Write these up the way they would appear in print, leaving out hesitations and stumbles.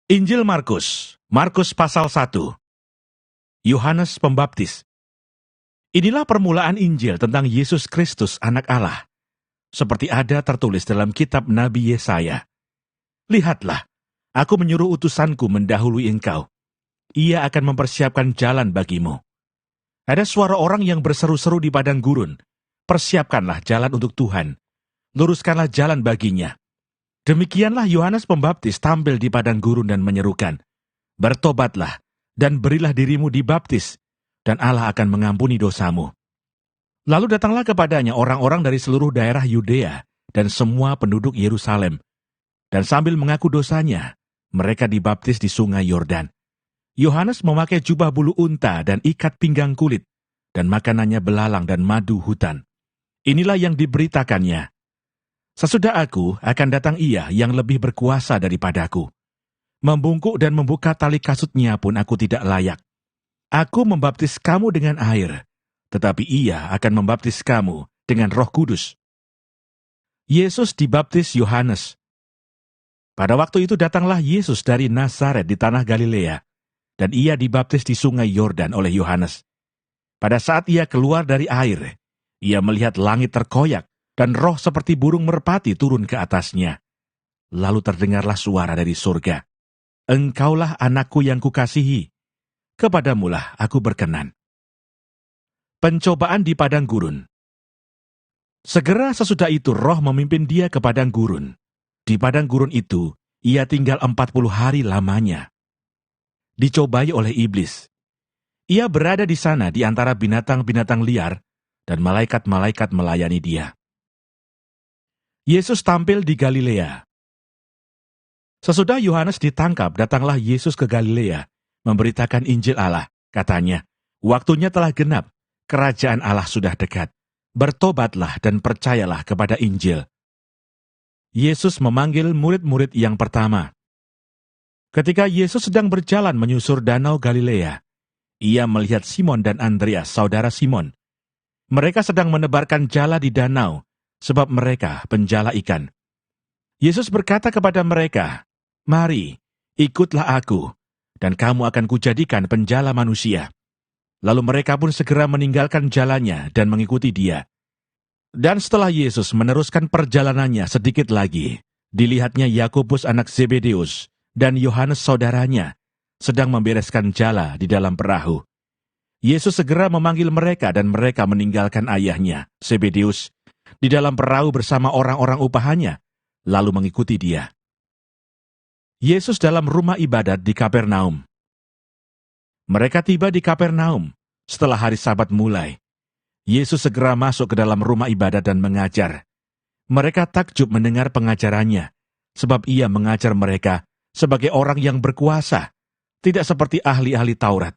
Injil Markus, Markus pasal 1. Yohanes Pembaptis. Inilah permulaan Injil tentang Yesus Kristus anak Allah, seperti ada tertulis dalam kitab Nabi Yesaya. Lihatlah, aku menyuruh utusanku mendahului engkau. Ia akan mempersiapkan jalan bagimu. Ada suara orang yang berseru-seru di padang gurun, persiapkanlah jalan untuk Tuhan, luruskanlah jalan baginya. Demikianlah Yohanes Pembaptis tampil di padang gurun dan menyerukan, bertobatlah dan berilah dirimu dibaptis, dan Allah akan mengampuni dosamu. Lalu datanglah kepadanya orang-orang dari seluruh daerah Yudea dan semua penduduk Yerusalem, dan sambil mengaku dosanya, mereka dibaptis di sungai Yordan. Yohanes memakai jubah bulu unta dan ikat pinggang kulit, dan makanannya belalang dan madu hutan. Inilah yang diberitakannya. Sesudah aku akan datang Ia yang lebih berkuasa daripadaku. Membungkuk dan membuka tali kasutnya pun aku tidak layak. Aku membaptis kamu dengan air, tetapi Ia akan membaptis kamu dengan Roh Kudus. Yesus dibaptis Yohanes. Pada waktu itu datanglah Yesus dari Nazaret di tanah Galilea, dan Ia dibaptis di sungai Yordan oleh Yohanes. Pada saat Ia keluar dari air, Ia melihat langit terkoyak, dan roh seperti burung merpati turun ke atasnya. Lalu terdengarlah suara dari surga, Engkaulah anakku yang kukasihi, kepadamulah aku berkenan. Pencobaan di padang gurun. Segera sesudah itu roh memimpin dia ke padang gurun. Di padang gurun itu, ia tinggal 40 hari lamanya. Dicobai oleh iblis. Ia berada di sana di antara binatang-binatang liar, dan malaikat-malaikat melayani dia. Yesus tampil di Galilea. Sesudah Yohanes ditangkap, datanglah Yesus ke Galilea, memberitakan Injil Allah. Katanya, waktunya telah genap, kerajaan Allah sudah dekat. Bertobatlah dan percayalah kepada Injil. Yesus memanggil murid-murid yang pertama. Ketika Yesus sedang berjalan menyusur danau Galilea, ia melihat Simon dan Andreas, saudara Simon. Mereka sedang menebarkan jala di danau, sebab mereka penjala ikan. Yesus berkata kepada mereka, "Mari, ikutlah aku, dan kamu akan kujadikan penjala manusia." Lalu mereka pun segera meninggalkan jalannya dan mengikuti dia. Dan setelah Yesus meneruskan perjalanannya sedikit lagi, dilihatnya Yakobus anak Zebedeus dan Yohanes saudaranya sedang membereskan jala di dalam perahu. Yesus segera memanggil mereka dan mereka meninggalkan ayahnya, Zebedeus, di dalam perahu bersama orang-orang upahannya, lalu mengikuti dia. Yesus dalam rumah ibadat di Kapernaum. Mereka tiba di Kapernaum setelah hari Sabat mulai. Yesus segera masuk ke dalam rumah ibadat dan mengajar. Mereka takjub mendengar pengajarannya, sebab ia mengajar mereka sebagai orang yang berkuasa, tidak seperti ahli-ahli Taurat.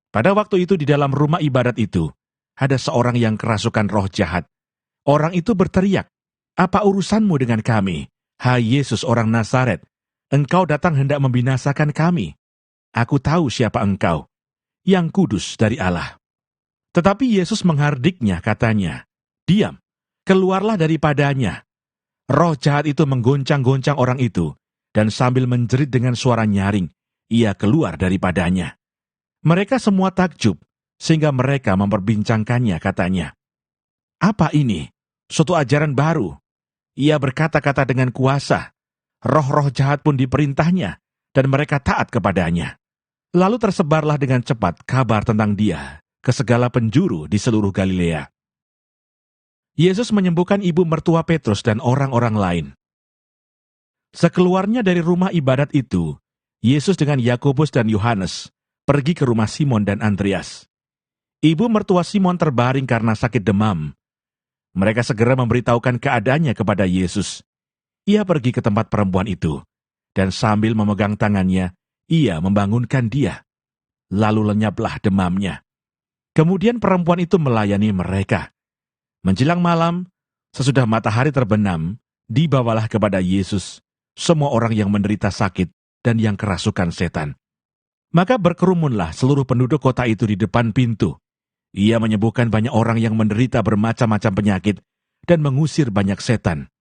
Pada waktu itu di dalam rumah ibadat itu, ada seorang yang kerasukan roh jahat. Orang itu berteriak, "Apa urusanmu dengan kami, hai Yesus orang Nazaret? Engkau datang hendak membinasakan kami. Aku tahu siapa engkau, yang kudus dari Allah." Tetapi Yesus menghardiknya, katanya, "Diam, keluarlah daripadanya." Roh jahat itu menggoncang-goncang orang itu, dan sambil menjerit dengan suara nyaring, ia keluar daripadanya. Mereka semua takjub, sehingga mereka memperbincangkannya, katanya, "Apa ini? Suatu ajaran baru." Ia berkata-kata dengan kuasa. Roh-roh jahat pun diperintahnya, dan mereka taat kepadanya. Lalu tersebarlah dengan cepat kabar tentang dia ke segala penjuru di seluruh Galilea. Yesus menyembuhkan ibu mertua Petrus dan orang-orang lain. Sekeluarnya dari rumah ibadat itu, Yesus dengan Yakobus dan Yohanes pergi ke rumah Simon dan Andreas. Ibu mertua Simon terbaring karena sakit demam. Mereka segera memberitahukan keadaannya kepada Yesus. Ia pergi ke tempat perempuan itu, dan sambil memegang tangannya, ia membangunkan dia. Lalu lenyaplah demamnya. Kemudian perempuan itu melayani mereka. Menjelang malam, sesudah matahari terbenam, dibawalah kepada Yesus semua orang yang menderita sakit dan yang kerasukan setan. Maka berkerumunlah seluruh penduduk kota itu di depan pintu. Ia menyembuhkan banyak orang yang menderita bermacam-macam penyakit dan mengusir banyak setan.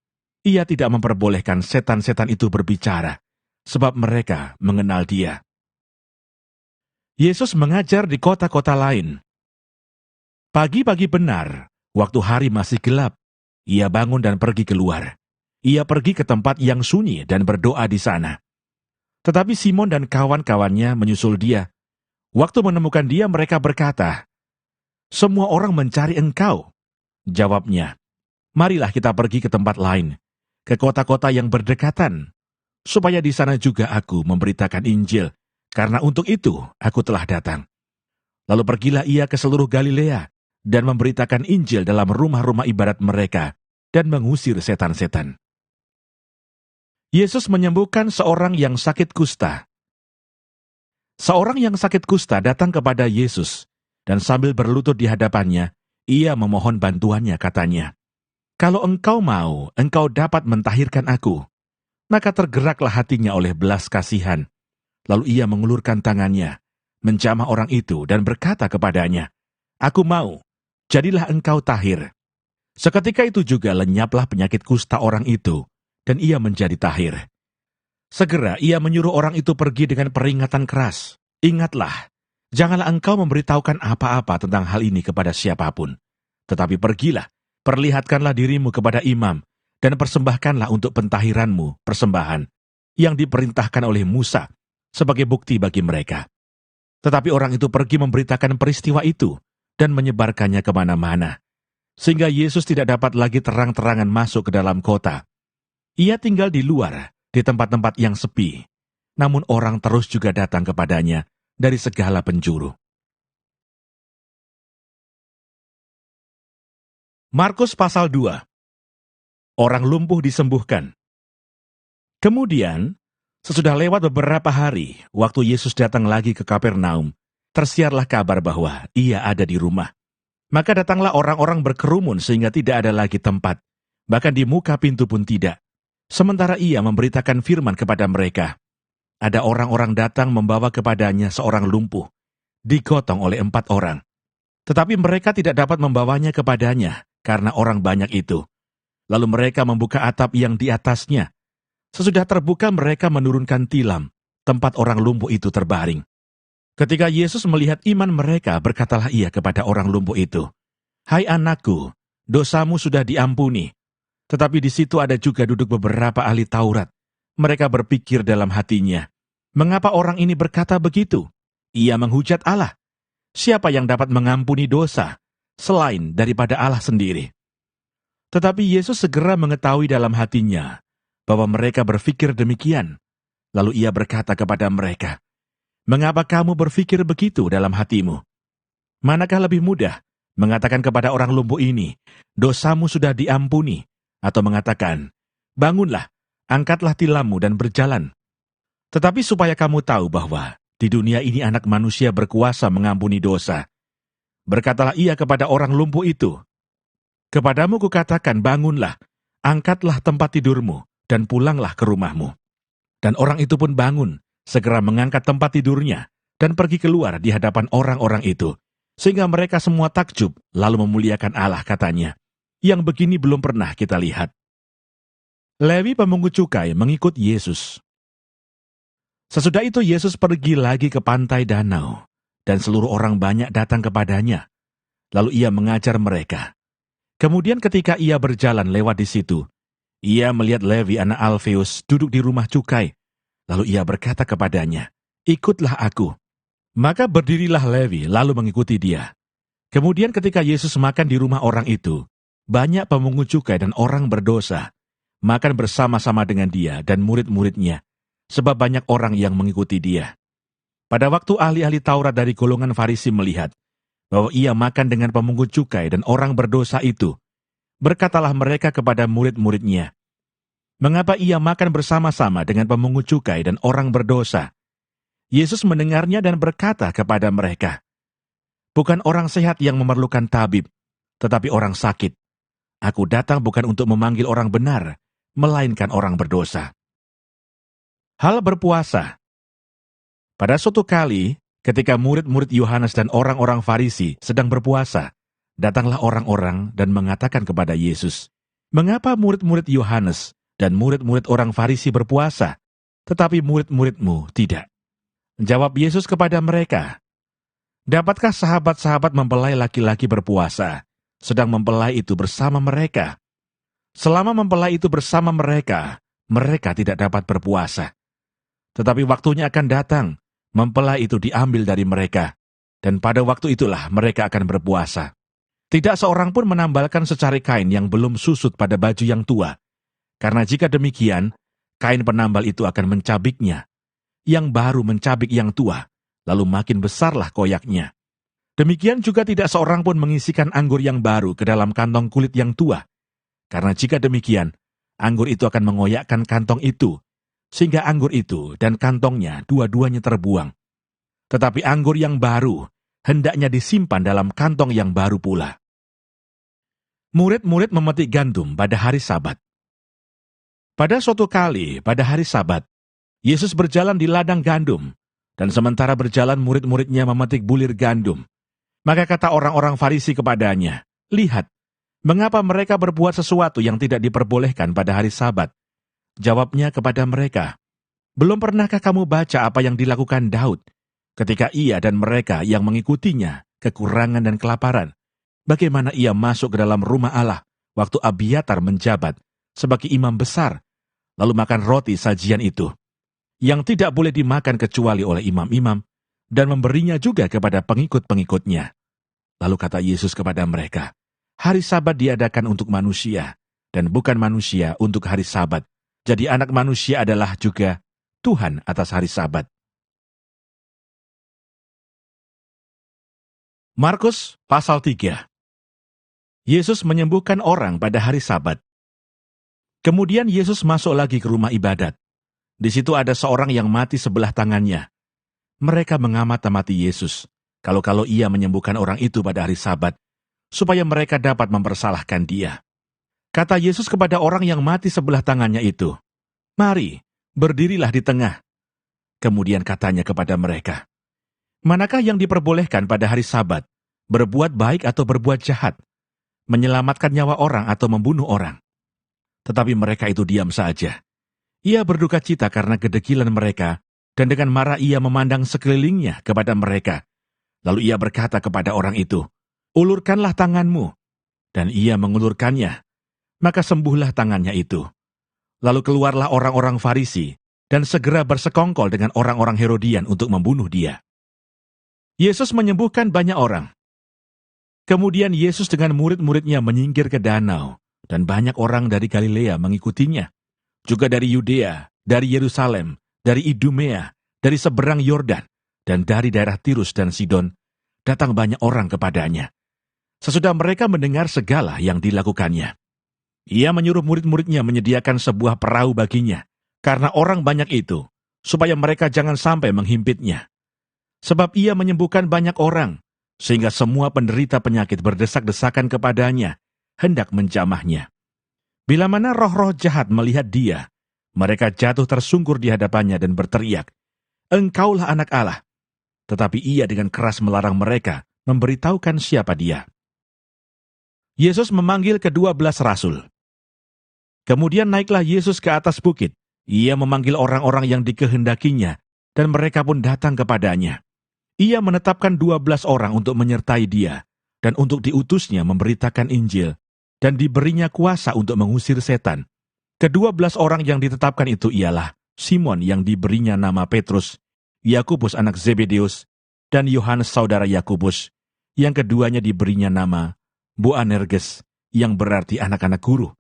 Ia tidak memperbolehkan setan-setan itu berbicara, sebab mereka mengenal Dia. Yesus mengajar di kota-kota lain. Pagi-pagi benar, waktu hari masih gelap, Ia bangun dan pergi keluar. Ia pergi ke tempat yang sunyi dan berdoa di sana. Tetapi Simon dan kawan-kawannya menyusul Dia. Waktu menemukan Dia, mereka berkata, "Semua orang mencari Engkau." Jawabnya, "Marilah kita pergi ke tempat lain, ke kota-kota yang berdekatan, supaya di sana juga aku memberitakan Injil, karena untuk itu aku telah datang." Lalu pergilah Ia ke seluruh Galilea dan memberitakan Injil dalam rumah-rumah ibadat mereka dan mengusir setan-setan. Yesus menyembuhkan seorang yang sakit kusta. Seorang yang sakit kusta datang kepada Yesus, dan sambil berlutut di hadapannya, ia memohon bantuannya, katanya, "Kalau Engkau mau, Engkau dapat mentahirkan aku." Maka tergeraklah hatinya oleh belas kasihan. Lalu ia mengulurkan tangannya, menjamah orang itu dan berkata kepadanya, "Aku mau, jadilah engkau tahir." Seketika itu juga lenyaplah penyakit kusta orang itu, dan ia menjadi tahir. Segera ia menyuruh orang itu pergi dengan peringatan keras. "Ingatlah, janganlah engkau memberitahukan apa-apa tentang hal ini kepada siapapun. Tetapi pergilah, perlihatkanlah dirimu kepada imam, dan persembahkanlah untuk pentahiranmu persembahan yang diperintahkan oleh Musa sebagai bukti bagi mereka." Tetapi orang itu pergi memberitakan peristiwa itu dan menyebarkannya kemana-mana, sehingga Yesus tidak dapat lagi terang-terangan masuk ke dalam kota. Ia tinggal di luar, di tempat-tempat yang sepi, namun orang terus juga datang kepadanya dari segala penjuru. Markus pasal 2. Orang lumpuh disembuhkan. Kemudian, sesudah lewat beberapa hari, waktu Yesus datang lagi ke Kapernaum, tersiarlah kabar bahwa Ia ada di rumah. Maka datanglah orang-orang berkerumun sehingga tidak ada lagi tempat, bahkan di muka pintu pun tidak. Sementara Ia memberitakan firman kepada mereka, ada orang-orang datang membawa kepadanya seorang lumpuh, digotong oleh 4 orang. Tetapi mereka tidak dapat membawanya kepadanya, karena orang banyak itu. Lalu mereka membuka atap yang di atasnya. Sesudah terbuka mereka menurunkan tilam, tempat orang lumpuh itu terbaring. Ketika Yesus melihat iman mereka, berkatalah Ia kepada orang lumpuh itu, "Hai anakku, dosamu sudah diampuni." Tetapi di situ ada juga duduk beberapa ahli Taurat. Mereka berpikir dalam hatinya, "Mengapa orang ini berkata begitu? Ia menghujat Allah. Siapa yang dapat mengampuni dosa selain daripada Allah sendiri?" Tetapi Yesus segera mengetahui dalam hatinya bahwa mereka berpikir demikian. Lalu Ia berkata kepada mereka, "Mengapa kamu berpikir begitu dalam hatimu? Manakah lebih mudah mengatakan kepada orang lumpuh ini, 'Dosamu sudah diampuni,' atau mengatakan, 'Bangunlah, angkatlah tilammu dan berjalan'? Tetapi supaya kamu tahu bahwa di dunia ini Anak Manusia berkuasa mengampuni dosa." Berkatalah Ia kepada orang lumpuh itu, "Kepadamu kukatakan, bangunlah, angkatlah tempat tidurmu, dan pulanglah ke rumahmu." Dan orang itu pun bangun, segera mengangkat tempat tidurnya, dan pergi keluar di hadapan orang-orang itu, sehingga mereka semua takjub, lalu memuliakan Allah, katanya, "Yang begini belum pernah kita lihat." Lewi pemungut cukai mengikut Yesus. Sesudah itu Yesus pergi lagi ke pantai danau, dan seluruh orang banyak datang kepadanya. Lalu Ia mengajar mereka. Kemudian ketika Ia berjalan lewat di situ, Ia melihat Lewi anak Alfeus duduk di rumah cukai. Lalu Ia berkata kepadanya, "Ikutlah aku." Maka berdirilah Lewi lalu mengikuti Dia. Kemudian ketika Yesus makan di rumah orang itu, banyak pemungut cukai dan orang berdosa makan bersama-sama dengan Dia dan murid-muridnya, sebab banyak orang yang mengikuti Dia. Pada waktu ahli-ahli Taurat dari golongan Farisi melihat bahwa Ia makan dengan pemungut cukai dan orang berdosa itu, berkatalah mereka kepada murid-muridnya, "Mengapa Ia makan bersama-sama dengan pemungut cukai dan orang berdosa?" Yesus mendengarnya dan berkata kepada mereka, "Bukan orang sehat yang memerlukan tabib, tetapi orang sakit. Aku datang bukan untuk memanggil orang benar, melainkan orang berdosa." Hal berpuasa. Pada suatu kali, ketika murid-murid Yohanes dan orang-orang Farisi sedang berpuasa, datanglah orang-orang dan mengatakan kepada Yesus, "Mengapa murid-murid Yohanes dan murid-murid orang Farisi berpuasa, tetapi murid-muridmu tidak." Jawab Yesus kepada mereka, "Dapatkah sahabat-sahabat mempelai laki-laki berpuasa, sedang mempelai itu bersama mereka? Selama mempelai itu bersama mereka, mereka tidak dapat berpuasa. Tetapi waktunya akan datang, mempelai itu diambil dari mereka, dan pada waktu itulah mereka akan berpuasa. Tidak seorang pun menambalkan secari kain yang belum susut pada baju yang tua, karena jika demikian, kain penambal itu akan mencabiknya. Yang baru mencabik yang tua, lalu makin besarlah koyaknya. Demikian juga tidak seorang pun mengisikan anggur yang baru ke dalam kantong kulit yang tua, karena jika demikian, anggur itu akan mengoyakkan kantong itu, sehingga anggur itu dan kantongnya dua-duanya terbuang. Tetapi anggur yang baru hendaknya disimpan dalam kantong yang baru pula." Murid-murid memetik gandum pada hari Sabat. Pada suatu kali, pada hari Sabat, Yesus berjalan di ladang gandum, dan sementara berjalan murid-muridnya memetik bulir gandum. Maka kata orang-orang Farisi kepadanya, "Lihat, mengapa mereka berbuat sesuatu yang tidak diperbolehkan pada hari Sabat?" Jawabnya kepada mereka, "Belum pernahkah kamu baca apa yang dilakukan Daud ketika ia dan mereka yang mengikutinya kekurangan dan kelaparan? Bagaimana ia masuk ke dalam rumah Allah waktu Abiatar menjabat sebagai imam besar, lalu makan roti sajian itu, yang tidak boleh dimakan kecuali oleh imam-imam, dan memberinya juga kepada pengikut-pengikutnya." Lalu kata Yesus kepada mereka, "Hari Sabat diadakan untuk manusia, dan bukan manusia untuk hari Sabat. Jadi anak manusia adalah juga Tuhan atas hari Sabat." Markus pasal 3. Yesus menyembuhkan orang pada hari Sabat. Kemudian Yesus masuk lagi ke rumah ibadat. Di situ ada seorang yang mati sebelah tangannya. Mereka mengamati Yesus, kalau ia menyembuhkan orang itu pada hari Sabat, supaya mereka dapat mempersalahkan dia. Kata Yesus kepada orang yang mati sebelah tangannya itu, "Mari, berdirilah di tengah." Kemudian katanya kepada mereka, "Manakah yang diperbolehkan pada hari Sabat, berbuat baik atau berbuat jahat, menyelamatkan nyawa orang atau membunuh orang?" Tetapi mereka itu diam saja. Ia berduka cita karena kedegilan mereka, dan dengan marah ia memandang sekelilingnya kepada mereka. Lalu ia berkata kepada orang itu, "Ulurkanlah tanganmu." Dan ia mengulurkannya, maka sembuhlah tangannya itu. Lalu keluarlah orang-orang Farisi, dan segera bersekongkol dengan orang-orang Herodian untuk membunuh dia. Yesus menyembuhkan banyak orang. Kemudian Yesus dengan murid-muridnya menyingkir ke danau, dan banyak orang dari Galilea mengikutinya. Juga dari Yudea, dari Yerusalem, dari Idumea, dari seberang Yordan, dan dari daerah Tirus dan Sidon, datang banyak orang kepadanya. Sesudah mereka mendengar segala yang dilakukannya, ia menyuruh murid-muridnya menyediakan sebuah perahu baginya, karena orang banyak itu, supaya mereka jangan sampai menghimpitnya. Sebab ia menyembuhkan banyak orang, sehingga semua penderita penyakit berdesak-desakan kepadanya, hendak menjamahnya. Bila mana roh-roh jahat melihat dia, mereka jatuh tersungkur di hadapannya dan berteriak, "Engkaulah anak Allah." Tetapi ia dengan keras melarang mereka memberitahukan siapa dia. Yesus memanggil ke-12 rasul. Kemudian naiklah Yesus ke atas bukit. Ia memanggil orang-orang yang dikehendakinya, dan mereka pun datang kepadanya. Ia menetapkan 12 orang untuk menyertai dia, dan untuk diutusnya memberitakan Injil, dan diberinya kuasa untuk mengusir setan. Ke-12 orang yang ditetapkan itu ialah Simon yang diberinya nama Petrus, Yakobus anak Zebedeus, dan Yohanes saudara Yakobus, yang keduanya diberinya nama Boanerges, yang berarti anak-anak guru.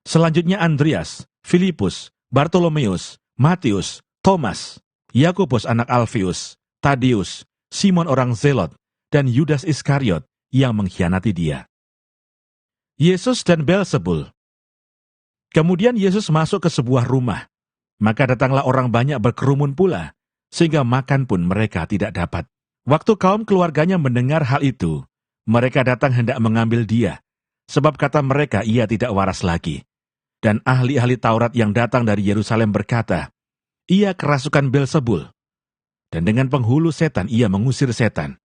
Selanjutnya Andreas, Filipus, Bartolomeus, Matius, Thomas, Yakobus anak Alfeus, Tadeus, Simon orang Zelot, dan Yudas Iskariot yang mengkhianati dia. Yesus dan Beelzebul. Kemudian Yesus masuk ke sebuah rumah, maka datanglah orang banyak berkerumun pula, sehingga makan pun mereka tidak dapat. Waktu kaum keluarganya mendengar hal itu, mereka datang hendak mengambil dia, sebab kata mereka ia tidak waras lagi. Dan ahli-ahli Taurat yang datang dari Yerusalem berkata, "Ia kerasukan Beelzebul." Dan dengan penghulu setan ia mengusir setan.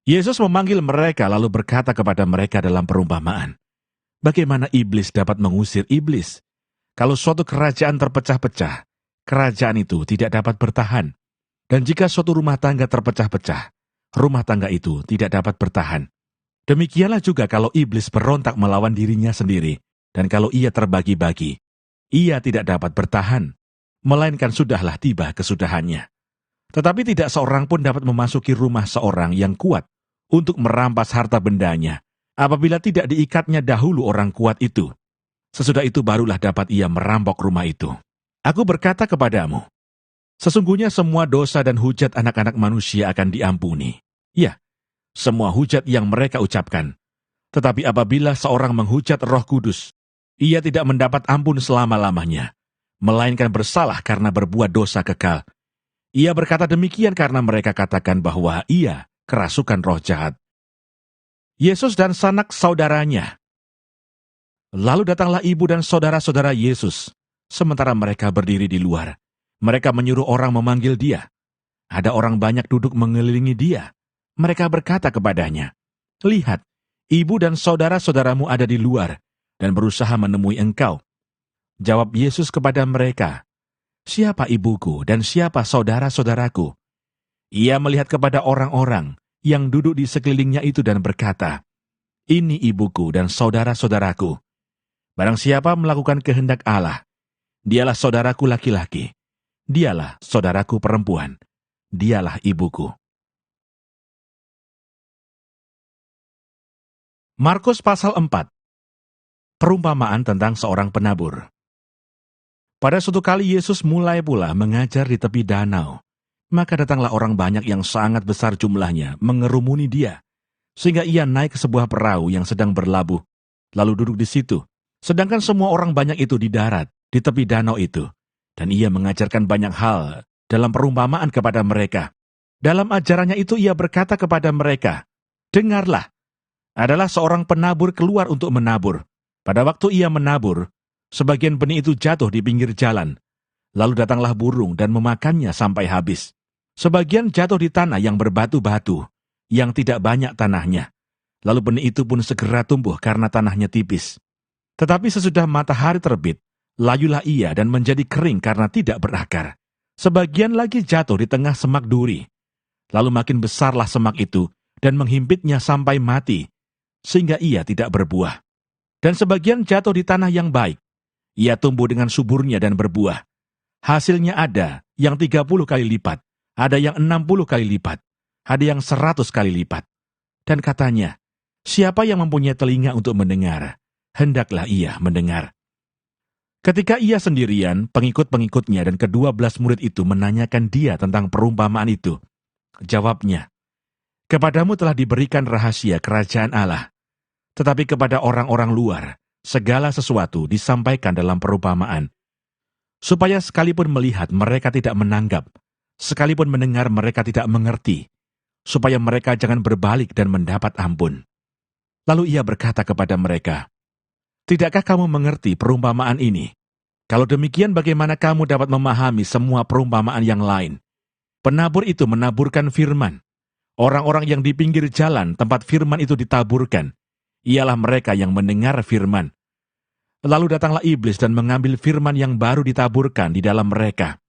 Yesus memanggil mereka lalu berkata kepada mereka dalam perumpamaan, "Bagaimana iblis dapat mengusir iblis? Kalau suatu kerajaan terpecah-pecah, kerajaan itu tidak dapat bertahan. Dan jika suatu rumah tangga terpecah-pecah, rumah tangga itu tidak dapat bertahan. Demikianlah juga kalau iblis berontak melawan dirinya sendiri, dan kalau ia terbagi-bagi, ia tidak dapat bertahan, melainkan sudahlah tiba kesudahannya. Tetapi tidak seorang pun dapat memasuki rumah seorang yang kuat untuk merampas harta bendanya, apabila tidak diikatnya dahulu orang kuat itu. Sesudah itu barulah dapat ia merampok rumah itu. Aku berkata kepadamu, sesungguhnya semua dosa dan hujat anak-anak manusia akan diampuni. Ya, semua hujat yang mereka ucapkan. Tetapi apabila seorang menghujat Roh Kudus, ia tidak mendapat ampun selama-lamanya, melainkan bersalah karena berbuat dosa kekal. Ia berkata demikian karena mereka katakan bahwa ia kerasukan roh jahat. Yesus dan sanak saudaranya. Lalu datanglah ibu dan saudara-saudara Yesus, sementara mereka berdiri di luar. Mereka menyuruh orang memanggil dia. Ada orang banyak duduk mengelilingi dia. Mereka berkata kepadanya, "Lihat, ibu dan saudara-saudaramu ada di luar dan berusaha menemui engkau." Jawab Yesus kepada mereka, "Siapa ibuku dan siapa saudara-saudaraku?" Ia melihat kepada orang-orang yang duduk di sekelilingnya itu dan berkata, "Ini ibuku dan saudara-saudaraku. Barang siapa melakukan kehendak Allah, dialah saudaraku laki-laki, dialah saudaraku perempuan, dialah ibuku." Markus pasal 4. Perumpamaan tentang seorang penabur. Pada suatu kali Yesus mulai pula mengajar di tepi danau. Maka datanglah orang banyak yang sangat besar jumlahnya mengerumuni dia, sehingga ia naik ke sebuah perahu yang sedang berlabuh, lalu duduk di situ. Sedangkan semua orang banyak itu di darat, di tepi danau itu. Dan ia mengajarkan banyak hal dalam perumpamaan kepada mereka. Dalam ajarannya itu ia berkata kepada mereka, "Dengarlah, adalah seorang penabur keluar untuk menabur. Pada waktu ia menabur, sebagian benih itu jatuh di pinggir jalan. Lalu datanglah burung dan memakannya sampai habis. Sebagian jatuh di tanah yang berbatu-batu, yang tidak banyak tanahnya. Lalu benih itu pun segera tumbuh karena tanahnya tipis. Tetapi sesudah matahari terbit, layulah ia dan menjadi kering karena tidak berakar. Sebagian lagi jatuh di tengah semak duri. Lalu makin besarlah semak itu dan menghimpitnya sampai mati, sehingga ia tidak berbuah. Dan sebagian jatuh di tanah yang baik. Ia tumbuh dengan suburnya dan berbuah. Hasilnya ada yang 30 kali lipat, ada yang 60 kali lipat, ada yang 100 kali lipat. Dan katanya, siapa yang mempunyai telinga untuk mendengar, hendaklah ia mendengar. Ketika ia sendirian, pengikut-pengikutnya dan ke-12 murid itu menanyakan dia tentang perumpamaan itu. Jawabnya, "Kepadamu telah diberikan rahasia kerajaan Allah, tetapi kepada orang-orang luar, segala sesuatu disampaikan dalam perumpamaan, supaya sekalipun melihat mereka tidak menanggap, sekalipun mendengar mereka tidak mengerti, supaya mereka jangan berbalik dan mendapat ampun." Lalu ia berkata kepada mereka, "Tidakkah kamu mengerti perumpamaan ini? Kalau demikian bagaimana kamu dapat memahami semua perumpamaan yang lain? Penabur itu menaburkan firman. Orang-orang yang di pinggir jalan tempat firman itu ditaburkan, ialah mereka yang mendengar firman. Lalu datanglah iblis dan mengambil firman yang baru ditaburkan di dalam mereka.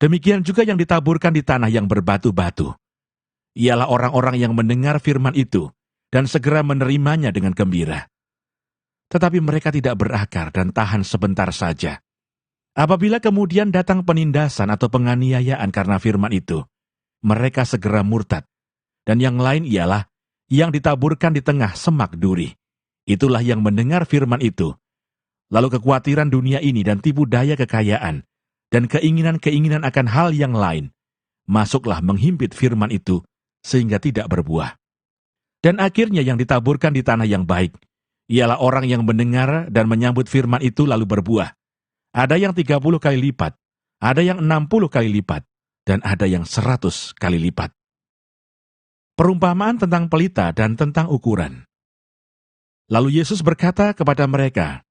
Demikian juga yang ditaburkan di tanah yang berbatu-batu. Ialah orang-orang yang mendengar firman itu dan segera menerimanya dengan gembira. Tetapi mereka tidak berakar dan tahan sebentar saja. Apabila kemudian datang penindasan atau penganiayaan karena firman itu, mereka segera murtad. Dan yang lain ialah yang ditaburkan di tengah semak duri. Itulah yang mendengar firman itu. Lalu kekhawatiran dunia ini dan tipu daya kekayaan, dan keinginan-keinginan akan hal yang lain, masuklah menghimpit firman itu, sehingga tidak berbuah. Dan akhirnya yang ditaburkan di tanah yang baik, ialah orang yang mendengar dan menyambut firman itu lalu berbuah. Ada yang 30 kali lipat, ada yang 60 kali lipat, dan ada yang 100 kali lipat. Perumpamaan tentang pelita dan tentang ukuran. Lalu Yesus berkata kepada mereka,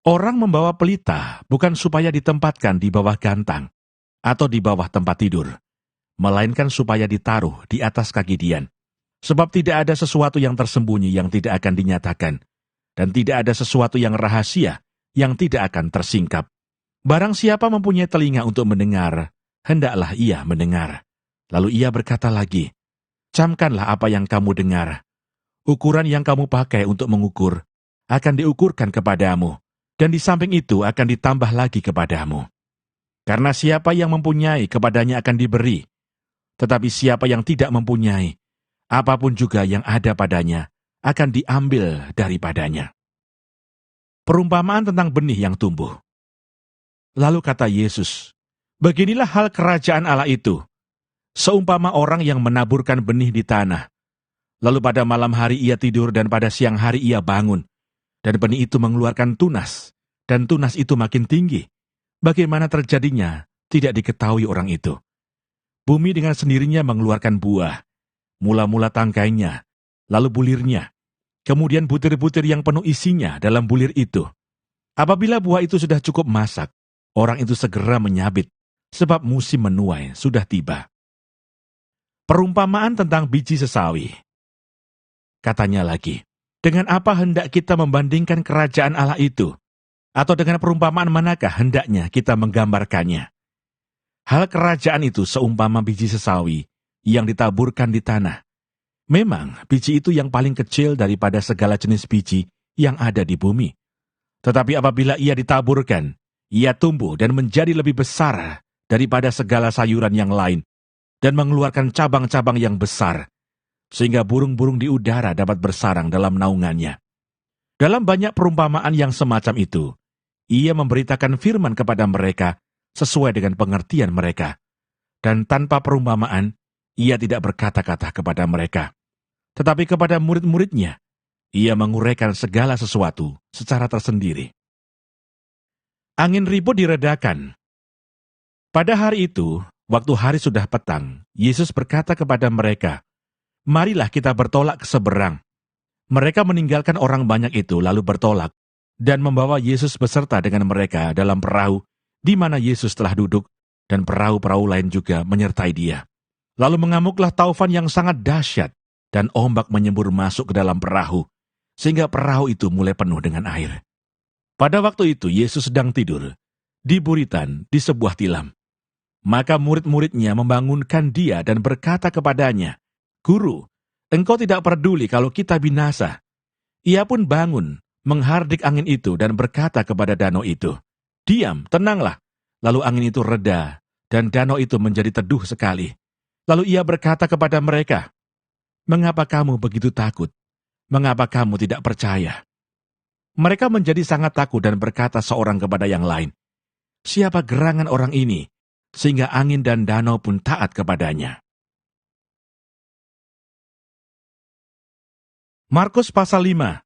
"Orang membawa pelita bukan supaya ditempatkan di bawah gantang atau di bawah tempat tidur, melainkan supaya ditaruh di atas kaki dian. Sebab tidak ada sesuatu yang tersembunyi yang tidak akan dinyatakan, dan tidak ada sesuatu yang rahasia yang tidak akan tersingkap. Barang siapa mempunyai telinga untuk mendengar, hendaklah ia mendengar. Lalu ia berkata lagi, camkanlah apa yang kamu dengar. Ukuran yang kamu pakai untuk mengukur akan diukurkan kepadamu, dan di samping itu akan ditambah lagi kepadamu. Karena siapa yang mempunyai, kepadanya akan diberi. Tetapi siapa yang tidak mempunyai, apapun juga yang ada padanya, akan diambil daripadanya. Perumpamaan tentang benih yang tumbuh. Lalu kata Yesus, beginilah hal kerajaan Allah itu. Seumpama orang yang menaburkan benih di tanah. Lalu pada malam hari ia tidur dan pada siang hari ia bangun. Dan benih itu mengeluarkan tunas, dan tunas itu makin tinggi. Bagaimana terjadinya, tidak diketahui orang itu. Bumi dengan sendirinya mengeluarkan buah, mula-mula tangkainya, lalu bulirnya, kemudian butir-butir yang penuh isinya dalam bulir itu. Apabila buah itu sudah cukup masak, orang itu segera menyabit, sebab musim menuai sudah tiba. Perumpamaan tentang biji sesawi. Katanya lagi, dengan apa hendak kita membandingkan kerajaan Allah itu? Atau dengan perumpamaan manakah hendaknya kita menggambarkannya? Hal kerajaan itu seumpama biji sesawi yang ditaburkan di tanah. Memang biji itu yang paling kecil daripada segala jenis biji yang ada di bumi. Tetapi apabila ia ditaburkan, ia tumbuh dan menjadi lebih besar daripada segala sayuran yang lain dan mengeluarkan cabang-cabang yang besar, sehingga burung-burung di udara dapat bersarang dalam naungannya. Dalam banyak perumpamaan yang semacam itu, ia memberitakan firman kepada mereka sesuai dengan pengertian mereka. Dan tanpa perumpamaan, ia tidak berkata-kata kepada mereka. Tetapi kepada murid-muridnya, ia menguraikan segala sesuatu secara tersendiri. Angin ribut diredakan. Pada hari itu, waktu hari sudah petang, Yesus berkata kepada mereka, marilah kita bertolak ke seberang. Mereka meninggalkan orang banyak itu lalu bertolak, dan membawa Yesus beserta dengan mereka dalam perahu, di mana Yesus telah duduk, dan perahu-perahu lain juga menyertai dia. Lalu mengamuklah taufan yang sangat dahsyat, dan ombak menyembur masuk ke dalam perahu, sehingga perahu itu mulai penuh dengan air. Pada waktu itu Yesus sedang tidur, di buritan di sebuah tilam. Maka murid-muridnya membangunkan dia dan berkata kepadanya, Guru, engkau tidak peduli kalau kita binasa. Ia pun bangun, menghardik angin itu dan berkata kepada danau itu, diam, tenanglah. Lalu angin itu reda, dan danau itu menjadi teduh sekali. Lalu ia berkata kepada mereka, mengapa kamu begitu takut? Mengapa kamu tidak percaya? Mereka menjadi sangat takut dan berkata seorang kepada yang lain, siapa gerangan orang ini, sehingga angin dan danau pun taat kepadanya. Markus pasal 5.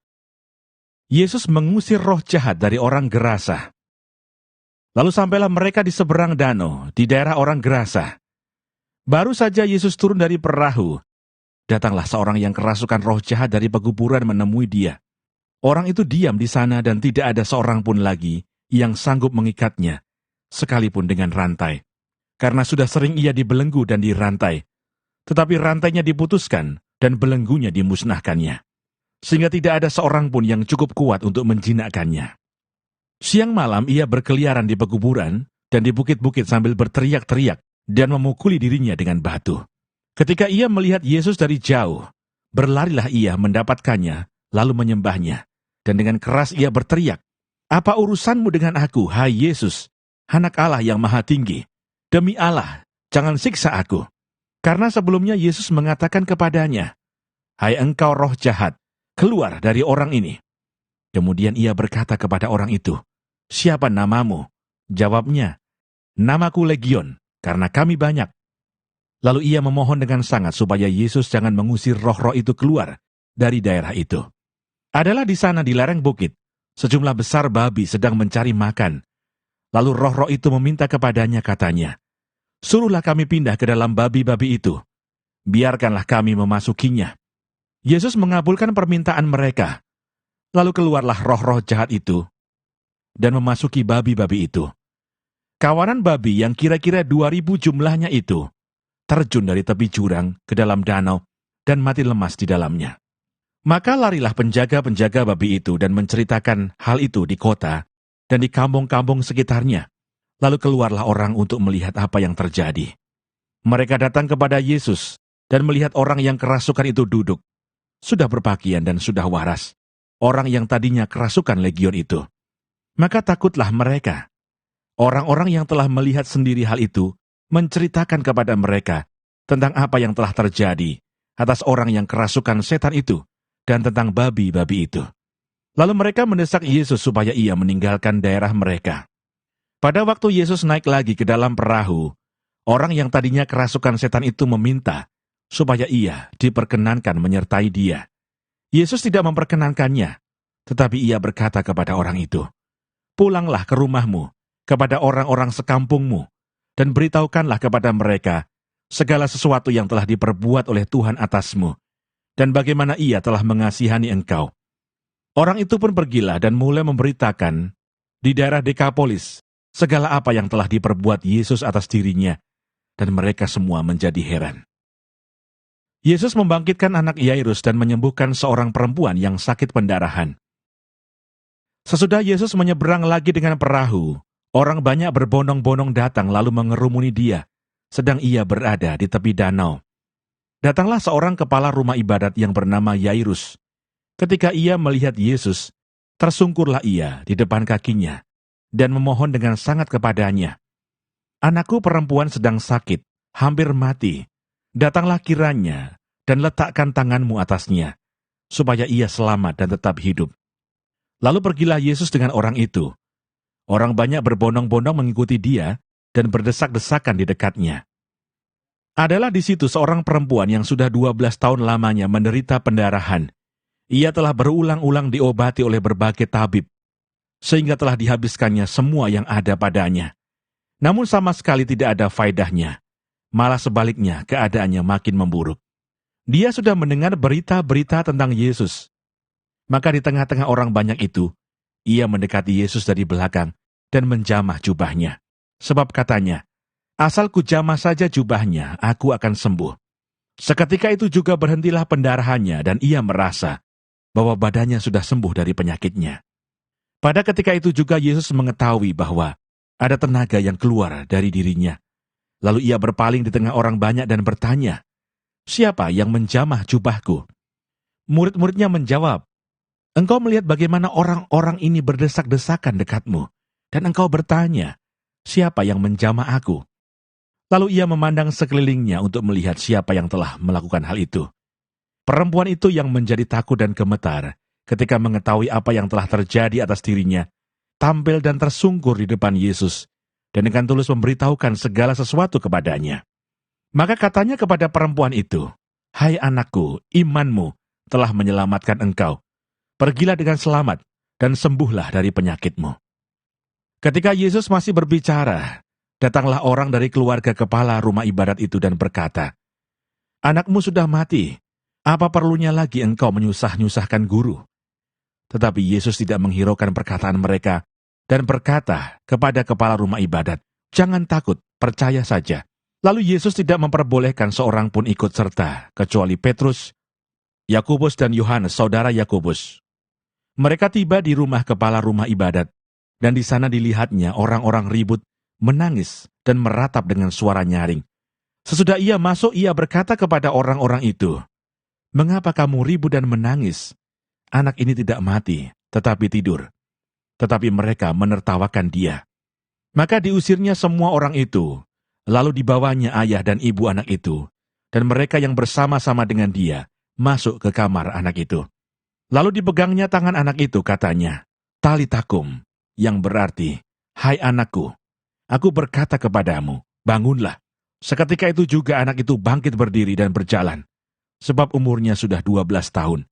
Yesus mengusir roh jahat dari orang Gerasa. Lalu sampailah mereka di seberang danau, di daerah orang Gerasa. Baru saja Yesus turun dari perahu, datanglah seorang yang kerasukan roh jahat dari pekuburan menemui dia. Orang itu diam di sana dan tidak ada seorang pun lagi yang sanggup mengikatnya, sekalipun dengan rantai. Karena sudah sering ia dibelenggu dan dirantai, tetapi rantainya diputuskan dan belenggunya dimusnahkannya, sehingga tidak ada seorang pun yang cukup kuat untuk menjinakkannya. Siang malam ia berkeliaran di pekuburan dan di bukit-bukit sambil berteriak-teriak dan memukuli dirinya dengan batu. Ketika ia melihat Yesus dari jauh, berlarilah ia mendapatkannya, lalu menyembahnya. Dan dengan keras ia berteriak, apa urusanmu dengan aku, hai Yesus, Anak Allah yang Maha Tinggi? Demi Allah, jangan siksa aku. Karena sebelumnya Yesus mengatakan kepadanya, hai engkau roh jahat, keluar dari orang ini. Kemudian ia berkata kepada orang itu, siapa namamu? Jawabnya, namaku Legion, karena kami banyak. Lalu ia memohon dengan sangat supaya Yesus jangan mengusir roh-roh itu keluar dari daerah itu. Adalah di sana di lereng bukit, sejumlah besar babi sedang mencari makan. Lalu roh-roh itu meminta kepadanya katanya, suruhlah kami pindah ke dalam babi-babi itu. Biarkanlah kami memasukinya. Yesus mengabulkan permintaan mereka. Lalu keluarlah roh-roh jahat itu dan memasuki babi-babi itu. Kawanan babi yang kira-kira 2.000 jumlahnya itu terjun dari tepi jurang ke dalam danau dan mati lemas di dalamnya. Maka larilah penjaga-penjaga babi itu dan menceritakan hal itu di kota dan di kampung-kampung sekitarnya. Lalu keluarlah orang untuk melihat apa yang terjadi. Mereka datang kepada Yesus dan melihat orang yang kerasukan itu duduk, sudah berpakaian dan sudah waras, orang yang tadinya kerasukan legion itu. Maka takutlah mereka. Orang-orang yang telah melihat sendiri hal itu menceritakan kepada mereka tentang apa yang telah terjadi atas orang yang kerasukan setan itu dan tentang babi-babi itu. Lalu mereka mendesak Yesus supaya ia meninggalkan daerah mereka. Pada waktu Yesus naik lagi ke dalam perahu, orang yang tadinya kerasukan setan itu meminta supaya ia diperkenankan menyertai dia. Yesus tidak memperkenankannya, tetapi ia berkata kepada orang itu, "Pulanglah ke rumahmu, kepada orang-orang sekampungmu, dan beritahukanlah kepada mereka segala sesuatu yang telah diperbuat oleh Tuhan atasmu, dan bagaimana ia telah mengasihani engkau." Orang itu pun pergilah dan mulai memberitakan di daerah Dekapolis segala apa yang telah diperbuat Yesus atas dirinya, dan mereka semua menjadi heran. Yesus membangkitkan anak Yairus dan menyembuhkan seorang perempuan yang sakit pendarahan. Sesudah Yesus menyeberang lagi dengan perahu, orang banyak berbondong-bondong datang lalu mengerumuni dia, sedang ia berada di tepi danau. Datanglah seorang kepala rumah ibadat yang bernama Yairus. Ketika ia melihat Yesus, tersungkurlah ia di depan kakinya dan memohon dengan sangat kepadanya, "Anakku perempuan sedang sakit, hampir mati. Datanglah kiranya dan letakkan tanganmu atasnya, supaya ia selamat dan tetap hidup." Lalu pergilah Yesus dengan orang itu. Orang banyak berbondong-bondong mengikuti dia dan berdesak-desakan di dekatnya. Adalah di situ seorang perempuan yang sudah 12 tahun lamanya menderita pendarahan. Ia telah berulang-ulang diobati oleh berbagai tabib, sehingga telah dihabiskannya semua yang ada padanya. Namun sama sekali tidak ada faedahnya. Malah sebaliknya keadaannya makin memburuk. Dia sudah mendengar berita-berita tentang Yesus. Maka di tengah-tengah orang banyak itu, ia mendekati Yesus dari belakang dan menjamah jubahnya. Sebab katanya, "Asal ku jamah saja jubahnya, aku akan sembuh." Seketika itu juga berhentilah pendarahannya dan ia merasa bahwa badannya sudah sembuh dari penyakitnya. Pada ketika itu juga Yesus mengetahui bahwa ada tenaga yang keluar dari dirinya. Lalu ia berpaling di tengah orang banyak dan bertanya, "Siapa yang menjamah jubahku?" Murid-muridnya menjawab, "Engkau melihat bagaimana orang-orang ini berdesak-desakan dekatmu, dan engkau bertanya, 'Siapa yang menjamah aku?'" Lalu ia memandang sekelilingnya untuk melihat siapa yang telah melakukan hal itu. Perempuan itu yang menjadi takut dan gemetar ketika mengetahui apa yang telah terjadi atas dirinya, tampil dan tersungkur di depan Yesus, dan dengan tulus memberitahukan segala sesuatu kepadanya. Maka katanya kepada perempuan itu, "Hai anakku, imanmu telah menyelamatkan engkau. Pergilah dengan selamat dan sembuhlah dari penyakitmu." Ketika Yesus masih berbicara, datanglah orang dari keluarga kepala rumah ibadat itu dan berkata, "Anakmu sudah mati. Apa perlunya lagi engkau menyusah-nyusahkan guru?" Tetapi Yesus tidak menghiraukan perkataan mereka dan berkata kepada kepala rumah ibadat, "Jangan takut, percaya saja." Lalu Yesus tidak memperbolehkan seorang pun ikut serta, kecuali Petrus, Yakobus dan Yohanes, saudara Yakobus. Mereka tiba di rumah kepala rumah ibadat, dan di sana dilihatnya orang-orang ribut, menangis, dan meratap dengan suara nyaring. Sesudah ia masuk, ia berkata kepada orang-orang itu, "Mengapa kamu ribut dan menangis? Anak ini tidak mati, tetapi tidur." Tetapi mereka menertawakan dia. Maka diusirnya semua orang itu, lalu dibawanya ayah dan ibu anak itu, dan mereka yang bersama-sama dengan dia masuk ke kamar anak itu. Lalu dipegangnya tangan anak itu, katanya, "Talitakum," yang berarti, "Hai anakku, aku berkata kepadamu, bangunlah." Seketika itu juga anak itu bangkit berdiri dan berjalan, sebab umurnya sudah 12 tahun.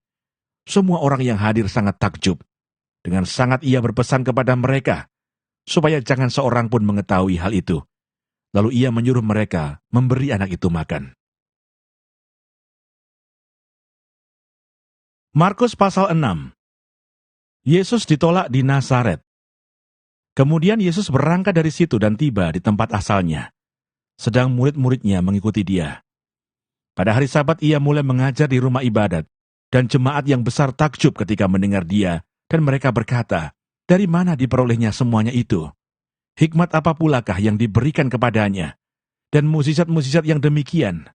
Semua orang yang hadir sangat takjub. Dengan sangat ia berpesan kepada mereka, supaya jangan seorang pun mengetahui hal itu. Lalu ia menyuruh mereka memberi anak itu makan. Markus pasal 6. Yesus ditolak di Nazaret. Kemudian Yesus berangkat dari situ dan tiba di tempat asalnya, sedang murid-muridnya mengikuti dia. Pada hari Sabat ia mulai mengajar di rumah ibadat, dan jemaat yang besar takjub ketika mendengar dia, dan mereka berkata, "Dari mana diperolehnya semuanya itu? Hikmat apa pulakah yang diberikan kepadanya? Dan mukjizat-mukjizat yang demikian,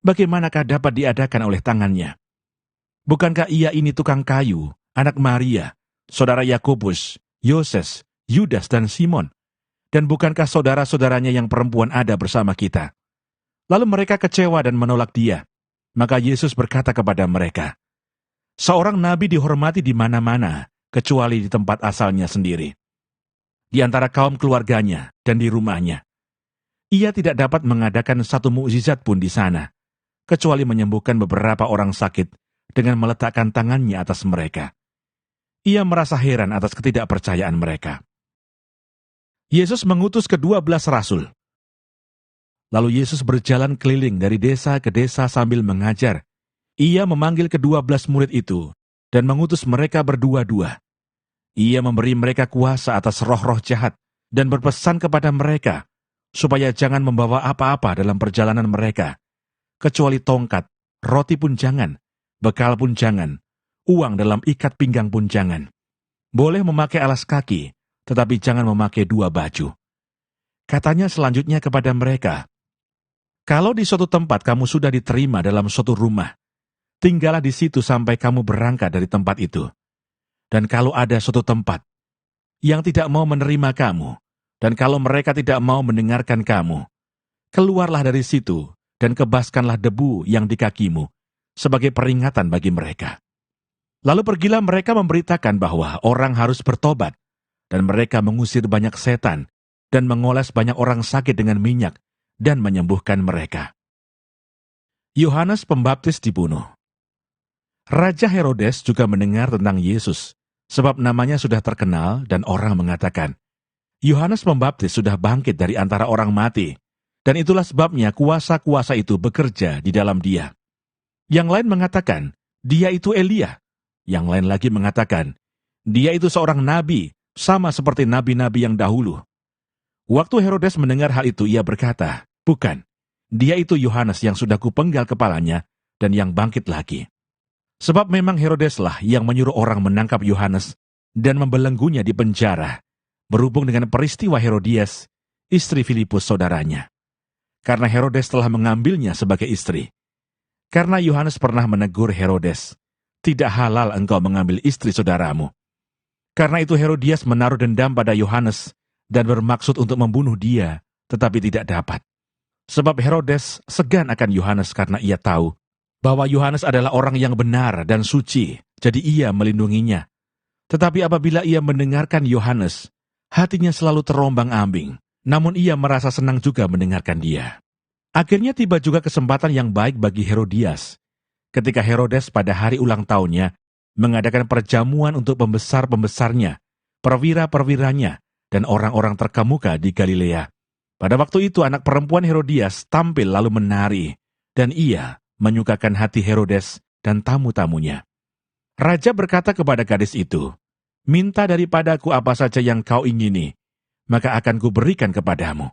bagaimanakah dapat diadakan oleh tangannya? Bukankah ia ini tukang kayu, anak Maria, saudara Yakobus, Yoses, Yudas, dan Simon? Dan bukankah saudara-saudaranya yang perempuan ada bersama kita? Lalu mereka kecewa dan menolak dia. Maka Yesus berkata kepada mereka, seorang nabi dihormati di mana-mana, kecuali di tempat asalnya sendiri, di antara kaum keluarganya dan di rumahnya. Ia tidak dapat mengadakan satu mukjizat pun di sana, kecuali menyembuhkan beberapa orang sakit dengan meletakkan tangannya atas mereka. Ia merasa heran atas ketidakpercayaan mereka. Yesus mengutus ke-12 rasul. Lalu Yesus berjalan keliling dari desa ke desa sambil mengajar. Ia memanggil ke-12 murid itu dan mengutus mereka berdua-dua. Ia memberi mereka kuasa atas roh-roh jahat dan berpesan kepada mereka supaya jangan membawa apa-apa dalam perjalanan mereka, kecuali tongkat, roti pun jangan, bekal pun jangan, uang dalam ikat pinggang pun jangan. Boleh memakai alas kaki, tetapi jangan memakai 2 baju. Katanya selanjutnya kepada mereka, kalau di suatu tempat kamu sudah diterima dalam suatu rumah, tinggallah di situ sampai kamu berangkat dari tempat itu. Dan kalau ada suatu tempat yang tidak mau menerima kamu, dan kalau mereka tidak mau mendengarkan kamu, keluarlah dari situ dan kebaskanlah debu yang di kakimu sebagai peringatan bagi mereka. Lalu pergilah mereka memberitakan bahwa orang harus bertobat, dan mereka mengusir banyak setan dan mengoles banyak orang sakit dengan minyak dan menyembuhkan mereka. Yohanes Pembaptis dibunuh. Raja Herodes juga mendengar tentang Yesus, sebab namanya sudah terkenal dan orang mengatakan, Yohanes Pembaptis sudah bangkit dari antara orang mati, dan itulah sebabnya kuasa-kuasa itu bekerja di dalam dia. Yang lain mengatakan, dia itu Elia. Yang lain lagi mengatakan, dia itu seorang nabi, sama seperti nabi-nabi yang dahulu. Waktu Herodes mendengar hal itu, ia berkata, bukan, dia itu Yohanes yang sudah kupenggal kepalanya dan yang bangkit lagi. Sebab memang Herodeslah yang menyuruh orang menangkap Yohanes dan membelenggunya di penjara, berhubung dengan peristiwa Herodias, istri Filipus saudaranya. Karena Herodes telah mengambilnya sebagai istri. Karena Yohanes pernah menegur Herodes, tidak halal engkau mengambil istri saudaramu. Karena itu Herodias menaruh dendam pada Yohanes dan bermaksud untuk membunuh dia, tetapi tidak dapat. Sebab Herodes segan akan Yohanes karena ia tahu bahwa Yohanes adalah orang yang benar dan suci, jadi ia melindunginya. Tetapi apabila ia mendengarkan Yohanes, hatinya selalu terombang-ambing, namun ia merasa senang juga mendengarkan dia. Akhirnya tiba juga kesempatan yang baik bagi Herodias, ketika Herodes pada hari ulang tahunnya mengadakan perjamuan untuk pembesar-pembesarnya, perwira-perwiranya, dan orang-orang terkemuka di Galilea. Pada waktu itu anak perempuan Herodias tampil lalu menari, dan ia menyukakan hati Herodes dan tamu-tamunya. Raja berkata kepada gadis itu, minta daripadaku apa saja yang kau ingini, maka akan kuberikan kepadamu.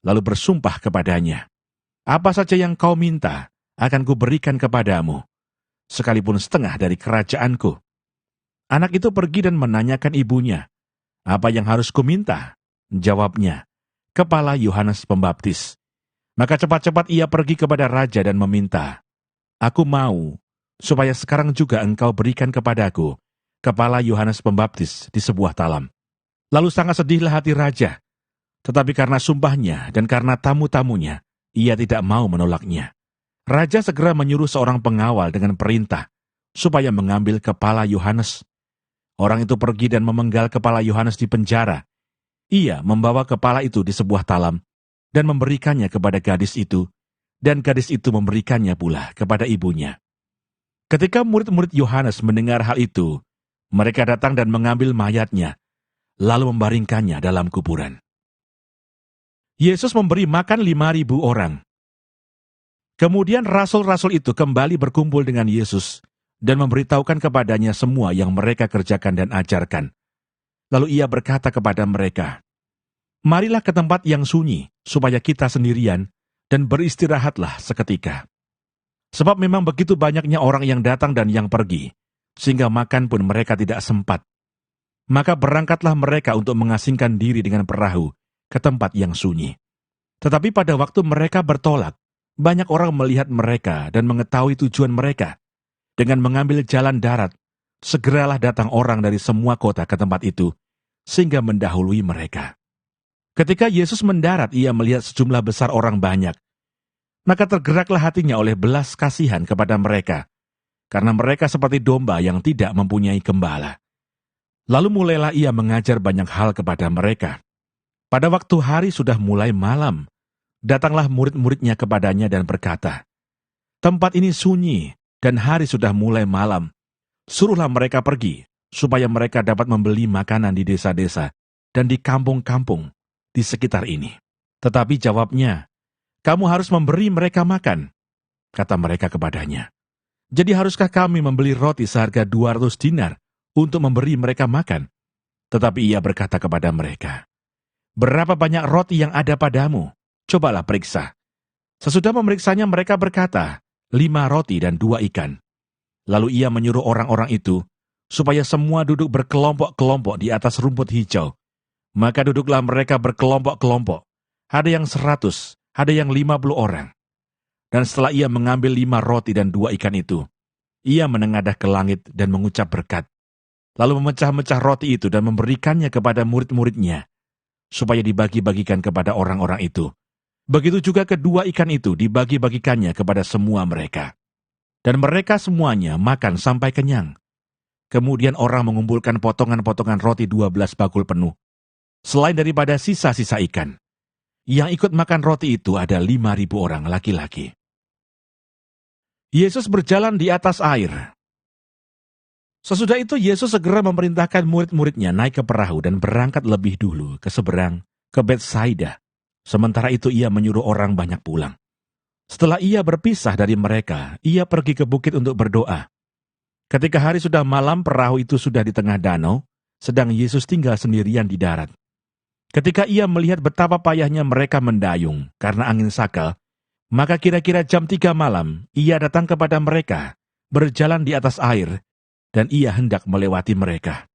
Lalu bersumpah kepadanya, apa saja yang kau minta, akan kuberikan kepadamu, sekalipun setengah dari kerajaanku. Anak itu pergi dan menanyakan ibunya, apa yang harus kuminta? Jawabnya, kepala Yohanes Pembaptis. Maka cepat-cepat ia pergi kepada raja dan meminta, aku mau, supaya sekarang juga engkau berikan kepadaku kepala Yohanes Pembaptis di sebuah talam. Lalu sangat sedihlah hati raja, tetapi karena sumpahnya dan karena tamu-tamunya, ia tidak mau menolaknya. Raja segera menyuruh seorang pengawal dengan perintah, supaya mengambil kepala Yohanes. Orang itu pergi dan memenggal kepala Yohanes di penjara. Ia membawa kepala itu di sebuah talam, dan memberikannya kepada gadis itu, dan gadis itu memberikannya pula kepada ibunya. Ketika murid-murid Yohanes mendengar hal itu, mereka datang dan mengambil mayatnya, lalu membaringkannya dalam kuburan. Yesus memberi makan 5.000 orang. Kemudian rasul-rasul itu kembali berkumpul dengan Yesus dan memberitahukan kepadanya semua yang mereka kerjakan dan ajarkan. Lalu ia berkata kepada mereka, marilah ke tempat yang sunyi, supaya kita sendirian, dan beristirahatlah seketika. Sebab memang begitu banyaknya orang yang datang dan yang pergi, sehingga makan pun mereka tidak sempat. Maka berangkatlah mereka untuk mengasingkan diri dengan perahu ke tempat yang sunyi. Tetapi pada waktu mereka bertolak, banyak orang melihat mereka dan mengetahui tujuan mereka. Dengan mengambil jalan darat, segeralah datang orang dari semua kota ke tempat itu, sehingga mendahului mereka. Ketika Yesus mendarat, ia melihat sejumlah besar orang banyak. Maka tergeraklah hatinya oleh belas kasihan kepada mereka, karena mereka seperti domba yang tidak mempunyai gembala. Lalu mulailah ia mengajar banyak hal kepada mereka. Pada waktu hari sudah mulai malam, datanglah murid-muridnya kepadanya dan berkata, "Tempat ini sunyi, dan hari sudah mulai malam. Suruhlah mereka pergi, supaya mereka dapat membeli makanan di desa-desa dan di kampung-kampung di sekitar ini." Tetapi jawabnya, "Kamu harus memberi mereka makan," kata mereka kepadanya. "Jadi haruskah kami membeli roti seharga 200 dinar untuk memberi mereka makan?" Tetapi ia berkata kepada mereka, "Berapa banyak roti yang ada padamu? Cobalah periksa." Sesudah memeriksanya mereka berkata, 5 roti dan 2 ikan. Lalu ia menyuruh orang-orang itu, supaya semua duduk berkelompok-kelompok di atas rumput hijau. Maka duduklah mereka berkelompok-kelompok. Ada yang 100, ada yang 50 orang. Dan setelah ia mengambil 5 roti dan 2 ikan itu, ia menengadah ke langit dan mengucap berkat. Lalu memecah-mecah roti itu dan memberikannya kepada murid-muridnya, supaya dibagi-bagikan kepada orang-orang itu. Begitu juga kedua ikan itu dibagi-bagikannya kepada semua mereka. Dan mereka semuanya makan sampai kenyang. Kemudian orang mengumpulkan potongan-potongan roti 12 bakul penuh, selain daripada sisa-sisa ikan. Yang ikut makan roti itu ada 5.000 orang laki-laki. Yesus berjalan di atas air. Sesudah itu Yesus segera memerintahkan murid-muridnya naik ke perahu dan berangkat lebih dulu ke seberang, ke Betsaida. Sementara itu ia menyuruh orang banyak pulang. Setelah ia berpisah dari mereka, ia pergi ke bukit untuk berdoa. Ketika hari sudah malam, perahu itu sudah di tengah danau, sedang Yesus tinggal sendirian di darat. Ketika ia melihat betapa payahnya mereka mendayung karena angin sakal, maka kira-kira jam 3 malam, ia datang kepada mereka, berjalan di atas air, dan ia hendak melewati mereka.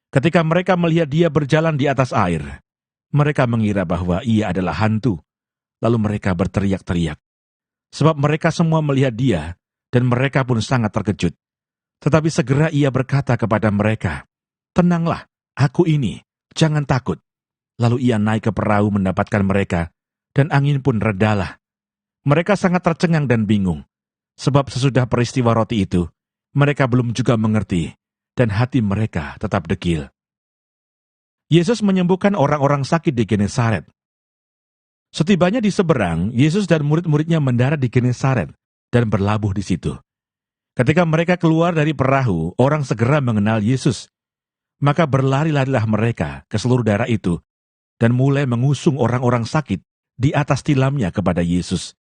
Ketika mereka melihat dia berjalan di atas air, mereka mengira bahwa ia adalah hantu, lalu mereka berteriak-teriak. Sebab mereka semua melihat dia, dan mereka pun sangat terkejut. Tetapi segera ia berkata kepada mereka, "Tenanglah, aku ini, jangan takut." Lalu ia naik ke perahu mendapatkan mereka, dan angin pun redalah. Mereka sangat tercengang dan bingung, sebab sesudah peristiwa roti itu, mereka belum juga mengerti, dan hati mereka tetap degil. Yesus menyembuhkan orang-orang sakit di Genesaret. Setibanya di seberang, Yesus dan murid-muridnya mendarat di Genesaret dan berlabuh di situ. Ketika mereka keluar dari perahu, orang segera mengenal Yesus. Maka berlari-larilah mereka ke seluruh daerah itu dan mulai mengusung orang-orang sakit di atas tilamnya kepada Yesus,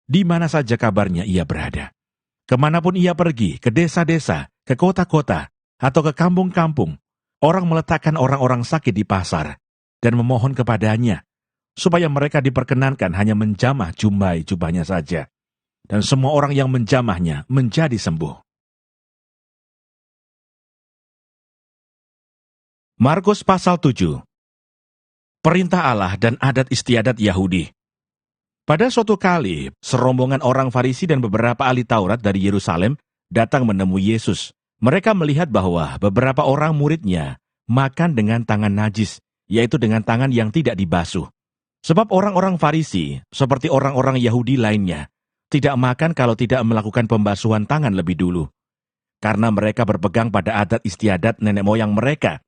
di mana saja kabarnya ia berada. Kemanapun ia pergi, ke desa-desa, ke kota-kota, atau ke kampung-kampung, orang meletakkan orang-orang sakit di pasar dan memohon kepadanya, supaya mereka diperkenankan hanya menjamah jubahnya saja. Dan semua orang yang menjamahnya menjadi sembuh. Markus pasal 7. Perintah Allah dan adat istiadat Yahudi. Pada suatu kali, serombongan orang Farisi dan beberapa ahli Taurat dari Yerusalem datang menemui Yesus. Mereka melihat bahwa beberapa orang muridnya makan dengan tangan najis, yaitu dengan tangan yang tidak dibasuh. Sebab orang-orang Farisi, seperti orang-orang Yahudi lainnya, tidak makan kalau tidak melakukan pembasuhan tangan lebih dulu. Karena mereka berpegang pada adat istiadat nenek moyang mereka.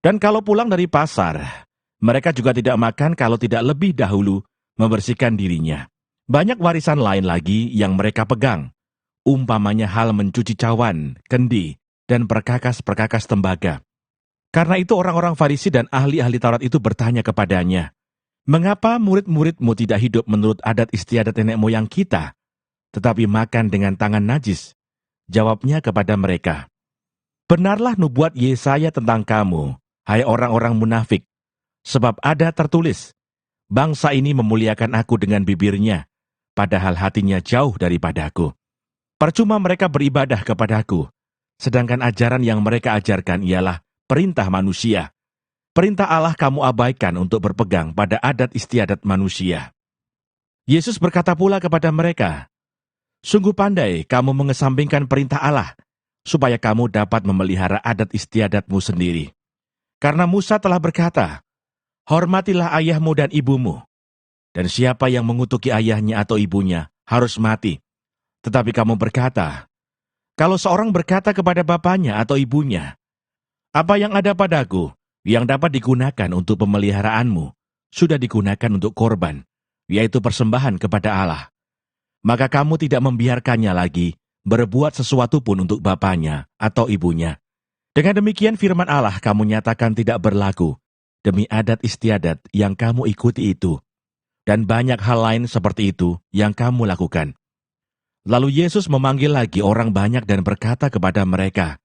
Dan kalau pulang dari pasar, mereka juga tidak makan kalau tidak lebih dahulu membersihkan dirinya. Banyak warisan lain lagi yang mereka pegang, umpamanya hal mencuci cawan, kendi, dan perkakas-perkakas tembaga. Karena itu orang-orang Farisi dan ahli-ahli Taurat itu bertanya kepadanya, "Mengapa murid-muridmu tidak hidup menurut adat istiadat nenek moyang kita, tetapi makan dengan tangan najis?" Jawabnya kepada mereka, "Benarlah nubuat Yesaya tentang kamu, hai orang-orang munafik, sebab ada tertulis, bangsa ini memuliakan aku dengan bibirnya, padahal hatinya jauh daripadaku. Percuma mereka beribadah kepadaku, sedangkan ajaran yang mereka ajarkan ialah perintah manusia. perintah Allah kamu abaikan untuk berpegang pada adat istiadat manusia. Yesus berkata pula kepada mereka, sungguh pandai kamu mengesampingkan perintah Allah, supaya kamu dapat memelihara adat istiadatmu sendiri. Karena Musa telah berkata, hormatilah ayahmu dan ibumu, dan siapa yang mengutuki ayahnya atau ibunya harus mati. Tetapi kamu berkata, kalau seorang berkata kepada bapaknya atau ibunya, apa yang ada padaku, yang dapat digunakan untuk pemeliharaanmu, sudah digunakan untuk korban, yaitu persembahan kepada Allah. Maka kamu tidak membiarkannya lagi berbuat sesuatu pun untuk bapaknya atau ibunya. Dengan demikian firman Allah kamu nyatakan tidak berlaku demi adat istiadat yang kamu ikuti itu, dan banyak hal lain seperti itu yang kamu lakukan. Lalu Yesus memanggil lagi orang banyak dan berkata kepada mereka,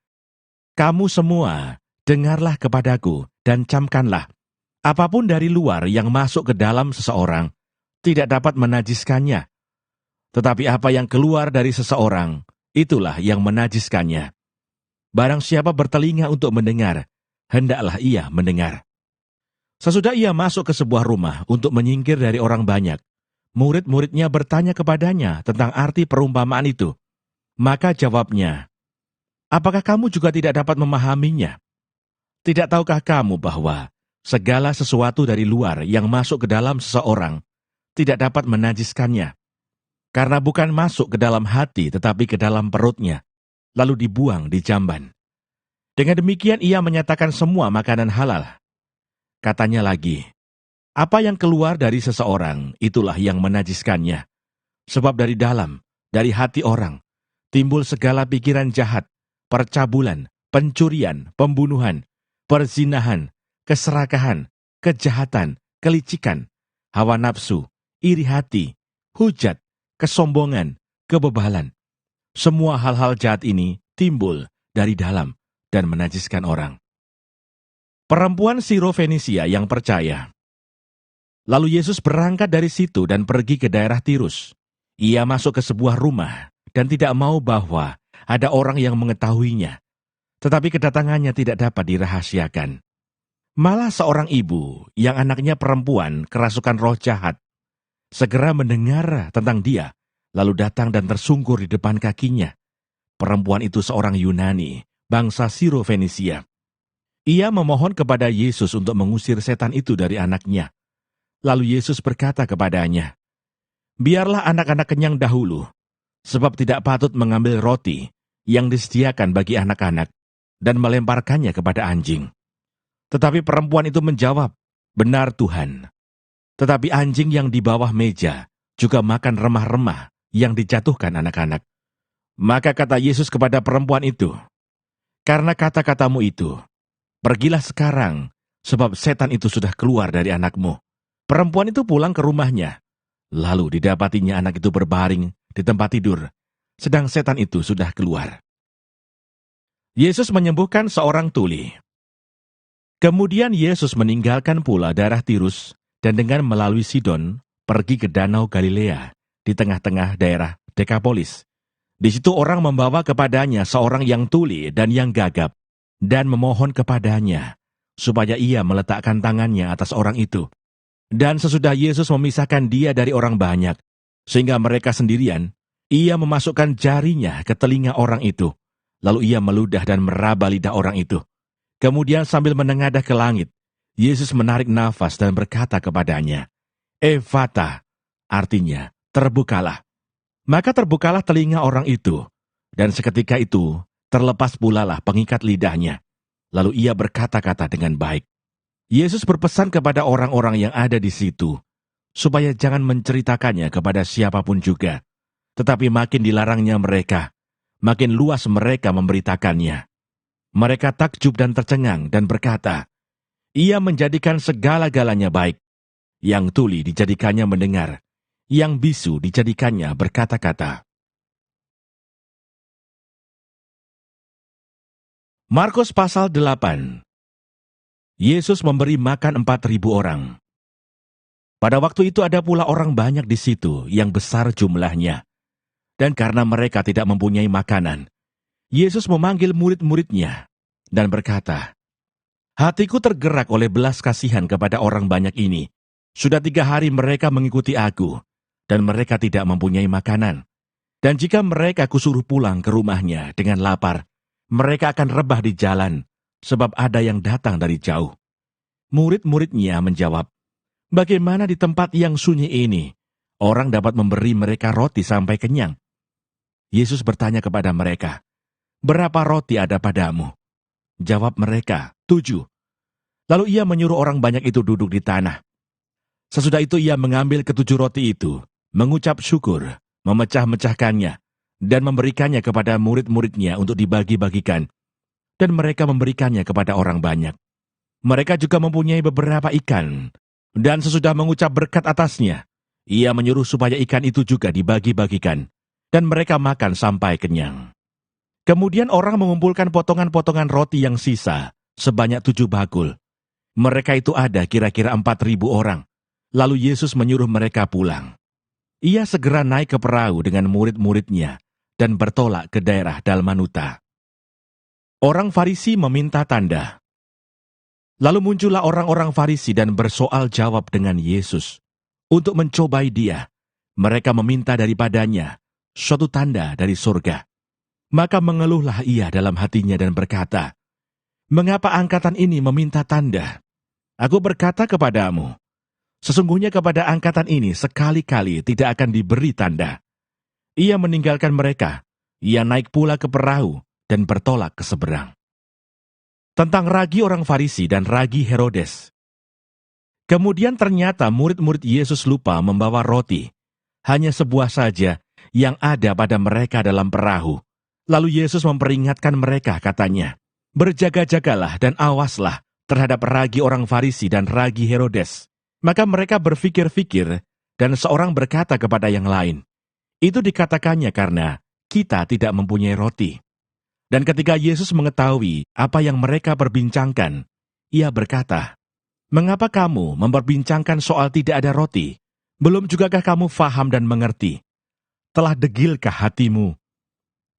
kamu semua, dengarlah kepadaku dan camkanlah. Apapun dari luar yang masuk ke dalam seseorang, tidak dapat menajiskannya. Tetapi apa yang keluar dari seseorang, itulah yang menajiskannya. Barang siapa bertelinga untuk mendengar, hendaklah ia mendengar. Sesudah ia masuk ke sebuah rumah untuk menyingkir dari orang banyak, murid-muridnya bertanya kepadanya tentang arti perumpamaan itu. Maka jawabnya, apakah kamu juga tidak dapat memahaminya? Tidak tahukah kamu bahwa segala sesuatu dari luar yang masuk ke dalam seseorang tidak dapat menajiskannya? Karena bukan masuk ke dalam hati tetapi ke dalam perutnya, lalu dibuang di jamban. Dengan demikian ia menyatakan semua makanan halal. Katanya lagi, apa yang keluar dari seseorang, itulah yang menajiskannya. Sebab dari dalam, dari hati orang, timbul segala pikiran jahat, percabulan, pencurian, pembunuhan, perzinahan, keserakahan, kejahatan, kelicikan, hawa nafsu, iri hati, hujat, kesombongan, kebebalan. Semua hal-hal jahat ini timbul dari dalam dan menajiskan orang. Perempuan Siro-Fenisia yang percaya. Lalu Yesus berangkat dari situ dan pergi ke daerah Tirus. Ia masuk ke sebuah rumah dan tidak mau bahwa ada orang yang mengetahuinya. Tetapi kedatangannya tidak dapat dirahasiakan. Malah seorang ibu yang anaknya perempuan kerasukan roh jahat segera mendengar tentang dia, lalu datang dan tersungkur di depan kakinya. Perempuan itu seorang Yunani, bangsa Siro-Fenisia. Ia memohon kepada Yesus untuk mengusir setan itu dari anaknya. Lalu Yesus berkata kepadanya, biarlah anak-anak kenyang dahulu, sebab tidak patut mengambil roti yang disediakan bagi anak-anak dan melemparkannya kepada anjing. Tetapi perempuan itu menjawab, benar Tuhan. Tetapi anjing yang di bawah meja juga makan remah-remah yang dijatuhkan anak-anak. Maka kata Yesus kepada perempuan itu, karena kata-katamu itu, pergilah sekarang, sebab setan itu sudah keluar dari anakmu. Perempuan itu pulang ke rumahnya. Lalu didapatinya anak itu berbaring di tempat tidur, sedang setan itu sudah keluar. Yesus menyembuhkan seorang tuli. Kemudian Yesus meninggalkan pula daerah Tirus dan dengan melalui Sidon pergi ke Danau Galilea di tengah-tengah daerah Dekapolis. Di situ orang membawa kepadanya seorang yang tuli dan yang gagap dan memohon kepadanya supaya ia meletakkan tangannya atas orang itu. Dan sesudah Yesus memisahkan dia dari orang banyak, sehingga mereka sendirian, ia memasukkan jarinya ke telinga orang itu. Lalu ia meludah dan meraba lidah orang itu. Kemudian sambil menengadah ke langit, Yesus menarik nafas dan berkata kepadanya, Ephata, artinya, terbukalah. Maka terbukalah telinga orang itu, dan seketika itu terlepas pulalah pengikat lidahnya. Lalu ia berkata-kata dengan baik. Yesus berpesan kepada orang-orang yang ada di situ, supaya jangan menceritakannya kepada siapapun juga. Tetapi makin dilarangnya mereka, makin luas mereka memberitakannya. Mereka takjub dan tercengang dan berkata, ia menjadikan segala-galanya baik. Yang tuli dijadikannya mendengar, yang bisu dijadikannya berkata-kata. Markus pasal 8. Yesus memberi makan 4.000 orang. Pada waktu itu ada pula orang banyak di situ yang besar jumlahnya. Dan karena mereka tidak mempunyai makanan, Yesus memanggil murid-muridnya dan berkata, Hatiku tergerak oleh belas kasihan kepada orang banyak ini. Sudah 3 hari mereka mengikuti aku, dan mereka tidak mempunyai makanan. Dan jika mereka kusuruh pulang ke rumahnya dengan lapar, mereka akan rebah di jalan, sebab ada yang datang dari jauh. Murid-muridnya menjawab, bagaimana di tempat yang sunyi ini, orang dapat memberi mereka roti sampai kenyang? Yesus bertanya kepada mereka, berapa roti ada padamu? Jawab mereka, 7. Lalu ia menyuruh orang banyak itu duduk di tanah. Sesudah itu ia mengambil ke-7 roti itu, mengucap syukur, memecah-mecahkannya, dan memberikannya kepada murid-muridnya untuk dibagi-bagikan, dan mereka memberikannya kepada orang banyak. Mereka juga mempunyai beberapa ikan, dan sesudah mengucap berkat atasnya, ia menyuruh supaya ikan itu juga dibagi-bagikan, dan mereka makan sampai kenyang. Kemudian orang mengumpulkan potongan-potongan roti yang sisa, sebanyak 7 bakul. Mereka itu ada kira-kira 4.000 orang. Lalu Yesus menyuruh mereka pulang. Ia segera naik ke perahu dengan murid-muridnya dan bertolak ke daerah Dalmanuta. Orang Farisi meminta tanda. Lalu muncullah orang-orang Farisi dan bersoal jawab dengan Yesus. Untuk mencobai dia, mereka meminta daripadanya suatu tanda dari surga. Maka mengeluhlah ia dalam hatinya dan berkata, mengapa angkatan ini meminta tanda? Aku berkata kepadamu, sesungguhnya kepada angkatan ini sekali-kali tidak akan diberi tanda. Ia meninggalkan mereka, ia naik pula ke perahu dan bertolak ke seberang. Tentang ragi orang Farisi dan ragi Herodes. Kemudian ternyata murid-murid Yesus lupa membawa roti. Hanya sebuah saja yang ada pada mereka dalam perahu. Lalu Yesus memperingatkan mereka, katanya, berjaga-jagalah dan awaslah terhadap ragi orang Farisi dan ragi Herodes. Maka mereka berfikir-fikir, dan seorang berkata kepada yang lain, itu dikatakannya karena kita tidak mempunyai roti. Dan ketika Yesus mengetahui apa yang mereka perbincangkan, ia berkata, mengapa kamu memperbincangkan soal tidak ada roti? Belum jugakah kamu faham dan mengerti? Telah degilkah hatimu?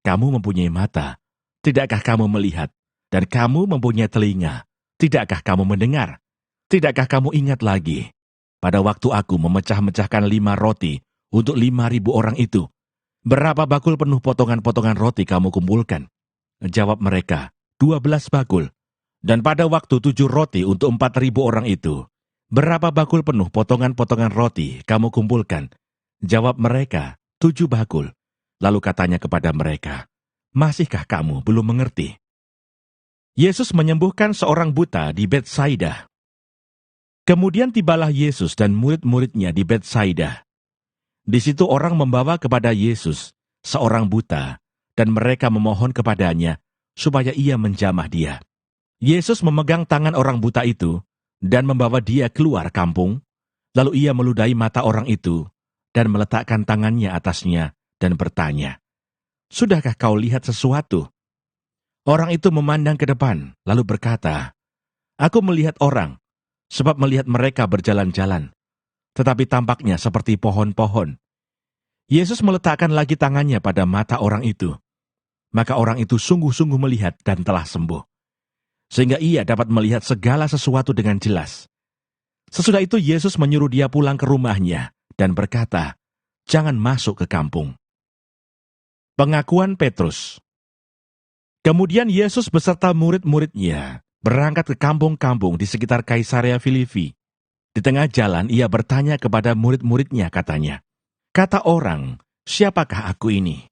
Kamu mempunyai mata, tidakkah kamu melihat? Dan kamu mempunyai telinga, tidakkah kamu mendengar? Tidakkah kamu ingat lagi? Pada waktu aku memecah-mecahkan 5 roti untuk 5.000 orang itu, berapa bakul penuh potongan-potongan roti kamu kumpulkan? Jawab mereka, 12 bakul. Dan pada waktu 7 roti untuk 4.000 orang itu, berapa bakul penuh potongan-potongan roti kamu kumpulkan? Jawab mereka, 7 bakul. Lalu katanya kepada mereka, masihkah kamu belum mengerti? Yesus menyembuhkan seorang buta di Betsaida. Kemudian tibalah Yesus dan murid-muridnya di Betsaida. Di situ orang membawa kepada Yesus seorang buta, dan mereka memohon kepadanya supaya ia menjamah dia. Yesus memegang tangan orang buta itu dan membawa dia keluar kampung, lalu ia meludahi mata orang itu dan meletakkan tangannya atasnya dan bertanya, sudahkah kau lihat sesuatu? Orang itu memandang ke depan, lalu berkata, aku melihat orang, sebab melihat mereka berjalan-jalan, tetapi tampaknya seperti pohon-pohon. Yesus meletakkan lagi tangannya pada mata orang itu. Maka orang itu sungguh-sungguh melihat dan telah sembuh, sehingga ia dapat melihat segala sesuatu dengan jelas. Sesudah itu Yesus menyuruh dia pulang ke rumahnya dan berkata, jangan masuk ke kampung. Pengakuan Petrus. Kemudian Yesus beserta murid-muridnya berangkat ke kampung-kampung di sekitar Kaisarea Filipi. Di tengah jalan ia bertanya kepada murid-muridnya, katanya, kata orang, siapakah aku ini?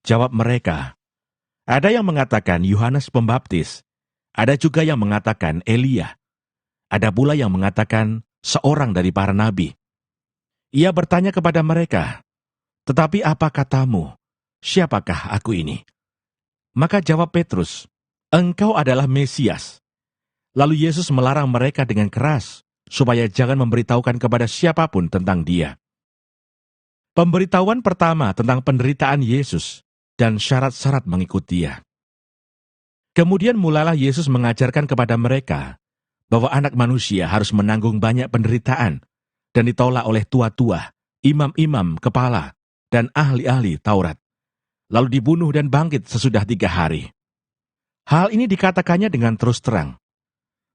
Jawab mereka, ada yang mengatakan Yohanes Pembaptis, ada juga yang mengatakan Elia, ada pula yang mengatakan seorang dari para nabi. Ia bertanya kepada mereka, tetapi apa katamu? Siapakah aku ini? Maka jawab Petrus, engkau adalah Mesias. Lalu Yesus melarang mereka dengan keras, supaya jangan memberitahukan kepada siapapun tentang dia. Pemberitahuan pertama tentang penderitaan Yesus dan syarat-syarat mengikut dia. Kemudian mulailah Yesus mengajarkan kepada mereka bahwa anak manusia harus menanggung banyak penderitaan dan ditolak oleh tua-tua, imam-imam kepala, dan ahli-ahli Taurat, lalu dibunuh dan bangkit sesudah 3 hari. Hal ini dikatakannya dengan terus terang.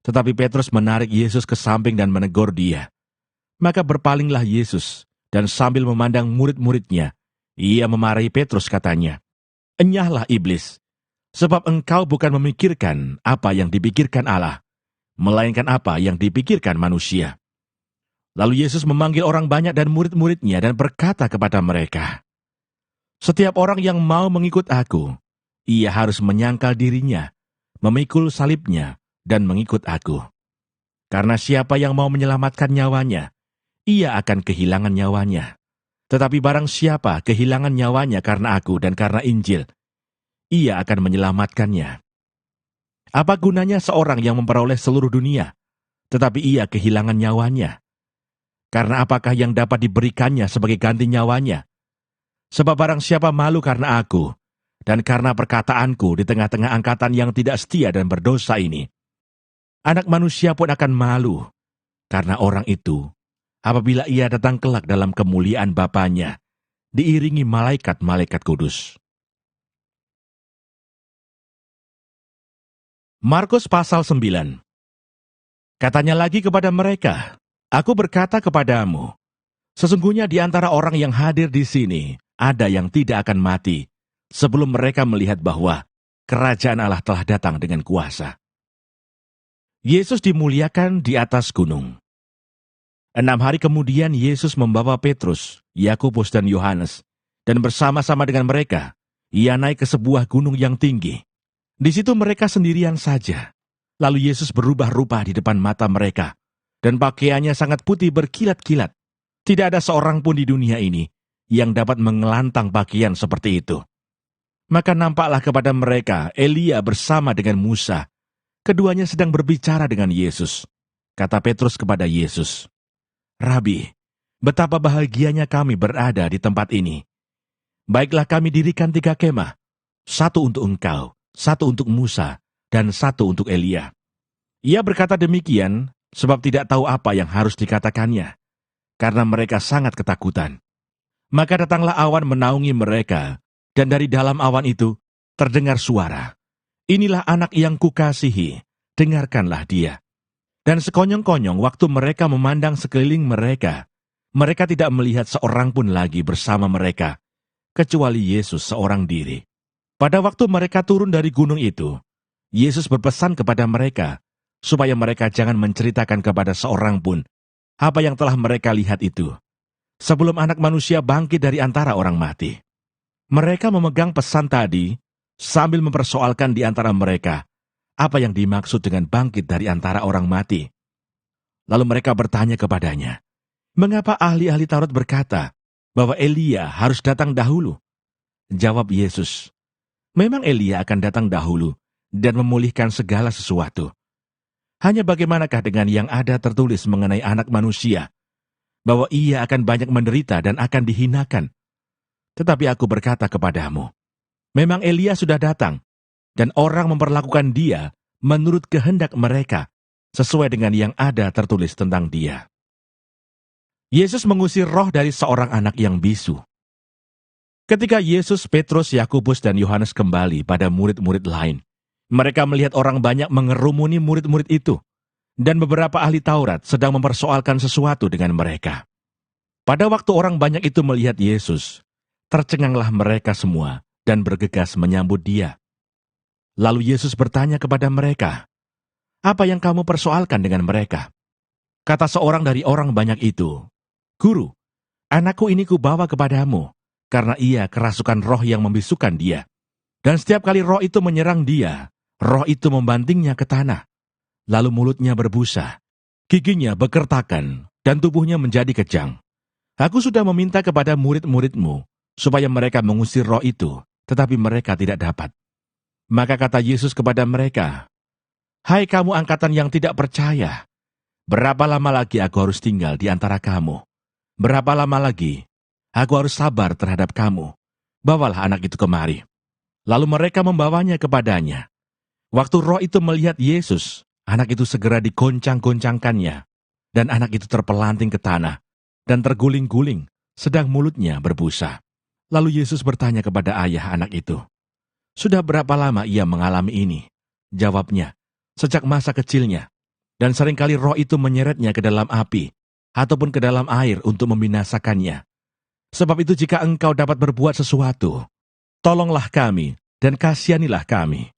Tetapi Petrus menarik Yesus ke samping dan menegur dia. Maka berpalinglah Yesus, dan sambil memandang murid-muridnya, ia memarahi Petrus katanya, "Enyahlah iblis, sebab engkau bukan memikirkan apa yang dipikirkan Allah, melainkan apa yang dipikirkan manusia." Lalu Yesus memanggil orang banyak dan murid-muridnya dan berkata kepada mereka, "Setiap orang yang mau mengikut aku, ia harus menyangkal dirinya, memikul salibnya, dan mengikut aku. Karena siapa yang mau menyelamatkan nyawanya, ia akan kehilangan nyawanya. Tetapi barang siapa kehilangan nyawanya karena aku dan karena Injil, ia akan menyelamatkannya. Apa gunanya seorang yang memperoleh seluruh dunia, tetapi ia kehilangan nyawanya? Karena apakah yang dapat diberikannya sebagai ganti nyawanya? Sebab barang siapa malu karena aku, dan karena perkataanku di tengah-tengah angkatan yang tidak setia dan berdosa ini, Anak Manusia pun akan malu karena orang itu, apabila ia datang kelak dalam kemuliaan Bapanya, diiringi malaikat-malaikat kudus." Markus pasal 9. Katanya lagi kepada mereka, "Aku berkata kepadamu, sesungguhnya di antara orang yang hadir di sini, ada yang tidak akan mati, sebelum mereka melihat bahwa kerajaan Allah telah datang dengan kuasa." Yesus dimuliakan di atas gunung. 6 hari kemudian Yesus membawa Petrus, Yakobus dan Yohanes, dan bersama-sama dengan mereka, ia naik ke sebuah gunung yang tinggi. Di situ mereka sendirian saja. Lalu Yesus berubah rupa di depan mata mereka, dan pakaiannya sangat putih berkilat-kilat. Tidak ada seorang pun di dunia ini yang dapat mengelantang pakaian seperti itu. Maka nampaklah kepada mereka Elia bersama dengan Musa. Keduanya sedang berbicara dengan Yesus. Kata Petrus kepada Yesus, "Rabi, betapa bahagianya kami berada di tempat ini. Baiklah kami dirikan 3 kemah, 1 untuk engkau, 1 untuk Musa, dan 1 untuk Elia." Ia berkata demikian sebab tidak tahu apa yang harus dikatakannya, karena mereka sangat ketakutan. Maka datanglah awan menaungi mereka, dan dari dalam awan itu terdengar suara, "Inilah anak yang kukasihi, dengarkanlah dia." Dan sekonyong-konyong waktu mereka memandang sekeliling mereka, mereka tidak melihat seorang pun lagi bersama mereka, kecuali Yesus seorang diri. Pada waktu mereka turun dari gunung itu, Yesus berpesan kepada mereka, supaya mereka jangan menceritakan kepada seorang pun apa yang telah mereka lihat itu, sebelum Anak Manusia bangkit dari antara orang mati. Mereka memegang pesan tadi, sambil mempersoalkan di antara mereka, apa yang dimaksud dengan bangkit dari antara orang mati. Lalu mereka bertanya kepadanya, "Mengapa ahli-ahli Taurat berkata bahwa Elia harus datang dahulu?" Jawab Yesus, "Memang Elia akan datang dahulu dan memulihkan segala sesuatu. Hanya bagaimanakah dengan yang ada tertulis mengenai Anak Manusia, bahwa ia akan banyak menderita dan akan dihinakan? Tetapi aku berkata kepadamu, memang Elia sudah datang, dan orang memperlakukan dia menurut kehendak mereka, sesuai dengan yang ada tertulis tentang dia." Yesus mengusir roh dari seorang anak yang bisu. Ketika Yesus, Petrus, Yakobus, dan Yohanes kembali pada murid-murid lain, mereka melihat orang banyak mengerumuni murid-murid itu, dan beberapa ahli Taurat sedang mempersoalkan sesuatu dengan mereka. Pada waktu orang banyak itu melihat Yesus, tercenganglah mereka semua dan bergegas menyambut dia. Lalu Yesus bertanya kepada mereka, "Apa yang kamu persoalkan dengan mereka?" Kata seorang dari orang banyak itu, "Guru, anakku ini kubawa kepadamu, karena ia kerasukan roh yang membisukan dia. Dan setiap kali roh itu menyerang dia, roh itu membantingnya ke tanah. Lalu mulutnya berbusa, giginya bekertakan, dan tubuhnya menjadi kejang. Aku sudah meminta kepada murid-muridmu, supaya mereka mengusir roh itu, tetapi mereka tidak dapat." Maka kata Yesus kepada mereka, "Hai kamu angkatan yang tidak percaya, berapa lama lagi aku harus tinggal di antara kamu? Berapa lama lagi aku harus sabar terhadap kamu? Bawalah anak itu kemari." Lalu mereka membawanya kepadanya. Waktu roh itu melihat Yesus, anak itu segera digoncang-goncangkannya, dan anak itu terpelanting ke tanah, dan terguling-guling, sedang mulutnya berbusa. Lalu Yesus bertanya kepada ayah anak itu, "Sudah berapa lama ia mengalami ini?" Jawabnya, "Sejak masa kecilnya. dan seringkali roh itu menyeretnya ke dalam api, ataupun ke dalam air untuk membinasakannya. Sebab itu jika engkau dapat berbuat sesuatu, tolonglah kami dan kasihanilah kami.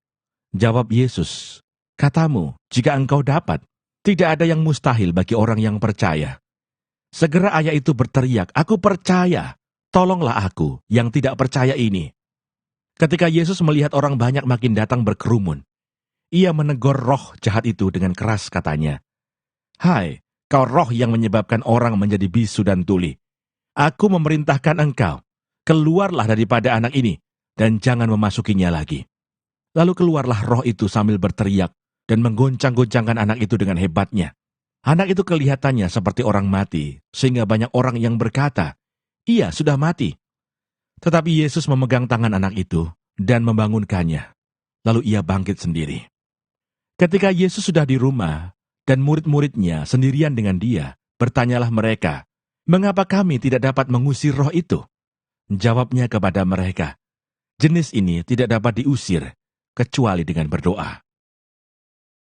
Jawab Yesus, katamu, jika engkau dapat, tidak ada yang mustahil bagi orang yang percaya. Segera ayah itu berteriak, aku percaya, tolonglah aku yang tidak percaya ini. Ketika Yesus melihat orang banyak makin datang berkerumun, ia menegur roh jahat itu dengan keras katanya, hai, kau roh yang menyebabkan orang menjadi bisu dan tuli. Aku memerintahkan engkau, keluarlah daripada anak ini, dan jangan memasukinya lagi. Lalu keluarlah roh itu sambil berteriak, dan menggoncang-goncangkan anak itu dengan hebatnya. Anak itu kelihatannya seperti orang mati, sehingga banyak orang yang berkata, ia sudah mati. Tetapi Yesus memegang tangan anak itu, dan membangunkannya. Lalu ia bangkit sendiri. Ketika Yesus sudah di rumah, dan murid-muridnya sendirian dengan dia, bertanyalah mereka, mengapa kami tidak dapat mengusir roh itu? Jawabnya kepada mereka, jenis ini tidak dapat diusir, kecuali dengan berdoa.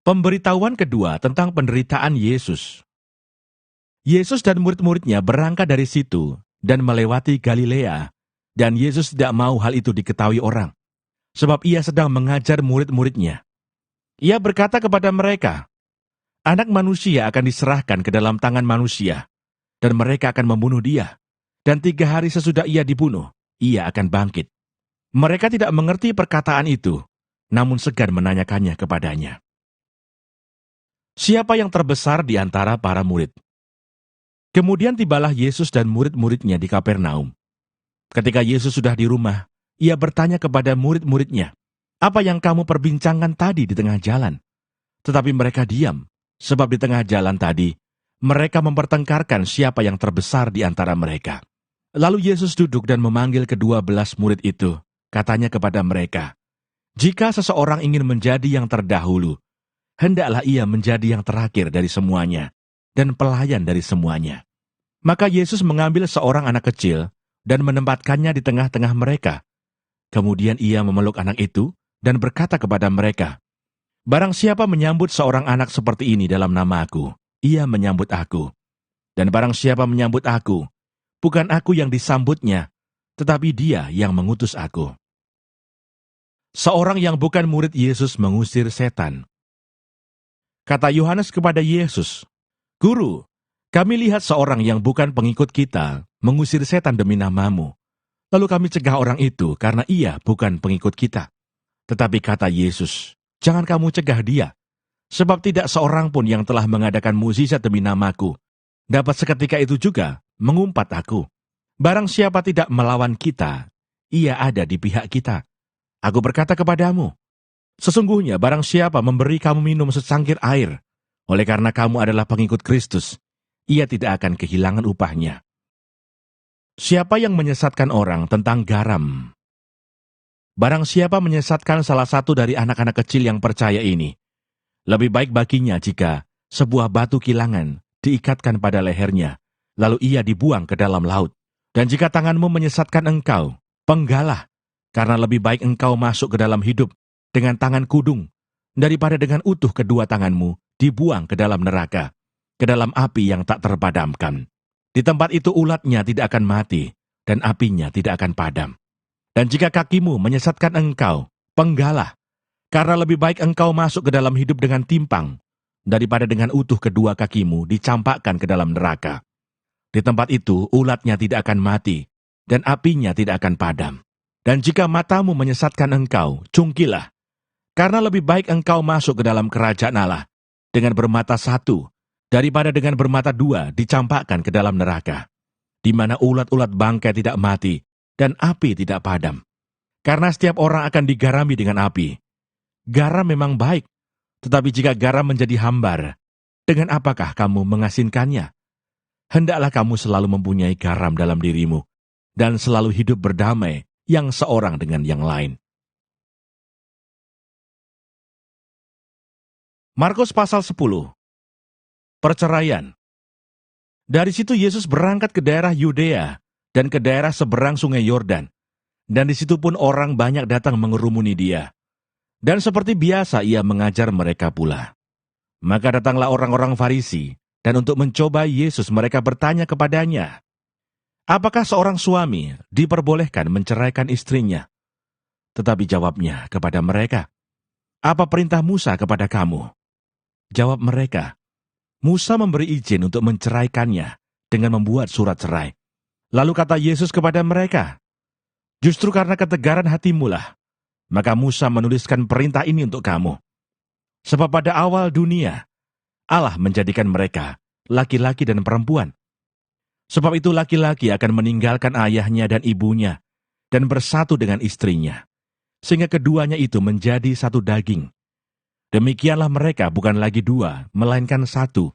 Pemberitahuan kedua tentang penderitaan Yesus. Yesus dan murid-muridnya berangkat dari situ dan melewati Galilea, dan Yesus tidak mau hal itu diketahui orang, sebab ia sedang mengajar murid-muridnya. Ia berkata kepada mereka, Anak manusia akan diserahkan ke dalam tangan manusia, dan mereka akan membunuh dia, dan 3 hari sesudah ia dibunuh, ia akan bangkit. Mereka tidak mengerti perkataan itu, namun segan menanyakannya kepadanya. Siapa yang terbesar di antara para murid? Kemudian tibalah Yesus dan murid-muridnya di Kapernaum. Ketika Yesus sudah di rumah, ia bertanya kepada murid-muridnya, apa yang kamu perbincangkan tadi di tengah jalan? Tetapi mereka diam, sebab di tengah jalan tadi, mereka mempertengkarkan siapa yang terbesar di antara mereka. Lalu Yesus duduk dan memanggil ke-12 murid itu, katanya kepada mereka, jika seseorang ingin menjadi yang terdahulu, hendaklah ia menjadi yang terakhir dari semuanya, dan pelayan dari semuanya. Maka Yesus mengambil seorang anak kecil, dan menempatkannya di tengah-tengah mereka. Kemudian ia memeluk anak itu, dan berkata kepada mereka, barang siapa menyambut seorang anak seperti ini dalam nama aku, ia menyambut aku. Dan barang siapa menyambut aku, bukan aku yang disambutnya, tetapi dia yang mengutus aku. Seorang yang bukan murid Yesus mengusir setan. Kata Yohanes kepada Yesus, Guru, kami lihat seorang yang bukan pengikut kita mengusir setan demi namamu. Lalu kami cegah orang itu karena ia bukan pengikut kita. Tetapi kata Yesus, jangan kamu cegah dia, sebab tidak seorang pun yang telah mengadakan mukjizat demi namaku dapat seketika itu juga mengumpat aku. Barang siapa tidak melawan kita, ia ada di pihak kita. Aku berkata kepadamu, sesungguhnya barang siapa memberi kamu minum secangkir air, oleh karena kamu adalah pengikut Kristus, ia tidak akan kehilangan upahnya. Siapa yang menyesatkan orang tentang garam? Barang siapa menyesatkan salah satu dari anak-anak kecil yang percaya ini, lebih baik baginya jika sebuah batu kilangan diikatkan pada lehernya, lalu ia dibuang ke dalam laut. Dan jika tanganmu menyesatkan engkau, penggalah, karena lebih baik engkau masuk ke dalam hidup dengan tangan kudung, daripada dengan utuh kedua tanganmu dibuang ke dalam neraka, ke dalam api yang tak terpadamkan. Di tempat itu ulatnya tidak akan mati, dan apinya tidak akan padam. Dan jika kakimu menyesatkan engkau, penggalah, karena lebih baik engkau masuk ke dalam hidup dengan timpang, daripada dengan utuh kedua kakimu dicampakkan ke dalam neraka. Di tempat itu ulatnya tidak akan mati, dan apinya tidak akan padam. Dan jika matamu menyesatkan engkau, cungkilah, karena lebih baik engkau masuk ke dalam kerajaan Allah dengan bermata satu, daripada dengan bermata dua dicampakkan ke dalam neraka, di mana ulat-ulat bangkai tidak mati, dan api tidak padam. Karena setiap orang akan digarami dengan api. Garam memang baik, tetapi jika garam menjadi hambar, dengan apakah kamu mengasinkannya? Hendaklah kamu selalu mempunyai garam dalam dirimu, dan selalu hidup berdamai yang seorang dengan yang lain. Markus pasal 10. Perceraian. Dari situ Yesus berangkat ke daerah Yudea dan ke daerah seberang sungai Yordan, dan di situ pun orang banyak datang mengerumuni dia. Dan seperti biasa ia mengajar mereka pula. Maka datanglah orang-orang Farisi, dan untuk mencoba Yesus mereka bertanya kepadanya, apakah seorang suami diperbolehkan menceraikan istrinya? Tetapi jawabnya kepada mereka, apa perintah Musa kepada kamu? Jawab mereka, Musa memberi izin untuk menceraikannya dengan membuat surat cerai. Lalu kata Yesus kepada mereka, justru karena ketegaran hatimulah, maka Musa menuliskan perintah ini untuk kamu. Sebab pada awal dunia, Allah menjadikan mereka laki-laki dan perempuan. Sebab itu laki-laki akan meninggalkan ayahnya dan ibunya dan bersatu dengan istrinya, sehingga keduanya itu menjadi satu daging. Demikianlah mereka bukan lagi dua, melainkan satu.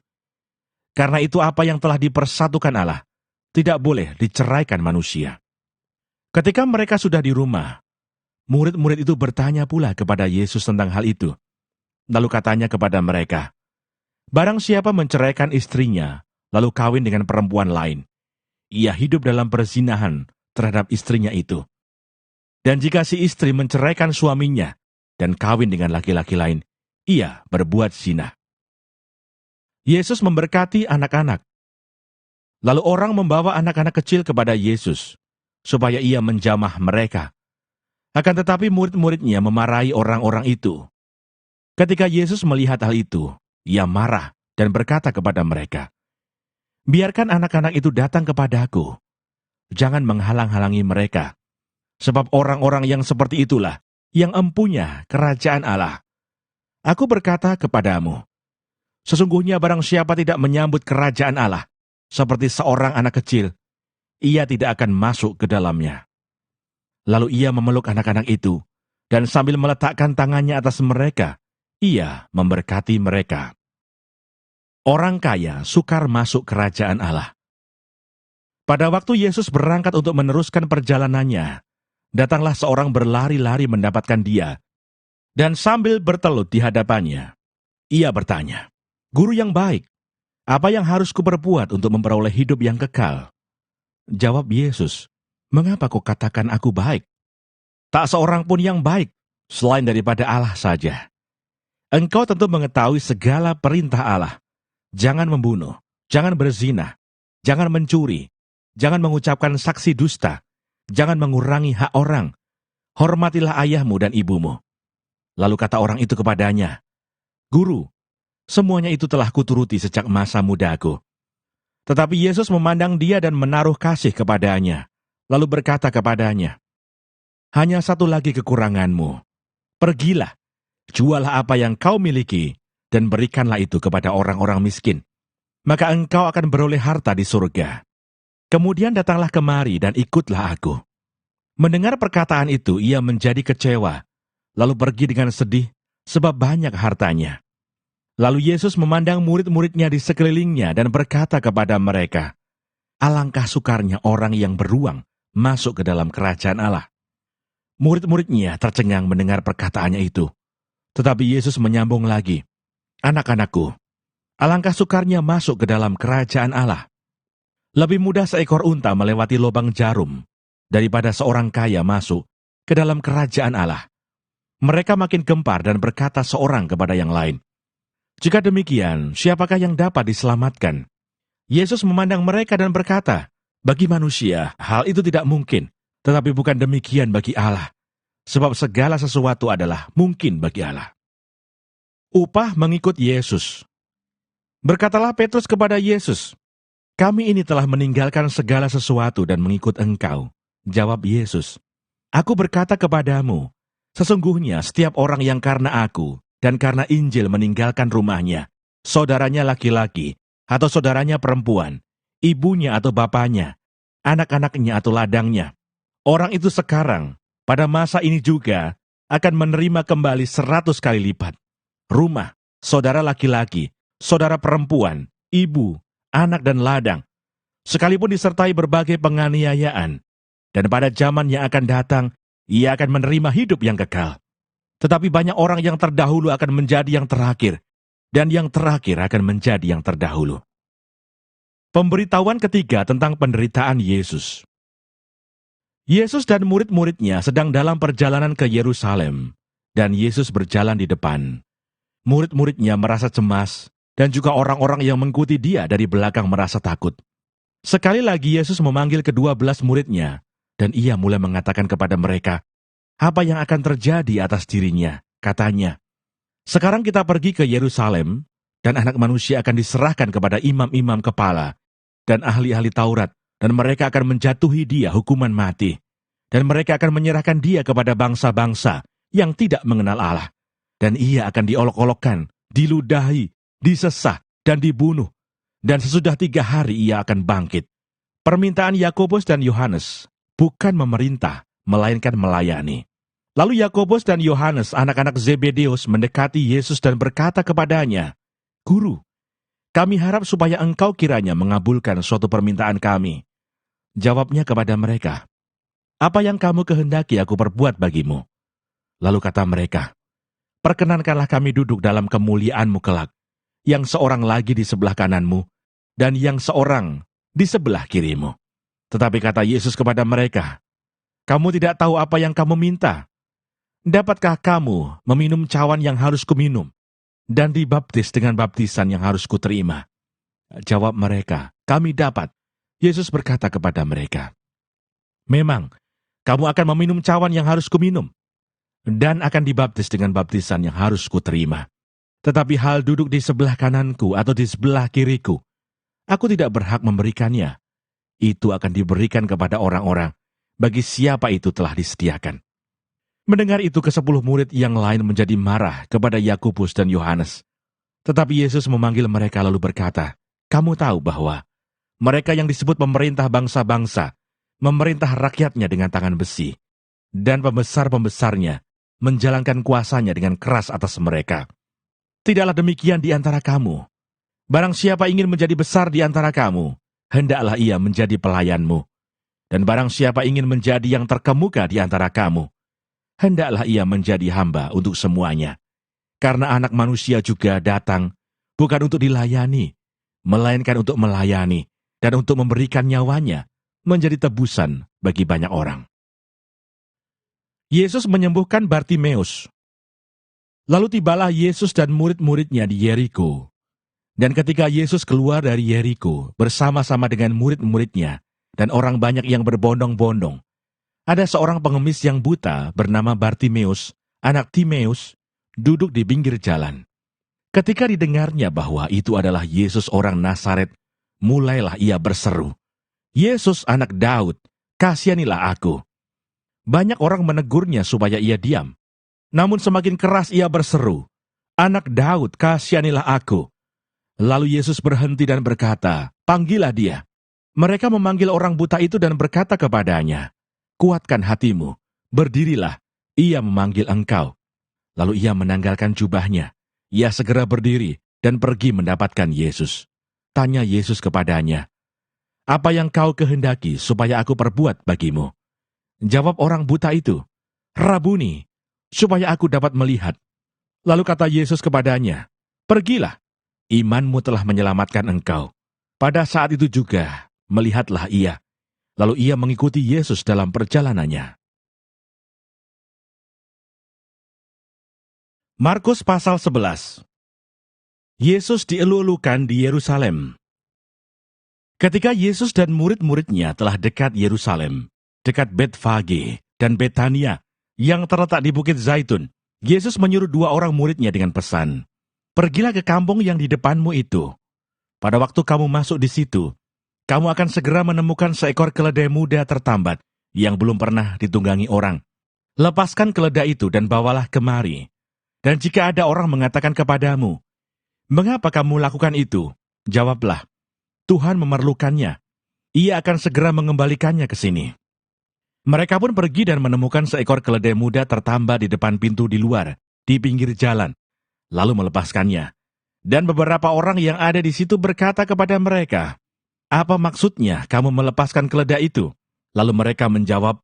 Karena itu apa yang telah dipersatukan Allah tidak boleh diceraikan manusia. Ketika mereka sudah di rumah, murid-murid itu bertanya pula kepada Yesus tentang hal itu. Lalu katanya kepada mereka, barang siapa menceraikan istrinya, lalu kawin dengan perempuan lain, ia hidup dalam perzinahan terhadap istrinya itu. Dan jika si istri menceraikan suaminya dan kawin dengan laki-laki lain, ia berbuat zina. Yesus memberkati anak-anak. Lalu orang membawa anak-anak kecil kepada Yesus, supaya ia menjamah mereka. Akan tetapi murid-muridnya memarahi orang-orang itu. Ketika Yesus melihat hal itu, ia marah dan berkata kepada mereka, biarkan anak-anak itu datang kepadaku. Jangan menghalang-halangi mereka. Sebab orang-orang yang seperti itulah yang empunya kerajaan Allah. Aku berkata kepadamu, sesungguhnya barang siapa tidak menyambut kerajaan Allah, seperti seorang anak kecil, ia tidak akan masuk ke dalamnya. Lalu ia memeluk anak-anak itu, dan sambil meletakkan tangannya atas mereka, ia memberkati mereka. Orang kaya sukar masuk kerajaan Allah. Pada waktu Yesus berangkat untuk meneruskan perjalanannya, datanglah seorang berlari-lari mendapatkan dia, dan sambil bertelut di hadapannya, ia bertanya, Guru yang baik, apa yang harus kuperbuat untuk memperoleh hidup yang kekal? Jawab Yesus, mengapa kau katakan aku baik? Tak seorang pun yang baik, selain daripada Allah saja. Engkau tentu mengetahui segala perintah Allah. Jangan membunuh, jangan berzina, jangan mencuri, jangan mengucapkan saksi dusta, jangan mengurangi hak orang, hormatilah ayahmu dan ibumu. Lalu kata orang itu kepadanya, Guru, semuanya itu telah kuturuti sejak masa mudaku. Tetapi Yesus memandang dia dan menaruh kasih kepadanya, lalu berkata kepadanya, hanya satu lagi kekuranganmu. Pergilah, jualah apa yang kau miliki, dan berikanlah itu kepada orang-orang miskin. Maka engkau akan beroleh harta di surga. Kemudian datanglah kemari dan ikutlah aku. Mendengar perkataan itu, ia menjadi kecewa, lalu pergi dengan sedih, sebab banyak hartanya. Lalu Yesus memandang murid-muridnya di sekelilingnya dan berkata kepada mereka, alangkah sukarnya orang yang beruang masuk ke dalam kerajaan Allah. Murid-muridnya tercengang mendengar perkataannya itu. Tetapi Yesus menyambung lagi, anak-anakku, alangkah sukarnya masuk ke dalam kerajaan Allah. Lebih mudah seekor unta melewati lubang jarum daripada seorang kaya masuk ke dalam kerajaan Allah. Mereka makin gempar dan berkata seorang kepada yang lain, jika demikian, siapakah yang dapat diselamatkan? Yesus memandang mereka dan berkata, bagi manusia hal itu tidak mungkin, tetapi bukan demikian bagi Allah, sebab segala sesuatu adalah mungkin bagi Allah. Upah mengikut Yesus. Berkatalah Petrus kepada Yesus, kami ini telah meninggalkan segala sesuatu dan mengikut Engkau. Jawab Yesus, aku berkata kepadamu, sesungguhnya setiap orang yang karena aku dan karena Injil meninggalkan rumahnya, saudaranya laki-laki atau saudaranya perempuan, ibunya atau bapaknya, anak-anaknya atau ladangnya, orang itu sekarang, pada masa ini juga, akan menerima kembali 100 kali lipat. Rumah, saudara laki-laki, saudara perempuan, ibu, anak dan ladang, sekalipun disertai berbagai penganiayaan, dan pada zaman yang akan datang, ia akan menerima hidup yang kekal. Tetapi banyak orang yang terdahulu akan menjadi yang terakhir, dan yang terakhir akan menjadi yang terdahulu. Pemberitahuan ketiga tentang penderitaan Yesus. Yesus dan murid-muridnya sedang dalam perjalanan ke Yerusalem, dan Yesus berjalan di depan. Murid-muridnya merasa cemas, dan juga orang-orang yang mengikuti dia dari belakang merasa takut. Sekali lagi Yesus memanggil ke-12 muridnya, dan ia mulai mengatakan kepada mereka apa yang akan terjadi atas dirinya. Katanya, "Sekarang kita pergi ke Yerusalem, dan Anak Manusia akan diserahkan kepada imam-imam kepala dan ahli-ahli Taurat, dan mereka akan menjatuhi dia hukuman mati. Dan mereka akan menyerahkan dia kepada bangsa-bangsa yang tidak mengenal Allah. Dan ia akan diolok-olokkan, diludahi, disesah, dan dibunuh. Dan sesudah 3 hari ia akan bangkit." Permintaan Yakobus dan Yohanes bukan memerintah, melainkan melayani. Lalu Yakobus dan Yohanes, anak-anak Zebedeus, mendekati Yesus dan berkata kepadanya, "Guru, kami harap supaya engkau kiranya mengabulkan suatu permintaan kami." Jawabnya kepada mereka, "Apa yang kamu kehendaki aku perbuat bagimu?" Lalu kata mereka, "Perkenankanlah kami duduk dalam kemuliaan-Mu kelak, yang seorang lagi di sebelah kananmu, dan yang seorang di sebelah kirimu." Tetapi kata Yesus kepada mereka, "Kamu tidak tahu apa yang kamu minta. Dapatkah kamu meminum cawan yang harus kuminum, dan dibaptis dengan baptisan yang harus kuterima?" Jawab mereka, "Kami dapat." Yesus berkata kepada mereka, "Memang, kamu akan meminum cawan yang harus kuminum, dan akan dibaptis dengan baptisan yang harus kuterima. Tetapi hal duduk di sebelah kananku atau di sebelah kiriku, aku tidak berhak memberikannya. Itu akan diberikan kepada orang-orang, bagi siapa itu telah disediakan." Mendengar itu, ke-10 murid yang lain menjadi marah kepada Yakobus dan Yohanes. Tetapi Yesus memanggil mereka lalu berkata, "Kamu tahu bahwa mereka yang disebut pemerintah bangsa-bangsa memerintah rakyatnya dengan tangan besi, dan pembesar-pembesarnya menjalankan kuasanya dengan keras atas mereka. Tidaklah demikian di antara kamu. Barang siapa ingin menjadi besar di antara kamu, hendaklah ia menjadi pelayanmu. Dan barang siapa ingin menjadi yang terkemuka di antara kamu, hendaklah ia menjadi hamba untuk semuanya. Karena Anak Manusia juga datang, bukan untuk dilayani, melainkan untuk melayani, dan untuk memberikan nyawanya, menjadi tebusan bagi banyak orang." Yesus menyembuhkan Bartimeus. Lalu tibalah Yesus dan murid-muridnya di Yeriko. Dan ketika Yesus keluar dari Yeriko bersama-sama dengan murid-muridnya dan orang banyak yang berbondong-bondong, ada seorang pengemis yang buta bernama Bartimeus, anak Timeus, duduk di pinggir jalan. Ketika didengarnya bahwa itu adalah Yesus orang Nazaret, mulailah ia berseru, "Yesus anak Daud, kasihanilah aku." Banyak orang menegurnya supaya ia diam. Namun semakin keras ia berseru, "Anak Daud, kasihanilah aku." Lalu Yesus berhenti dan berkata, "Panggillah dia." Mereka memanggil orang buta itu dan berkata kepadanya, "Kuatkan hatimu, berdirilah, ia memanggil engkau." Lalu ia menanggalkan jubahnya. Ia segera berdiri dan pergi mendapatkan Yesus. Tanya Yesus kepadanya, "Apa yang kau kehendaki supaya aku perbuat bagimu?" Jawab orang buta itu, "Rabuni, supaya aku dapat melihat." Lalu kata Yesus kepadanya, "Pergilah, imanmu telah menyelamatkan engkau." Pada saat itu juga, melihatlah ia. Lalu ia mengikuti Yesus dalam perjalanannya. Markus pasal 11. Yesus dielu-elukan di Yerusalem. Ketika Yesus dan murid-muridnya telah dekat Yerusalem, dekat Betfage dan Betania yang terletak di Bukit Zaitun, Yesus menyuruh 2 orang muridnya dengan pesan, "Pergilah ke kampung yang di depanmu itu. Pada waktu kamu masuk di situ, kamu akan segera menemukan seekor keledai muda tertambat yang belum pernah ditunggangi orang. Lepaskan keledai itu dan bawalah kemari. Dan jika ada orang mengatakan kepadamu, 'Mengapa kamu lakukan itu?' Jawablah, 'Tuhan memerlukannya. Ia akan segera mengembalikannya ke sini.'" Mereka pun pergi dan menemukan seekor keledai muda tertambat di depan pintu di luar, di pinggir jalan, lalu melepaskannya. Dan beberapa orang yang ada di situ berkata kepada mereka, "Apa maksudnya kamu melepaskan keledai itu?" Lalu mereka menjawab,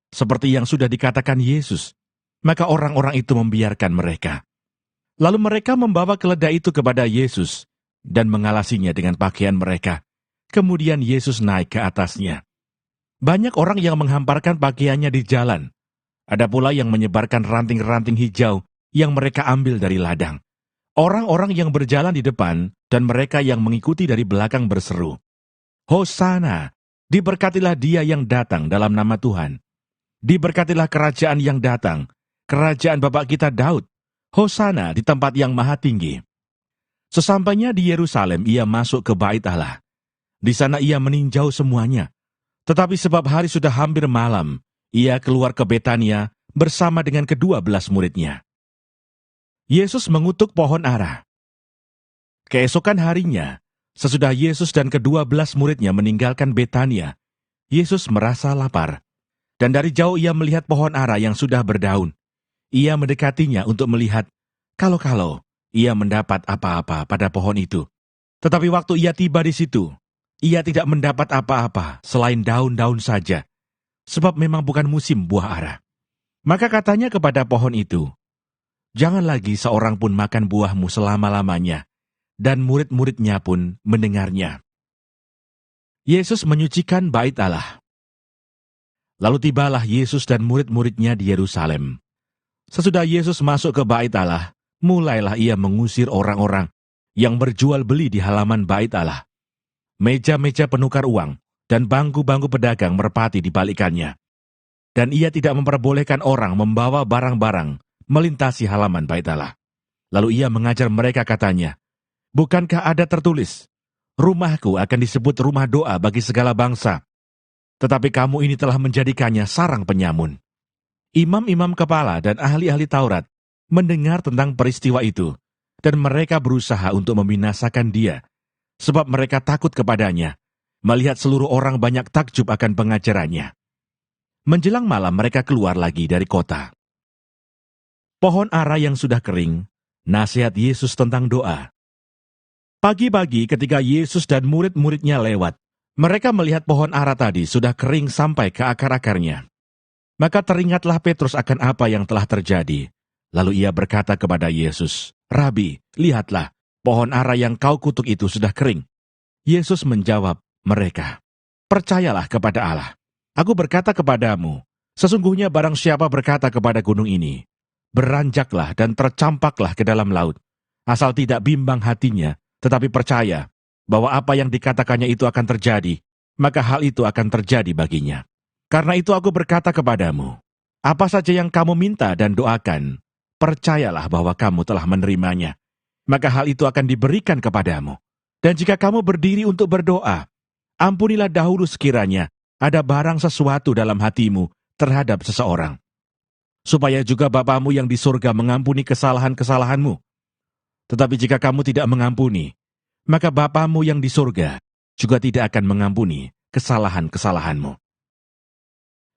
seperti yang sudah dikatakan Yesus. Maka orang-orang itu membiarkan mereka. Lalu mereka membawa keledai itu kepada Yesus dan mengalasinya dengan pakaian mereka. Kemudian Yesus naik ke atasnya. Banyak orang yang menghamparkan pakaiannya di jalan. Ada pula yang menyebarkan ranting-ranting hijau yang mereka ambil dari ladang. Orang-orang yang berjalan di depan dan mereka yang mengikuti dari belakang berseru, "Hosana, diberkatilah dia yang datang dalam nama Tuhan. Diberkatilah kerajaan yang datang, kerajaan Bapa kita Daud. Hosana di tempat yang maha tinggi." Sesampainya di Yerusalem, ia masuk ke Bait Allah. Di sana ia meninjau semuanya. Tetapi sebab hari sudah hampir malam, ia keluar ke Betania bersama dengan ke-12 muridnya. Yesus mengutuk pohon ara. Keesokan harinya, sesudah Yesus dan ke-12 muridnya meninggalkan Betania, Yesus merasa lapar. Dan dari jauh ia melihat pohon ara yang sudah berdaun. Ia mendekatinya untuk melihat kalau-kalau ia mendapat apa-apa pada pohon itu. Tetapi waktu ia tiba di situ, ia tidak mendapat apa-apa selain daun-daun saja, sebab memang bukan musim buah ara. Maka katanya kepada pohon itu, "Jangan lagi seorang pun makan buahmu selama-lamanya." Dan murid-muridnya pun mendengarnya. Yesus menyucikan Bait Allah. Lalu tibalah Yesus dan murid-muridnya di Yerusalem. Sesudah Yesus masuk ke Bait Allah, mulailah ia mengusir orang-orang yang berjual beli di halaman Bait Allah. Meja-meja penukar uang dan bangku-bangku pedagang merpati dibalikannya. Dan ia tidak memperbolehkan orang membawa barang-barang melintasi halaman Bait Allah. Lalu ia mengajar mereka, katanya, "Bukankah ada tertulis, rumahku akan disebut rumah doa bagi segala bangsa? Tetapi kamu ini telah menjadikannya sarang penyamun." Imam-imam kepala dan ahli-ahli Taurat mendengar tentang peristiwa itu, dan mereka berusaha untuk membinasakan dia, sebab mereka takut kepadanya, melihat seluruh orang banyak takjub akan pengajarannya. Menjelang malam mereka keluar lagi dari kota. Pohon ara yang sudah kering, nasihat Yesus tentang doa. Pagi-pagi ketika Yesus dan murid-muridnya lewat, mereka melihat pohon ara tadi sudah kering sampai ke akar-akarnya. Maka teringatlah Petrus akan apa yang telah terjadi. Lalu ia berkata kepada Yesus, "Rabi, lihatlah, pohon ara yang kau kutuk itu sudah kering." Yesus menjawab mereka, "Percayalah kepada Allah. Aku berkata kepadamu, sesungguhnya barang siapa berkata kepada gunung ini, beranjaklah dan tercampaklah ke dalam laut, asal tidak bimbang hatinya, tetapi percaya bahwa apa yang dikatakannya itu akan terjadi, maka hal itu akan terjadi baginya. Karena itu aku berkata kepadamu, apa saja yang kamu minta dan doakan, percayalah bahwa kamu telah menerimanya, maka hal itu akan diberikan kepadamu. Dan jika kamu berdiri untuk berdoa, ampunilah dahulu sekiranya ada barang sesuatu dalam hatimu terhadap seseorang, supaya juga Bapamu yang di surga mengampuni kesalahan-kesalahanmu. Tetapi jika kamu tidak mengampuni, maka Bapamu yang di surga juga tidak akan mengampuni kesalahan-kesalahanmu."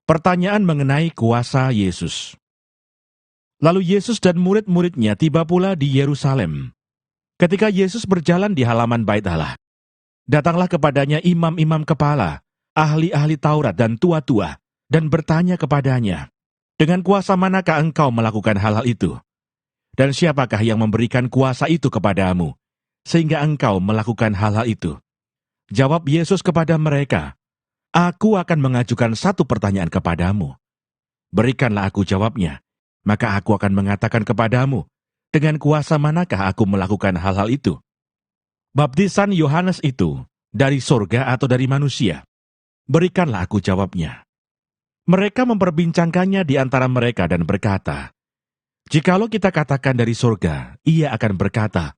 Pertanyaan mengenai kuasa Yesus. Lalu Yesus dan murid-muridnya tiba pula di Yerusalem. Ketika Yesus berjalan di halaman Bait Allah, datanglah kepadanya imam-imam kepala, ahli-ahli Taurat dan tua-tua, dan bertanya kepadanya, "Dengan kuasa manakah engkau melakukan hal-hal itu? Dan siapakah yang memberikan kuasa itu kepadamu, sehingga engkau melakukan hal-hal itu?" Jawab Yesus kepada mereka, "Aku akan mengajukan satu pertanyaan kepadamu. Berikanlah aku jawabnya, maka aku akan mengatakan kepadamu, dengan kuasa manakah aku melakukan hal-hal itu? Baptisan Yohanes itu dari surga atau dari manusia? Berikanlah aku jawabnya." Mereka memperbincangkannya di antara mereka dan berkata, "Jikalau kita katakan dari surga, ia akan berkata,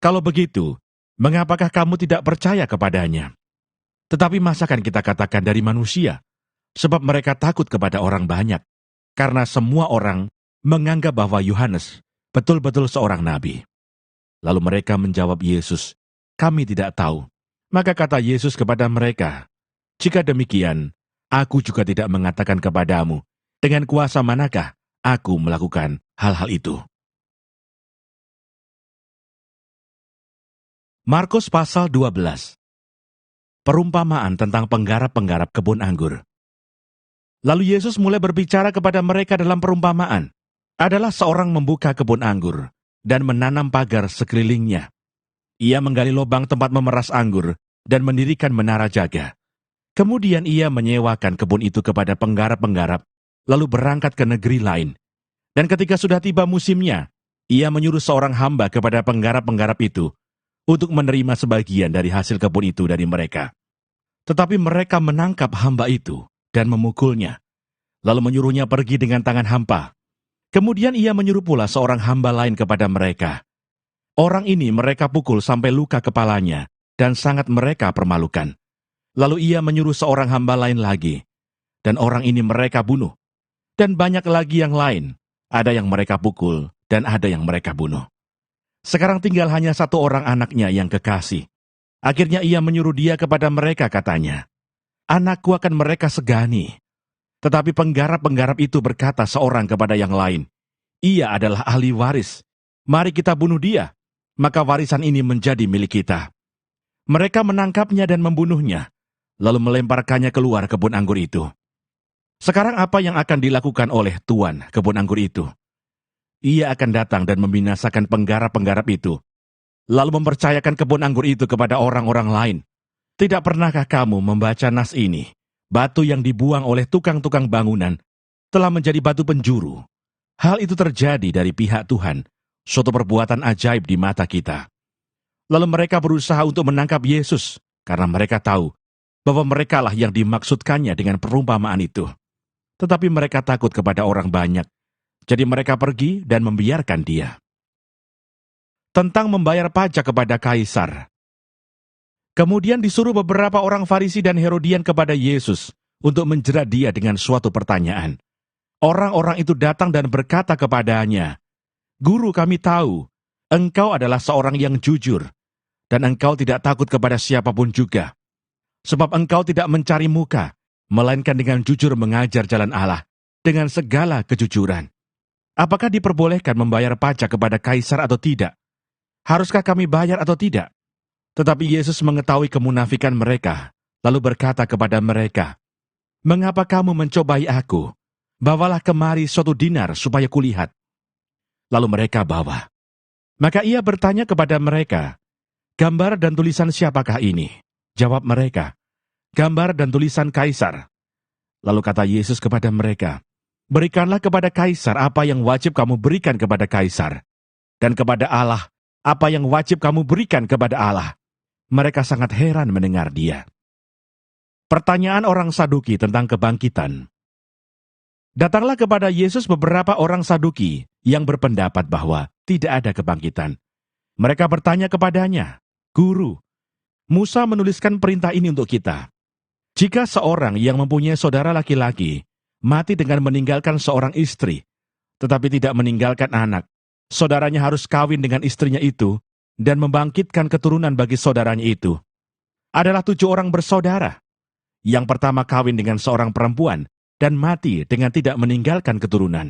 'Kalau begitu, mengapakah kamu tidak percaya kepadanya?' Tetapi masakan kita katakan dari manusia? Sebab mereka takut kepada orang banyak, karena semua orang menganggap bahwa Yohanes betul-betul seorang nabi." Lalu mereka menjawab Yesus, "Kami tidak tahu." Maka kata Yesus kepada mereka, "Jika demikian, aku juga tidak mengatakan kepadamu, dengan kuasa manakah aku melakukan hal-hal itu." Markus pasal 12. Perumpamaan tentang penggarap-penggarap kebun anggur. Lalu Yesus mulai berbicara kepada mereka dalam perumpamaan. Adalah seorang membuka kebun anggur dan menanam pagar sekelilingnya. Ia menggali lubang tempat memeras anggur dan mendirikan menara jaga. Kemudian ia menyewakan kebun itu kepada penggarap-penggarap, lalu berangkat ke negeri lain. Dan ketika sudah tiba musimnya, Ia menyuruh seorang hamba kepada penggarap-penggarap itu untuk menerima sebagian dari hasil kebun itu dari mereka. Tetapi mereka menangkap hamba itu dan memukulnya, lalu menyuruhnya pergi dengan tangan hampa. Kemudian ia menyuruh pula seorang hamba lain kepada mereka. Orang ini mereka pukul sampai luka kepalanya, dan sangat mereka permalukan. Lalu ia menyuruh seorang hamba lain lagi, dan orang ini mereka bunuh. Dan banyak lagi yang lain, ada yang mereka pukul, dan ada yang mereka bunuh. Sekarang tinggal hanya satu orang anaknya yang kekasih. Akhirnya ia menyuruh dia kepada mereka, katanya, "Anakku akan mereka segani." Tetapi penggarap-penggarap itu berkata seorang kepada yang lain, "Ia adalah ahli waris. Mari kita bunuh dia, maka warisan ini menjadi milik kita." Mereka menangkapnya dan membunuhnya, lalu melemparkannya keluar kebun anggur itu. Sekarang apa yang akan dilakukan oleh tuan kebun anggur itu? Ia akan datang dan membinasakan penggarap-penggarap itu, lalu mempercayakan kebun anggur itu kepada orang-orang lain. Tidak pernahkah kamu membaca nas ini? Batu yang dibuang oleh tukang-tukang bangunan telah menjadi batu penjuru. Hal itu terjadi dari pihak Tuhan, suatu perbuatan ajaib di mata kita. Lalu mereka berusaha untuk menangkap Yesus, karena mereka tahu bahwa merekalah yang dimaksudkannya dengan perumpamaan itu. Tetapi mereka takut kepada orang banyak, jadi mereka pergi dan membiarkan dia. Tentang membayar pajak kepada Kaisar. Kemudian disuruh beberapa orang Farisi dan Herodian kepada Yesus untuk menjerat dia dengan suatu pertanyaan. Orang-orang itu datang dan berkata kepadanya, "Guru, kami tahu, engkau adalah seorang yang jujur, dan engkau tidak takut kepada siapapun juga. Sebab engkau tidak mencari muka, melainkan dengan jujur mengajar jalan Allah, dengan segala kejujuran. Apakah diperbolehkan membayar pajak kepada Kaisar atau tidak? Haruskah kami bayar atau tidak?" Tetapi Yesus mengetahui kemunafikan mereka, lalu berkata kepada mereka, "Mengapa kamu mencobai aku? Bawalah kemari suatu dinar supaya kulihat." Lalu mereka bawa. Maka ia bertanya kepada mereka, "Gambar dan tulisan siapakah ini?" Jawab mereka, "Gambar dan tulisan Kaisar." Lalu kata Yesus kepada mereka, "Berikanlah kepada Kaisar apa yang wajib kamu berikan kepada Kaisar, dan kepada Allah apa yang wajib kamu berikan kepada Allah." Mereka sangat heran mendengar dia. Pertanyaan orang Saduki tentang kebangkitan. Datanglah kepada Yesus beberapa orang Saduki yang berpendapat bahwa tidak ada kebangkitan. Mereka bertanya kepadanya, "Guru, Musa menuliskan perintah ini untuk kita. Jika seorang yang mempunyai saudara laki-laki mati dengan meninggalkan seorang istri, tetapi tidak meninggalkan anak, saudaranya harus kawin dengan istrinya itu dan membangkitkan keturunan bagi saudaranya itu. Adalah 7 orang bersaudara. Yang pertama kawin dengan seorang perempuan dan mati dengan tidak meninggalkan keturunan.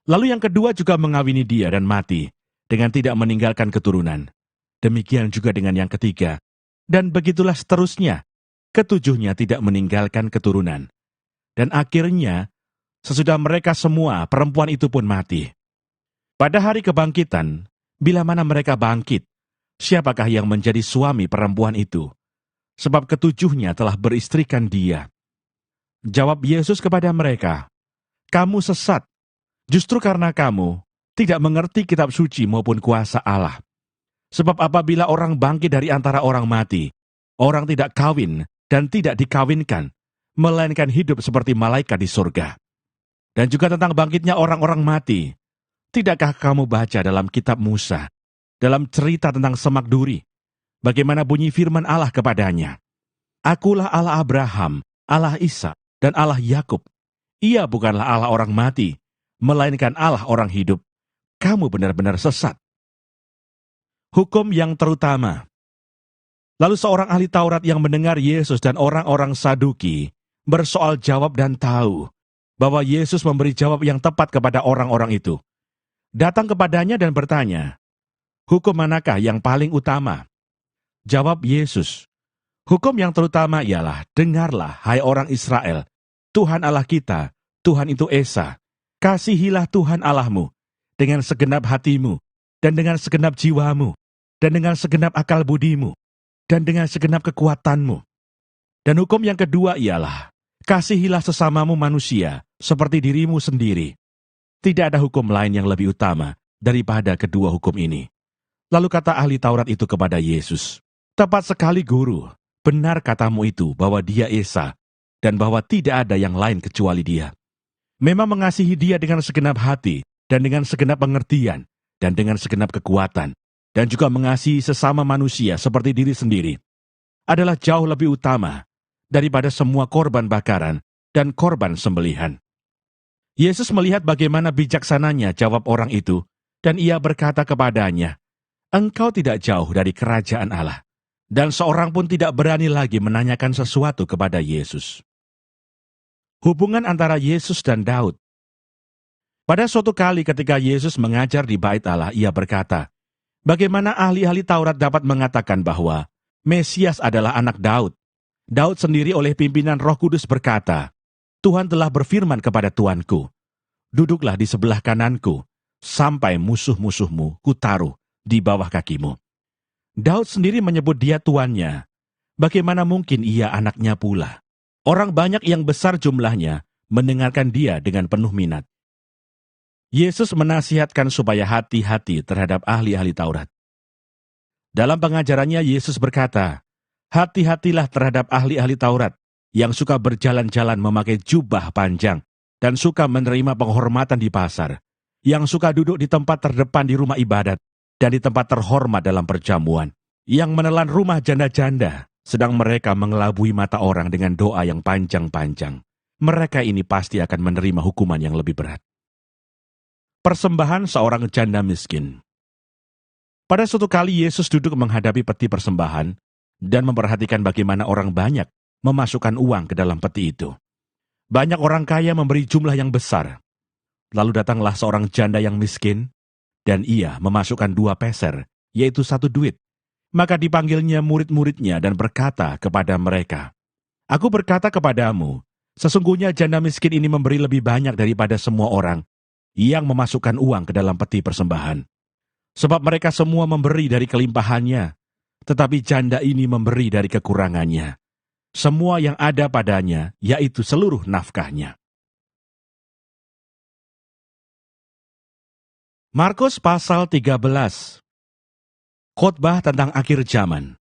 Lalu yang kedua juga mengawini dia dan mati dengan tidak meninggalkan keturunan. Demikian juga dengan yang ketiga. Dan begitulah seterusnya. Ketujuhnya tidak meninggalkan keturunan. Dan akhirnya, sesudah mereka semua, perempuan itu pun mati. Pada hari kebangkitan, bila mana mereka bangkit, siapakah yang menjadi suami perempuan itu? Sebab ketujuhnya telah beristrikan dia. Jawab Yesus kepada mereka, "Kamu sesat, justru karena kamu tidak mengerti kitab suci maupun kuasa Allah. Sebab apabila orang bangkit dari antara orang mati, orang tidak kawin dan tidak dikawinkan, melainkan hidup seperti malaikat di surga. Dan juga tentang bangkitnya orang-orang mati, tidakkah kamu baca dalam kitab Musa, dalam cerita tentang semak duri, bagaimana bunyi firman Allah kepadanya? Akulah Allah Abraham, Allah Ishak, dan Allah Yakub. Ia bukanlah Allah orang mati, melainkan Allah orang hidup. Kamu benar-benar sesat." Hukum yang terutama. Lalu seorang ahli Taurat yang mendengar Yesus dan orang-orang Saduki bersoal jawab dan tahu bahwa Yesus memberi jawab yang tepat kepada orang-orang itu, datang kepadanya dan bertanya, "Hukum manakah yang paling utama?" Jawab Yesus, "Hukum yang terutama ialah, dengarlah, hai orang Israel, Tuhan Allah kita, Tuhan itu Esa. Kasihilah Tuhan Allahmu dengan segenap hatimu, dan dengan segenap jiwamu, dan dengan segenap akal budimu, dan dengan segenap kekuatanmu. Dan hukum yang kedua ialah, kasihilah sesamamu manusia, seperti dirimu sendiri. Tidak ada hukum lain yang lebih utama daripada kedua hukum ini. Lalu kata ahli Taurat itu kepada Yesus, "Tepat sekali, Guru. Benar katamu itu bahwa dia Esa, dan bahwa tidak ada yang lain kecuali dia. Memang mengasihi dia dengan segenap hati, dan dengan segenap pengertian, dan dengan segenap kekuatan, dan juga mengasihi sesama manusia seperti diri sendiri, adalah jauh lebih utama daripada semua korban bakaran dan korban sembelihan." Yesus melihat bagaimana bijaksananya jawab orang itu, dan ia berkata kepadanya, "Engkau tidak jauh dari kerajaan Allah." Dan seorang pun tidak berani lagi menanyakan sesuatu kepada Yesus. Hubungan antara Yesus dan Daud. Pada suatu kali ketika Yesus mengajar di Bait Allah, ia berkata, bagaimana ahli-ahli Taurat dapat mengatakan bahwa Mesias adalah anak Daud? Daud sendiri oleh pimpinan Roh Kudus berkata, "Tuhan telah berfirman kepada Tuanku, duduklah di sebelah kananku, sampai musuh-musuhmu kutaruh di bawah kakimu." Daud sendiri menyebut dia tuannya. Bagaimana mungkin ia anaknya pula? Orang banyak yang besar jumlahnya mendengarkan dia dengan penuh minat. Yesus menasihatkan supaya hati-hati terhadap ahli-ahli Taurat. Dalam pengajarannya Yesus berkata, "Hati-hatilah terhadap ahli-ahli Taurat yang suka berjalan-jalan memakai jubah panjang dan suka menerima penghormatan di pasar, yang suka duduk di tempat terdepan di rumah ibadat dan di tempat terhormat dalam perjamuan, yang menelan rumah janda-janda, sedang mereka mengelabui mata orang dengan doa yang panjang-panjang. Mereka ini pasti akan menerima hukuman yang lebih berat." Persembahan seorang janda miskin. Pada suatu kali Yesus duduk menghadapi peti persembahan dan memperhatikan bagaimana orang banyak memasukkan uang ke dalam peti itu. Banyak orang kaya memberi jumlah yang besar. Lalu datanglah seorang janda yang miskin, dan ia memasukkan 2 peser, yaitu 1 duit. Maka dipanggilnya murid-muridnya dan berkata kepada mereka, "Aku berkata kepadamu, sesungguhnya janda miskin ini memberi lebih banyak daripada semua orang yang memasukkan uang ke dalam peti persembahan. Sebab mereka semua memberi dari kelimpahannya, tetapi janda ini memberi dari kekurangannya, semua yang ada padanya, yaitu seluruh nafkahnya." Markus pasal 13. Khotbah tentang akhir zaman.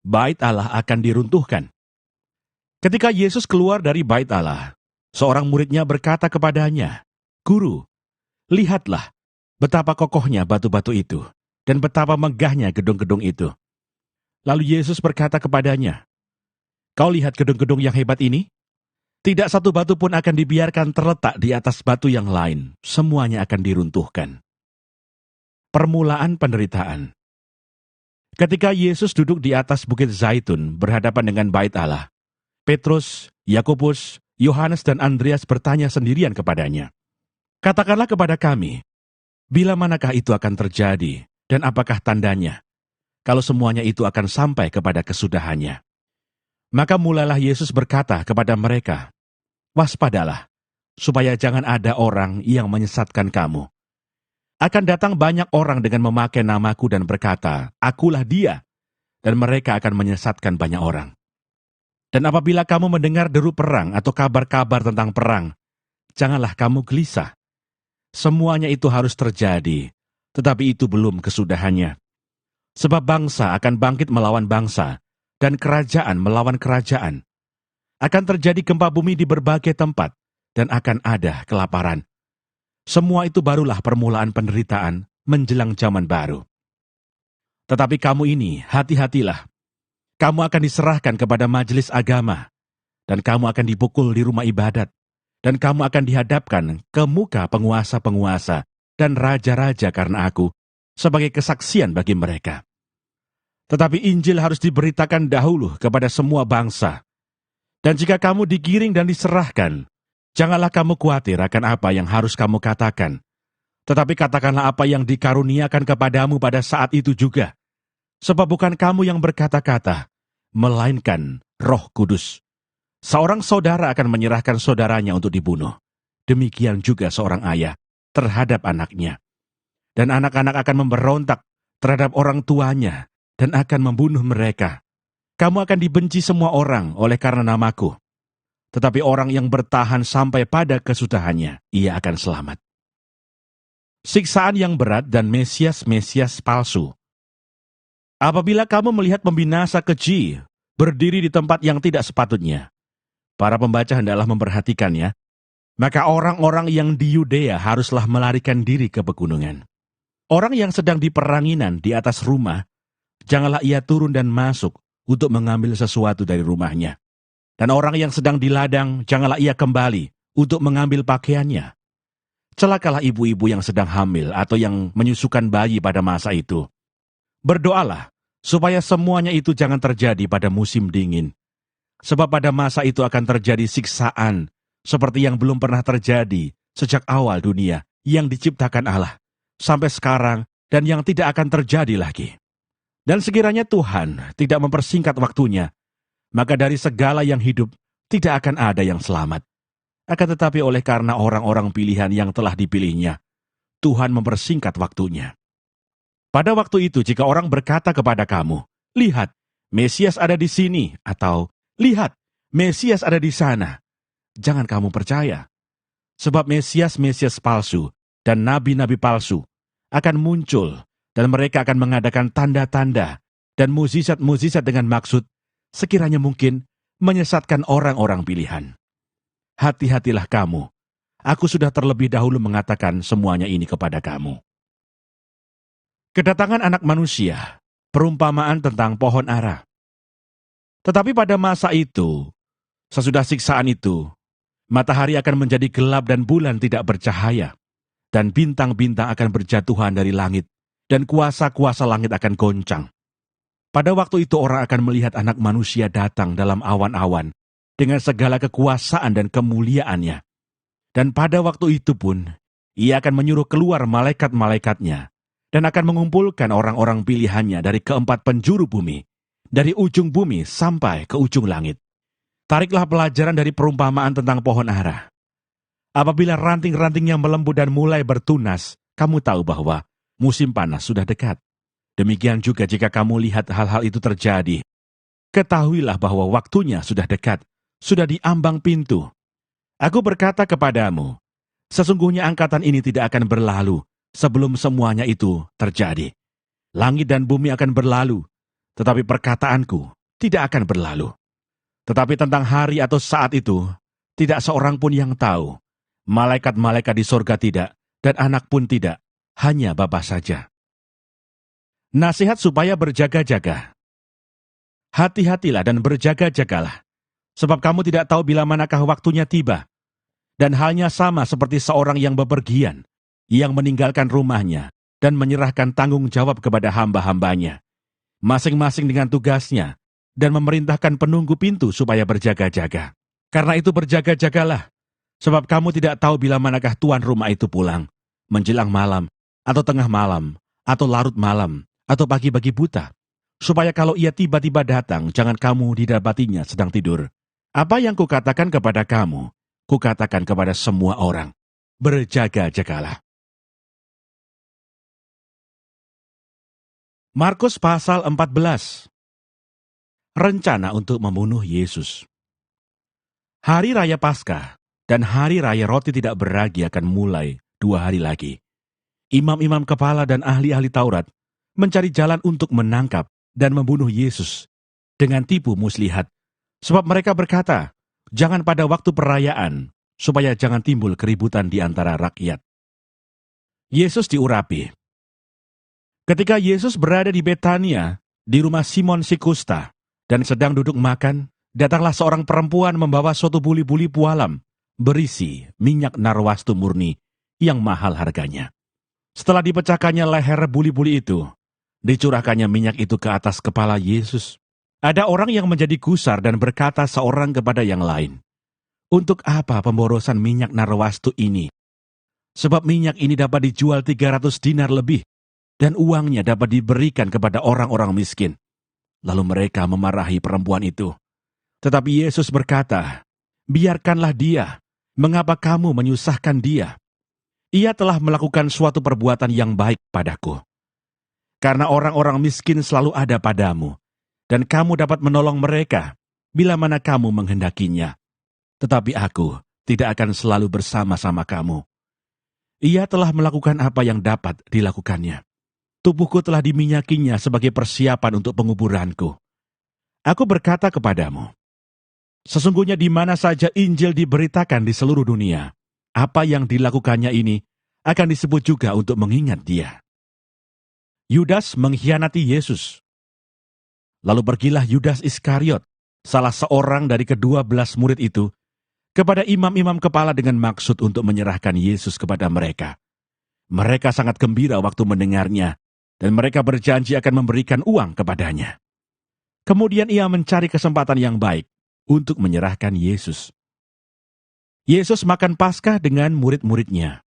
Bait Allah akan diruntuhkan. Ketika Yesus keluar dari Bait Allah, seorang muridnya berkata kepadanya, "Guru, lihatlah betapa kokohnya batu-batu itu, dan betapa megahnya gedung-gedung itu." Lalu Yesus berkata kepadanya, "Kau lihat gedung-gedung yang hebat ini? Tidak satu batu pun akan dibiarkan terletak di atas batu yang lain. Semuanya akan diruntuhkan." Permulaan penderitaan. Ketika Yesus duduk di atas Bukit Zaitun berhadapan dengan Bait Allah, Petrus, Yakobus, Yohanes dan Andreas bertanya sendirian kepadanya, "Katakanlah kepada kami, bila manakah itu akan terjadi dan apakah tandanya, kalau semuanya itu akan sampai kepada kesudahannya?" Maka mulailah Yesus berkata kepada mereka, "Waspadalah, supaya jangan ada orang yang menyesatkan kamu. Akan datang banyak orang dengan memakai namaku dan berkata, 'Akulah dia,' dan mereka akan menyesatkan banyak orang. Dan apabila kamu mendengar deru perang atau kabar-kabar tentang perang, janganlah kamu gelisah. Semuanya itu harus terjadi, tetapi itu belum kesudahannya. Sebab bangsa akan bangkit melawan bangsa, dan kerajaan melawan kerajaan. Akan terjadi gempa bumi di berbagai tempat, dan akan ada kelaparan. Semua itu barulah permulaan penderitaan menjelang zaman baru. Tetapi kamu ini, hati-hatilah. Kamu akan diserahkan kepada majelis agama, dan kamu akan dipukul di rumah ibadat, dan kamu akan dihadapkan ke muka penguasa-penguasa dan raja-raja karena aku, sebagai kesaksian bagi mereka. Tetapi Injil harus diberitakan dahulu kepada semua bangsa. Dan jika kamu digiring dan diserahkan, janganlah kamu khawatir akan apa yang harus kamu katakan. Tetapi katakanlah apa yang dikaruniakan kepadamu pada saat itu juga. Sebab bukan kamu yang berkata-kata, melainkan Roh Kudus. Seorang saudara akan menyerahkan saudaranya untuk dibunuh. Demikian juga seorang ayah terhadap anaknya. Dan anak-anak akan memberontak terhadap orang tuanya dan akan membunuh mereka. Kamu akan dibenci semua orang oleh karena namaku. Tetapi orang yang bertahan sampai pada kesudahannya, ia akan selamat. siksaan yang berat dan Mesias-Mesias palsu. Apabila kamu melihat pembinasa keji berdiri di tempat yang tidak sepatutnya, para pembaca hendaklah memperhatikannya, maka orang-orang yang di Yudea haruslah melarikan diri ke pegunungan. Orang yang sedang di peranginan di atas rumah, janganlah ia turun dan masuk untuk mengambil sesuatu dari rumahnya. Dan orang yang sedang di ladang, janganlah ia kembali untuk mengambil pakaiannya. Celakalah ibu-ibu yang sedang hamil atau yang menyusukan bayi pada masa itu. Berdoalah supaya semuanya itu jangan terjadi pada musim dingin. Sebab pada masa itu akan terjadi siksaan seperti yang belum pernah terjadi sejak awal dunia yang diciptakan Allah sampai sekarang dan yang tidak akan terjadi lagi. Dan sekiranya Tuhan tidak mempersingkat waktunya, maka dari segala yang hidup tidak akan ada yang selamat. Akan tetapi oleh karena orang-orang pilihan yang telah dipilihnya, Tuhan mempersingkat waktunya. Pada waktu itu jika orang berkata kepada kamu, "Lihat, Mesias ada di sini," atau "Lihat, Mesias ada di sana," jangan kamu percaya. Sebab Mesias-Mesias palsu dan nabi-nabi palsu akan muncul dan mereka akan mengadakan tanda-tanda dan mukjizat-mukjizat dengan maksud sekiranya mungkin menyesatkan orang-orang pilihan. Hati-hatilah kamu. Aku sudah terlebih dahulu mengatakan semuanya ini kepada kamu. Kedatangan Anak Manusia, perumpamaan tentang pohon ara. Tetapi pada masa itu, sesudah siksaan itu, matahari akan menjadi gelap dan bulan tidak bercahaya, dan bintang-bintang akan berjatuhan dari langit, dan kuasa-kuasa langit akan goncang. Pada waktu itu orang akan melihat Anak Manusia datang dalam awan-awan dengan segala kekuasaan dan kemuliaannya. Dan pada waktu itu pun, ia akan menyuruh keluar malaikat-malaikatnya dan akan mengumpulkan orang-orang pilihannya dari keempat penjuru bumi, dari ujung bumi sampai ke ujung langit. Tariklah pelajaran dari perumpamaan tentang pohon ara. Apabila ranting-rantingnya melembut dan mulai bertunas, kamu tahu bahwa musim panas sudah dekat. Demikian juga jika kamu lihat hal-hal itu terjadi, ketahuilah bahwa waktunya sudah dekat, sudah di ambang pintu. Aku berkata kepadamu, sesungguhnya angkatan ini tidak akan berlalu sebelum semuanya itu terjadi. Langit dan bumi akan berlalu, tetapi perkataanku tidak akan berlalu. Tetapi tentang hari atau saat itu, tidak seorang pun yang tahu. Malaikat-malaikat di sorga tidak, dan anak pun tidak, hanya Bapa saja. Nasihat supaya berjaga-jaga. Hati-hatilah dan berjaga-jagalah, sebab kamu tidak tahu bila manakah waktunya tiba. Dan halnya sama seperti seorang yang bepergian, yang meninggalkan rumahnya dan menyerahkan tanggung jawab kepada hamba-hambanya, masing-masing dengan tugasnya, dan memerintahkan penunggu pintu supaya berjaga-jaga. Karena itu berjaga-jagalah, sebab kamu tidak tahu bila manakah tuan rumah itu pulang, menjelang malam, atau tengah malam, atau larut malam, atau pagi-pagi buta, supaya kalau ia tiba-tiba datang, jangan kamu didapatinya sedang tidur. Apa yang kukatakan kepada kamu, kukatakan kepada semua orang, berjaga-jagalah. Markus pasal 14. Rencana untuk membunuh Yesus. Hari Raya Paskah dan Hari Raya Roti Tidak Beragi akan mulai 2 hari lagi. Imam-imam kepala dan ahli-ahli Taurat mencari jalan untuk menangkap dan membunuh Yesus dengan tipu muslihat. Sebab mereka berkata, jangan pada waktu perayaan, supaya jangan timbul keributan di antara rakyat. Yesus diurapi. Ketika Yesus berada di Betania, di rumah Simon si Kusta, dan sedang duduk makan, datanglah seorang perempuan membawa suatu buli-buli pualam, berisi minyak narwastu murni, yang mahal harganya. Setelah dipecahkannya leher buli-buli itu, dicurahkannya minyak itu ke atas kepala Yesus. Ada orang yang menjadi gusar dan berkata seorang kepada yang lain, "Untuk apa pemborosan minyak narwastu ini? Sebab minyak ini dapat dijual 300 dinar lebih, dan uangnya dapat diberikan kepada orang-orang miskin." Lalu mereka memarahi perempuan itu. Tetapi Yesus berkata, "Biarkanlah dia. Mengapa kamu menyusahkan dia? Ia telah melakukan suatu perbuatan yang baik padaku. Karena orang-orang miskin selalu ada padamu, dan kamu dapat menolong mereka bila mana kamu menghendakinya. Tetapi aku tidak akan selalu bersama-sama kamu." Ia telah melakukan apa yang dapat dilakukannya. Tubuhku telah diminyakinya sebagai persiapan untuk penguburanku. Aku berkata kepadamu, sesungguhnya di mana saja Injil diberitakan di seluruh dunia, apa yang dilakukannya ini akan disebut juga untuk mengingat dia. Yudas mengkhianati Yesus. Lalu pergilah Yudas Iskariot, salah seorang dari ke-12 murid itu, kepada imam-imam kepala dengan maksud untuk menyerahkan Yesus kepada mereka. Mereka sangat gembira waktu mendengarnya, dan mereka berjanji akan memberikan uang kepadanya. Kemudian ia mencari kesempatan yang baik untuk menyerahkan Yesus. Yesus makan Paskah dengan murid-muridnya.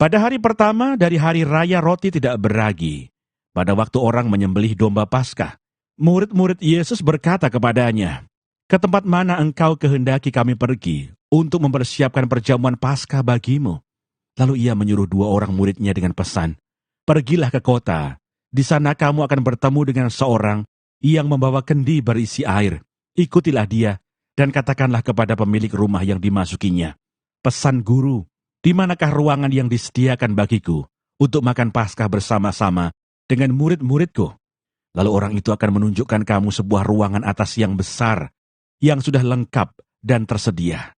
Pada hari pertama dari hari raya roti tidak beragi, pada waktu orang menyembelih domba Paskah, murid-murid Yesus berkata kepadanya, "Ke tempat mana engkau kehendaki kami pergi untuk mempersiapkan perjamuan Paskah bagimu?" Lalu ia menyuruh 2 orang muridnya dengan pesan, "Pergilah ke kota, di sana kamu akan bertemu dengan seorang yang membawa kendi berisi air. Ikutilah dia, dan katakanlah kepada pemilik rumah yang dimasukinya, 'Pesan Guru, di manakah ruangan yang disediakan bagiku untuk makan Paskah bersama-sama dengan murid-muridku?' Lalu orang itu akan menunjukkan kamu sebuah ruangan atas yang besar, yang sudah lengkap dan tersedia.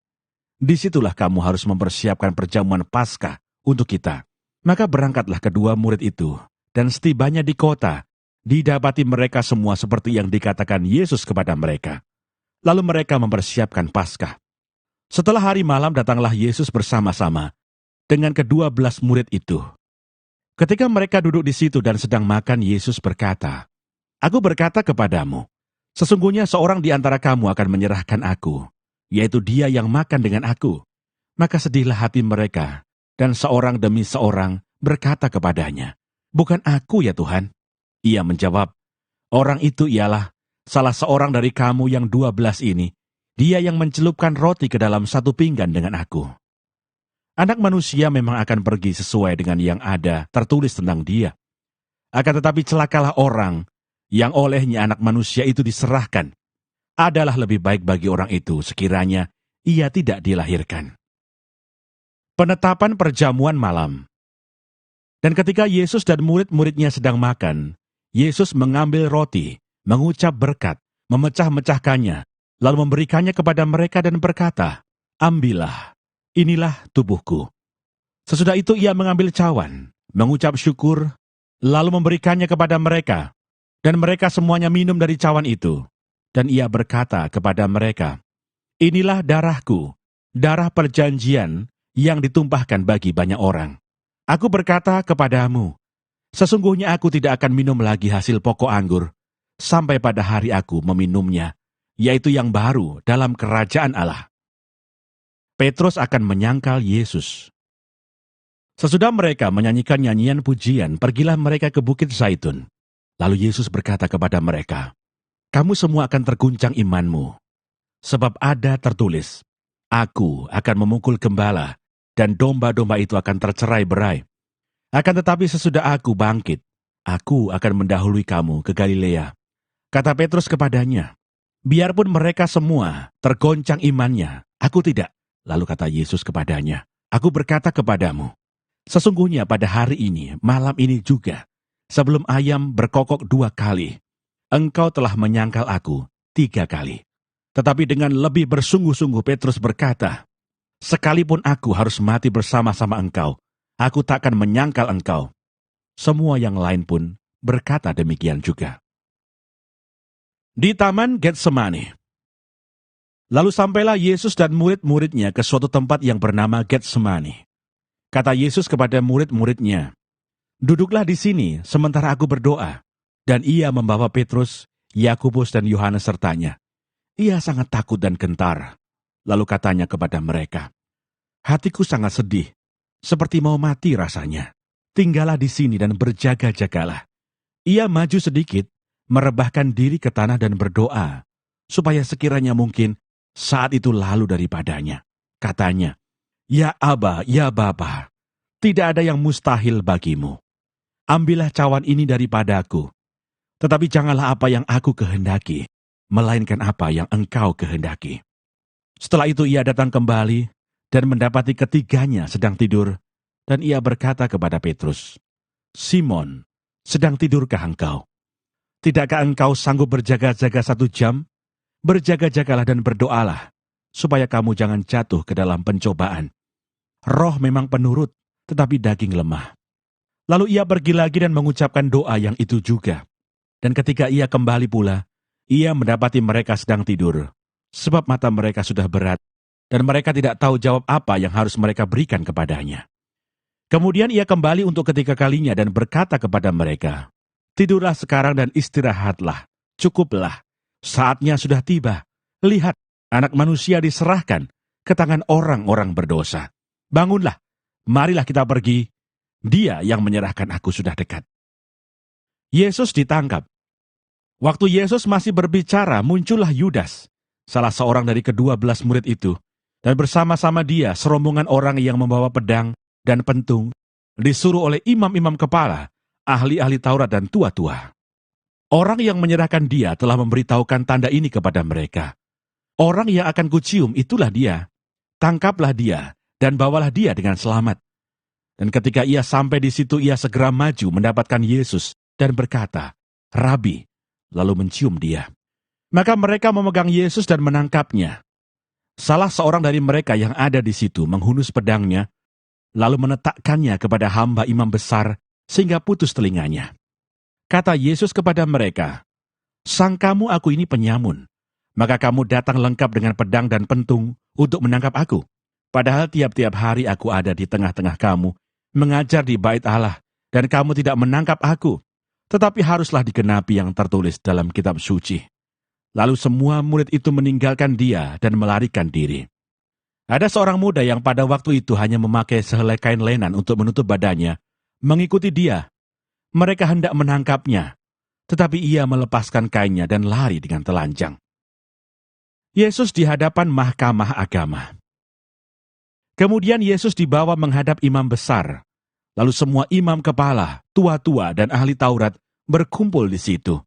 Disitulah kamu harus mempersiapkan perjamuan Paskah untuk kita." Maka berangkatlah kedua murid itu, dan setibanya di kota, didapati mereka semua seperti yang dikatakan Yesus kepada mereka. Lalu mereka mempersiapkan Paskah. Setelah hari malam datanglah Yesus bersama-sama dengan ke-12 murid itu. Ketika mereka duduk di situ dan sedang makan, Yesus berkata, "Aku berkata kepadamu, sesungguhnya seorang di antara kamu akan menyerahkan aku, yaitu dia yang makan dengan aku." Maka sedihlah hati mereka, dan seorang demi seorang berkata kepadanya, "Bukan aku ya Tuhan?" Ia menjawab, "Orang itu ialah salah seorang dari kamu yang 12 ini, dia yang mencelupkan roti ke dalam satu pinggan dengan aku." Anak manusia memang akan pergi sesuai dengan yang ada tertulis tentang dia. Akan tetapi celakalah orang yang olehnya anak manusia itu diserahkan. Adalah lebih baik bagi orang itu sekiranya ia tidak dilahirkan. Penetapan perjamuan malam. Dan ketika Yesus dan murid-muridnya sedang makan, Yesus mengambil roti, mengucap berkat, memecah-mecahkannya, lalu memberikannya kepada mereka dan berkata, "Ambillah, inilah tubuhku." Sesudah itu ia mengambil cawan, mengucap syukur, lalu memberikannya kepada mereka, dan mereka semuanya minum dari cawan itu. Dan ia berkata kepada mereka, "Inilah darahku, darah perjanjian yang ditumpahkan bagi banyak orang. Aku berkata kepadamu, sesungguhnya aku tidak akan minum lagi hasil pokok anggur, sampai pada hari aku meminumnya, yaitu yang baru dalam kerajaan Allah." Petrus akan menyangkal Yesus. Sesudah mereka menyanyikan nyanyian pujian, pergilah mereka ke Bukit Zaitun. Lalu Yesus berkata kepada mereka, "Kamu semua akan terguncang imanmu, sebab ada tertulis, Aku akan memukul gembala, dan domba-domba itu akan tercerai-berai. Akan tetapi sesudah aku bangkit, aku akan mendahului kamu ke Galilea." Kata Petrus kepadanya, "Biarpun mereka semua tergoncang imannya, aku tidak." Lalu kata Yesus kepadanya, "Aku berkata kepadamu, sesungguhnya pada hari ini, malam ini juga, sebelum ayam berkokok 2 kali, engkau telah menyangkal aku 3 kali." Tetapi dengan lebih bersungguh-sungguh Petrus berkata, "Sekalipun aku harus mati bersama-sama engkau, aku takkan menyangkal engkau." Semua yang lain pun berkata demikian juga. Di Taman Getsemani. Lalu sampailah Yesus dan murid-muridnya ke suatu tempat yang bernama Getsemani. Kata Yesus kepada murid-muridnya, "Duduklah di sini sementara aku berdoa." Dan ia membawa Petrus, Yakobus dan Yohanes sertanya. Ia sangat takut dan gentar. Lalu katanya kepada mereka, "Hatiku sangat sedih, seperti mau mati rasanya. Tinggallah di sini dan berjaga-jagalah." Ia maju sedikit, merebahkan diri ke tanah dan berdoa, supaya sekiranya mungkin saat itu lalu daripadanya. Katanya, "Ya Aba, ya Bapa, tidak ada yang mustahil bagimu. Ambillah cawan ini daripadaku, tetapi janganlah apa yang aku kehendaki, melainkan apa yang engkau kehendaki." Setelah itu ia datang kembali dan mendapati ketiganya sedang tidur, dan ia berkata kepada Petrus, "Simon, sedang tidurkah engkau? Tidakkah engkau sanggup berjaga-jaga 1 jam? Berjaga-jagalah dan berdoalah, supaya kamu jangan jatuh ke dalam pencobaan. Roh memang penurut, tetapi daging lemah." Lalu ia pergi lagi dan mengucapkan doa yang itu juga. Dan ketika ia kembali pula, ia mendapati mereka sedang tidur, sebab mata mereka sudah berat, dan mereka tidak tahu jawab apa yang harus mereka berikan kepadanya. Kemudian ia kembali untuk ketiga kalinya dan berkata kepada mereka, "Tidurlah sekarang dan istirahatlah, cukuplah. Saatnya sudah tiba. Lihat, Anak Manusia diserahkan ke tangan orang-orang berdosa. Bangunlah, marilah kita pergi. Dia yang menyerahkan aku sudah dekat." Yesus ditangkap. Waktu Yesus masih berbicara, muncullah Yudas, salah seorang dari ke-12 murid itu, dan bersama-sama dia serombongan orang yang membawa pedang dan pentung, disuruh oleh imam-imam kepala, ahli-ahli Taurat dan tua-tua. Orang yang menyerahkan dia telah memberitahukan tanda ini kepada mereka. "Orang yang akan kucium itulah dia. Tangkaplah dia dan bawalah dia dengan selamat." Dan ketika ia sampai di situ, ia segera maju mendapatkan Yesus dan berkata, "Rabi," lalu mencium dia. Maka mereka memegang Yesus dan menangkapnya. Salah seorang dari mereka yang ada di situ menghunus pedangnya, lalu menetakkannya kepada hamba imam besar sehingga putus telinganya. Kata Yesus kepada mereka, "Sangkamu aku ini penyamun, maka kamu datang lengkap dengan pedang dan pentung untuk menangkap aku. Padahal tiap-tiap hari aku ada di tengah-tengah kamu, mengajar di bait Allah, dan kamu tidak menangkap aku. Tetapi haruslah digenapi yang tertulis dalam kitab suci." Lalu semua murid itu meninggalkan dia dan melarikan diri. Ada seorang muda yang pada waktu itu hanya memakai sehelai kain lenan untuk menutup badannya, mengikuti dia. Mereka hendak menangkapnya, tetapi ia melepaskan kainnya dan lari dengan telanjang. Yesus di hadapan mahkamah agama. Kemudian Yesus dibawa menghadap imam besar. Lalu semua imam kepala, tua-tua dan ahli Taurat berkumpul di situ.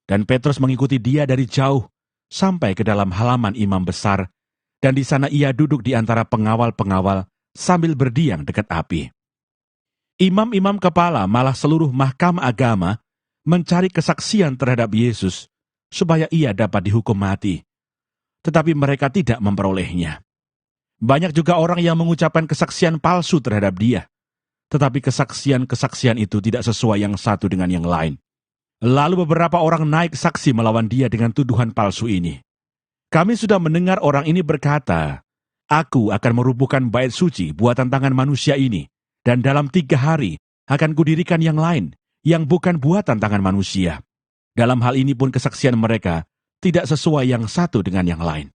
Dan Petrus mengikuti dia dari jauh sampai ke dalam halaman imam besar, dan di sana ia duduk di antara pengawal-pengawal sambil berdiam dekat api. Imam-imam kepala malah seluruh mahkamah agama mencari kesaksian terhadap Yesus supaya ia dapat dihukum mati. Tetapi mereka tidak memperolehnya. Banyak juga orang yang mengucapkan kesaksian palsu terhadap dia. Tetapi kesaksian-kesaksian itu tidak sesuai yang satu dengan yang lain. Lalu beberapa orang naik saksi melawan dia dengan tuduhan palsu ini. "Kami sudah mendengar orang ini berkata, 'Aku akan merubuhkan bait suci buatan tangan manusia ini, dan dalam 3 hari akan kudirikan yang lain, yang bukan buatan tangan manusia.' Dalam hal ini pun kesaksian mereka tidak sesuai yang satu dengan yang lain."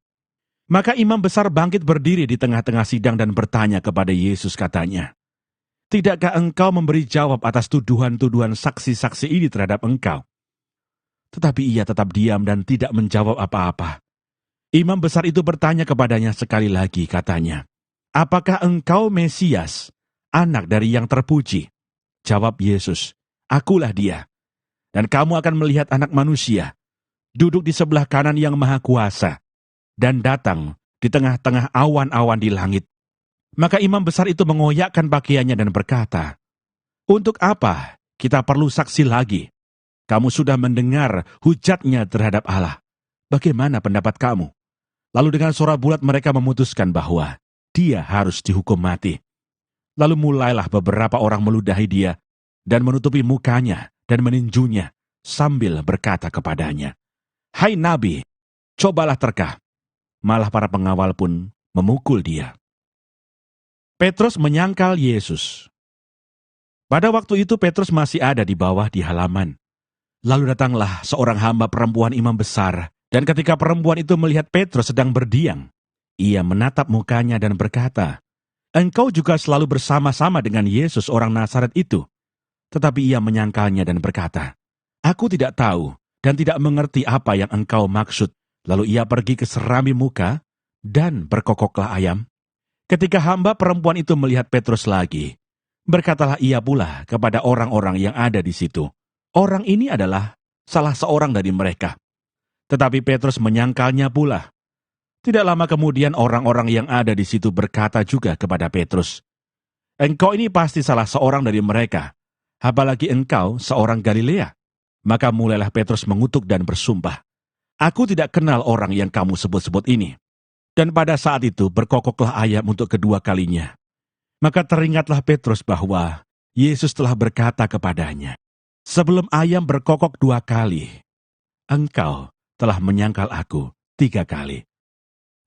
Maka imam besar bangkit berdiri di tengah-tengah sidang dan bertanya kepada Yesus, katanya, "Tidakkah engkau memberi jawab atas tuduhan-tuduhan saksi-saksi ini terhadap engkau?" Tetapi ia tetap diam dan tidak menjawab apa-apa. Imam besar itu bertanya kepadanya sekali lagi, katanya, "Apakah engkau Mesias, anak dari yang terpuji?" Jawab Yesus, "Akulah dia. Dan kamu akan melihat Anak Manusia duduk di sebelah kanan yang Maha Kuasa dan datang di tengah-tengah awan-awan di langit." Maka imam besar itu mengoyakkan pakaiannya dan berkata, "Untuk apa kita perlu saksi lagi? Kamu sudah mendengar hujatnya terhadap Allah. Bagaimana pendapat kamu?" Lalu dengan suara bulat mereka memutuskan bahwa dia harus dihukum mati. Lalu mulailah beberapa orang meludahi dia dan menutupi mukanya dan meninjunya sambil berkata kepadanya, "Hai Nabi, cobalah terka." Malah para pengawal pun memukul dia. Petrus menyangkal Yesus. Pada waktu itu Petrus masih ada di bawah di halaman. Lalu datanglah seorang hamba perempuan imam besar, dan ketika perempuan itu melihat Petrus sedang berdiam, ia menatap mukanya dan berkata, "Engkau juga selalu bersama-sama dengan Yesus orang Nazaret itu." Tetapi ia menyangkalnya dan berkata, "Aku tidak tahu dan tidak mengerti apa yang engkau maksud." Lalu ia pergi ke serambi muka dan berkokoklah ayam. Ketika hamba perempuan itu melihat Petrus lagi, berkatalah ia pula kepada orang-orang yang ada di situ, "Orang ini adalah salah seorang dari mereka." Tetapi Petrus menyangkalnya pula. Tidak lama kemudian orang-orang yang ada di situ berkata juga kepada Petrus, Engkau ini pasti salah seorang dari mereka, apalagi engkau seorang Galilea. Maka mulailah Petrus mengutuk dan bersumpah, Aku tidak kenal orang yang kamu sebut-sebut ini. Dan pada saat itu berkokoklah ayam untuk kedua kalinya. Maka teringatlah Petrus bahwa Yesus telah berkata kepadanya, Sebelum ayam berkokok 2 kali, engkau telah menyangkal aku 3 kali.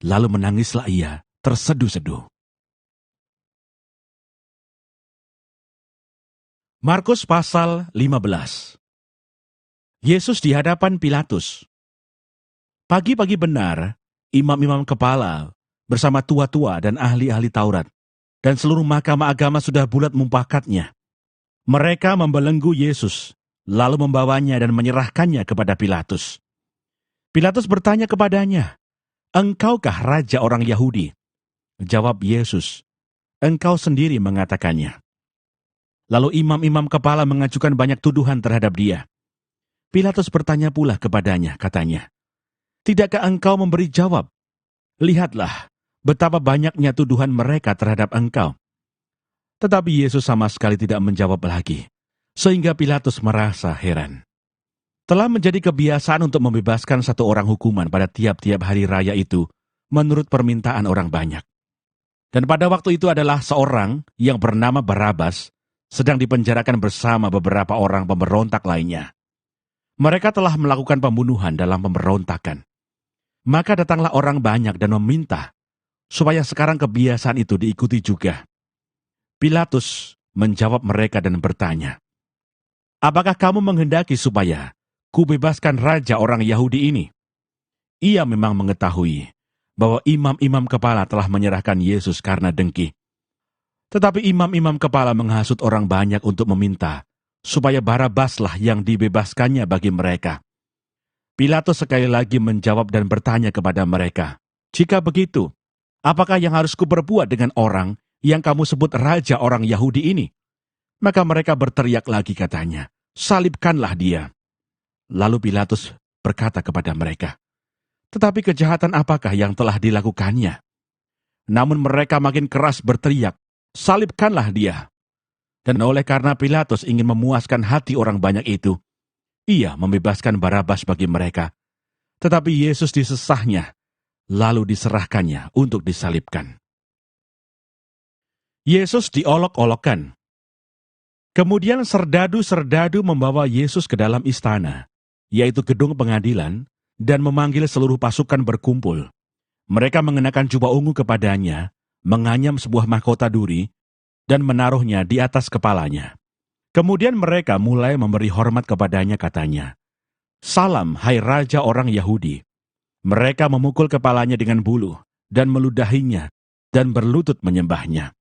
Lalu menangislah ia terseduh-seduh. Markus pasal 15. Yesus di hadapan Pilatus. Pagi-pagi benar, imam-imam kepala bersama tua-tua dan ahli-ahli Taurat dan seluruh mahkamah agama sudah bulat mempakatnya. Mereka membelenggu Yesus, lalu membawanya dan menyerahkannya kepada Pilatus. Pilatus bertanya kepadanya, Engkaukah raja orang Yahudi? Jawab Yesus, Engkau sendiri mengatakannya. Lalu imam-imam kepala mengajukan banyak tuduhan terhadap dia. Pilatus bertanya pula kepadanya, katanya, Tidakkah engkau memberi jawab? Lihatlah, betapa banyaknya tuduhan mereka terhadap engkau. Tetapi Yesus sama sekali tidak menjawab lagi, sehingga Pilatus merasa heran. Telah menjadi kebiasaan untuk membebaskan satu orang hukuman pada tiap-tiap hari raya itu, menurut permintaan orang banyak. Dan pada waktu itu adalah seorang yang bernama Barabas, sedang dipenjarakan bersama beberapa orang pemberontak lainnya. Mereka telah melakukan pembunuhan dalam pemberontakan. Maka datanglah orang banyak dan meminta supaya sekarang kebiasaan itu diikuti juga. Pilatus menjawab mereka dan bertanya, Apakah kamu menghendaki supaya kubebaskan raja orang Yahudi ini? Ia memang mengetahui bahwa imam-imam kepala telah menyerahkan Yesus karena dengki. Tetapi imam-imam kepala menghasut orang banyak untuk meminta supaya Barabaslah yang dibebaskannya bagi mereka. Pilatus sekali lagi menjawab dan bertanya kepada mereka, Jika begitu, apakah yang harus kuperbuat dengan orang yang kamu sebut raja orang Yahudi ini? Maka mereka berteriak lagi katanya, Salibkanlah dia. Lalu Pilatus berkata kepada mereka, Tetapi kejahatan apakah yang telah dilakukannya? Namun mereka makin keras berteriak, Salibkanlah dia. Dan oleh karena Pilatus ingin memuaskan hati orang banyak itu, ia membebaskan Barabas bagi mereka. Tetapi Yesus disesahnya, lalu diserahkannya untuk disalibkan. Yesus diolok-olokkan. Kemudian serdadu-serdadu membawa Yesus ke dalam istana, yaitu gedung pengadilan, dan memanggil seluruh pasukan berkumpul. Mereka mengenakan jubah ungu kepadanya, menganyam sebuah mahkota duri, dan menaruhnya di atas kepalanya. Kemudian mereka mulai memberi hormat kepadanya, katanya, Salam, hai Raja orang Yahudi. Mereka memukul kepalanya dengan bulu, dan meludahinya, dan berlutut menyembahnya.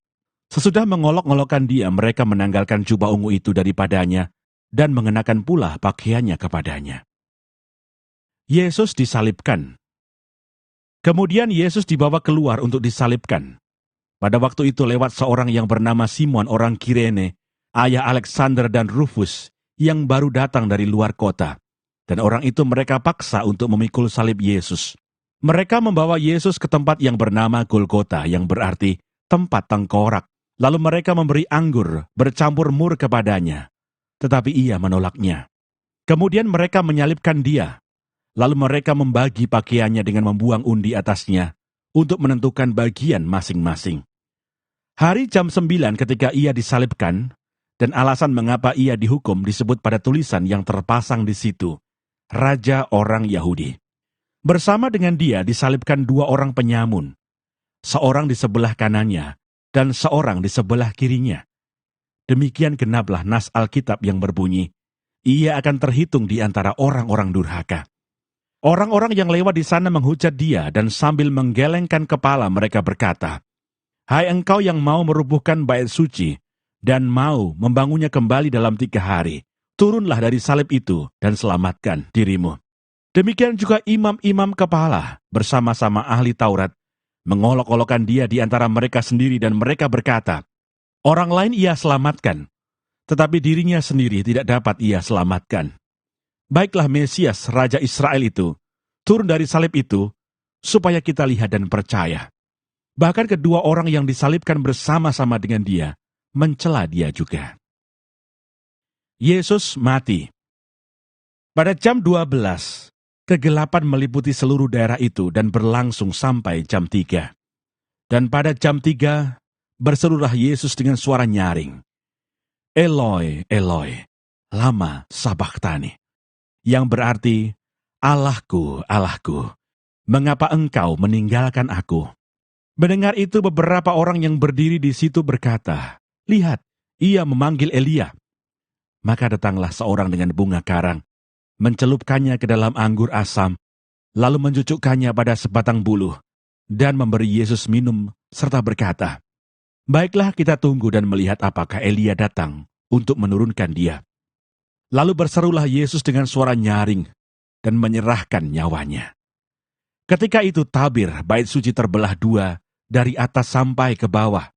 Sesudah mengolok-olokkan dia, mereka menanggalkan jubah ungu itu daripadanya, dan mengenakan pula pakaiannya kepadanya. Yesus disalibkan. Kemudian Yesus dibawa keluar untuk disalibkan. Pada waktu itu lewat seorang yang bernama Simon orang Kirene, ayah Alexander dan Rufus, yang baru datang dari luar kota. Dan orang itu mereka paksa untuk memikul salib Yesus. Mereka membawa Yesus ke tempat yang bernama Golgota, yang berarti tempat tengkorak. Lalu mereka memberi anggur bercampur mur kepadanya. Tetapi ia menolaknya. Kemudian mereka menyalibkan dia. Lalu mereka membagi pakaiannya dengan membuang undi atasnya untuk menentukan bagian masing-masing. Hari jam 9 ketika ia disalibkan, dan alasan mengapa ia dihukum disebut pada tulisan yang terpasang di situ, Raja orang Yahudi. Bersama dengan dia disalibkan 2 orang penyamun, seorang di sebelah kanannya, dan seorang di sebelah kirinya. Demikian genaplah nas Alkitab yang berbunyi, ia akan terhitung di antara orang-orang durhaka. Orang-orang yang lewat di sana menghujat dia dan sambil menggelengkan kepala mereka berkata, Hai engkau yang mau merubuhkan bait suci dan mau membangunnya kembali dalam 3 hari, turunlah dari salib itu dan selamatkan dirimu. Demikian juga imam-imam kepala bersama-sama ahli Taurat mengolok-olokkan dia di antara mereka sendiri dan mereka berkata, Orang lain ia selamatkan, tetapi dirinya sendiri tidak dapat ia selamatkan. Baiklah Mesias, Raja Israel itu, turun dari salib itu, supaya kita lihat dan percaya. Bahkan kedua orang yang disalibkan bersama-sama dengan dia, mencela dia juga. Yesus mati. Pada jam 12, kegelapan meliputi seluruh daerah itu dan berlangsung sampai jam 3. Dan pada jam 3, berserulah Yesus dengan suara nyaring, Eloi, Eloi, lama sabachthani, yang berarti, Allahku, Allahku, mengapa engkau meninggalkan aku? Mendengar itu beberapa orang yang berdiri di situ berkata, lihat, ia memanggil Elia. Maka datanglah seorang dengan bunga karang, mencelupkannya ke dalam anggur asam, lalu mencucukkannya pada sebatang buluh, dan memberi Yesus minum, serta berkata, baiklah kita tunggu dan melihat apakah Elia datang untuk menurunkan dia. Lalu berserulah Yesus dengan suara nyaring, dan menyerahkan nyawanya. Ketika itu tabir bait suci terbelah dua, dari atas sampai ke bawah.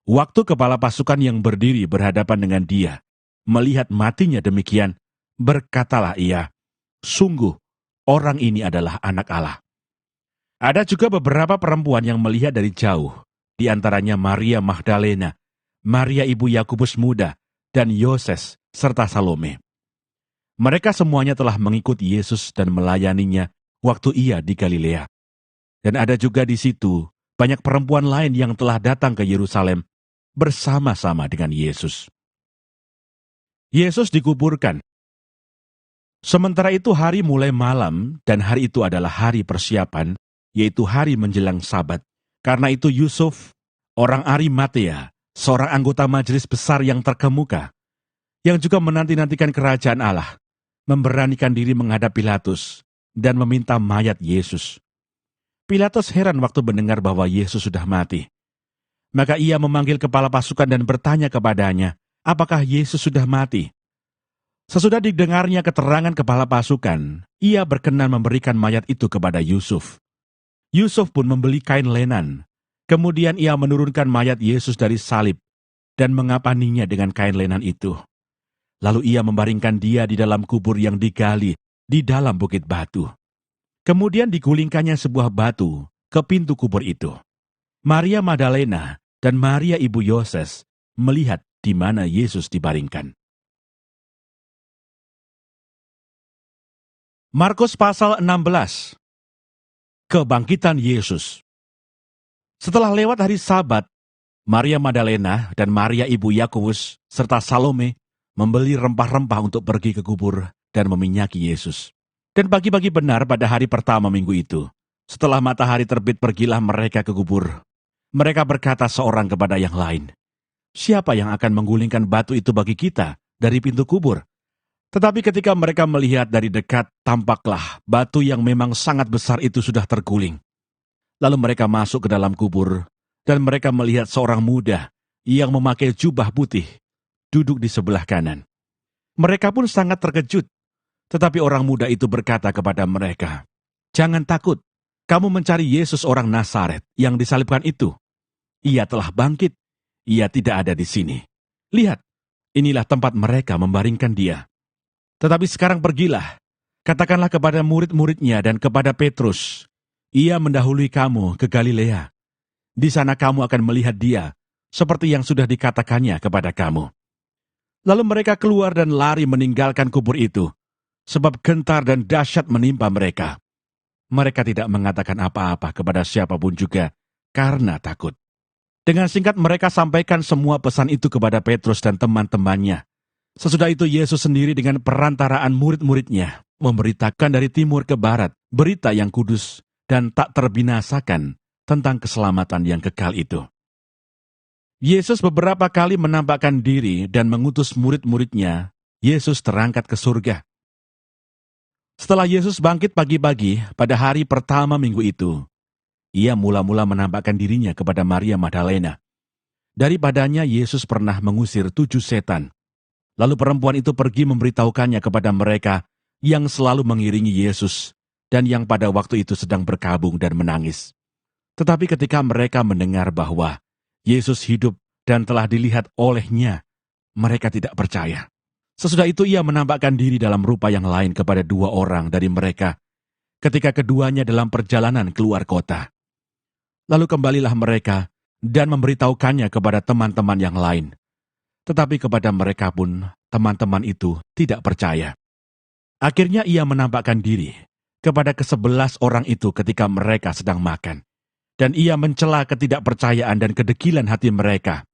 Waktu kepala pasukan yang berdiri berhadapan dengan dia, melihat matinya demikian, berkatalah ia, sungguh, orang ini adalah anak Allah. Ada juga beberapa perempuan yang melihat dari jauh, di antaranya Maria Magdalena, Maria ibu Yakobus muda, dan Yoses, serta Salome. Mereka semuanya telah mengikuti Yesus dan melayaninya waktu ia di Galilea. Dan ada juga di situ banyak perempuan lain yang telah datang ke Yerusalem bersama-sama dengan Yesus. Yesus dikuburkan. Sementara itu hari mulai malam dan hari itu adalah hari persiapan, yaitu hari menjelang Sabat. Karena itu Yusuf, orang Arimatea, seorang anggota majelis besar yang terkemuka, yang juga menanti-nantikan kerajaan Allah, memberanikan diri menghadap Pilatus dan meminta mayat Yesus. Pilatus heran waktu mendengar bahwa Yesus sudah mati. Maka ia memanggil kepala pasukan dan bertanya kepadanya, apakah Yesus sudah mati? Sesudah didengarnya keterangan kepala pasukan, ia berkenan memberikan mayat itu kepada Yusuf. Yusuf pun membeli kain lenan. Kemudian ia menurunkan mayat Yesus dari salib dan mengapaninya dengan kain lenan itu. Lalu ia membaringkan dia di dalam kubur yang digali di dalam bukit batu. Kemudian digulingkannya sebuah batu ke pintu kubur itu. Maria Magdalena dan Maria ibu Yoses melihat di mana Yesus dibaringkan. Markus pasal 16. Kebangkitan Yesus. Setelah lewat hari Sabat, Maria Magdalena dan Maria ibu Yakobus serta Salome membeli rempah-rempah untuk pergi ke kubur dan meminyaki Yesus. Dan pagi-pagi benar pada hari pertama minggu itu, setelah matahari terbit pergilah mereka ke kubur. Mereka berkata seorang kepada yang lain, siapa yang akan menggulingkan batu itu bagi kita dari pintu kubur? Tetapi ketika mereka melihat dari dekat, tampaklah batu yang memang sangat besar itu sudah terguling. Lalu mereka masuk ke dalam kubur, dan mereka melihat seorang muda yang memakai jubah putih, duduk di sebelah kanan. Mereka pun sangat terkejut. Tetapi orang muda itu berkata kepada mereka, jangan takut, kamu mencari Yesus orang Nazaret yang disalibkan itu. Ia telah bangkit, ia tidak ada di sini. Lihat, inilah tempat mereka membaringkan dia. Tetapi sekarang pergilah, katakanlah kepada murid-muridnya dan kepada Petrus, ia mendahului kamu ke Galilea. Di sana kamu akan melihat dia, seperti yang sudah dikatakannya kepada kamu. Lalu mereka keluar dan lari meninggalkan kubur itu, sebab gentar dan dahsyat menimpa mereka. Mereka tidak mengatakan apa-apa kepada siapapun juga, karena takut. Dengan singkat mereka sampaikan semua pesan itu kepada Petrus dan teman-temannya. Sesudah itu Yesus sendiri dengan perantaraan murid-muridnya, memberitakan dari timur ke barat, berita yang kudus dan tak terbinasakan tentang keselamatan yang kekal itu. Yesus beberapa kali menampakkan diri dan mengutus murid-muridnya. Yesus terangkat ke surga. Setelah Yesus bangkit pagi-pagi pada hari pertama minggu itu, ia mula-mula menampakkan dirinya kepada Maria Magdalena. Daripadanya Yesus pernah mengusir 7 setan. Lalu perempuan itu pergi memberitahukannya kepada mereka yang selalu mengiringi Yesus dan yang pada waktu itu sedang berkabung dan menangis. Tetapi ketika mereka mendengar bahwa Yesus hidup dan telah dilihat olehnya, mereka tidak percaya. Sesudah itu ia menampakkan diri dalam rupa yang lain kepada 2 orang dari mereka, ketika keduanya dalam perjalanan keluar kota. Lalu kembalilah mereka dan memberitahukannya kepada teman-teman yang lain, tetapi kepada mereka pun teman-teman itu tidak percaya. Akhirnya ia menampakkan diri kepada ke-11 orang itu ketika mereka sedang makan. Dan ia mencela ketidakpercayaan dan kedegilan hati mereka.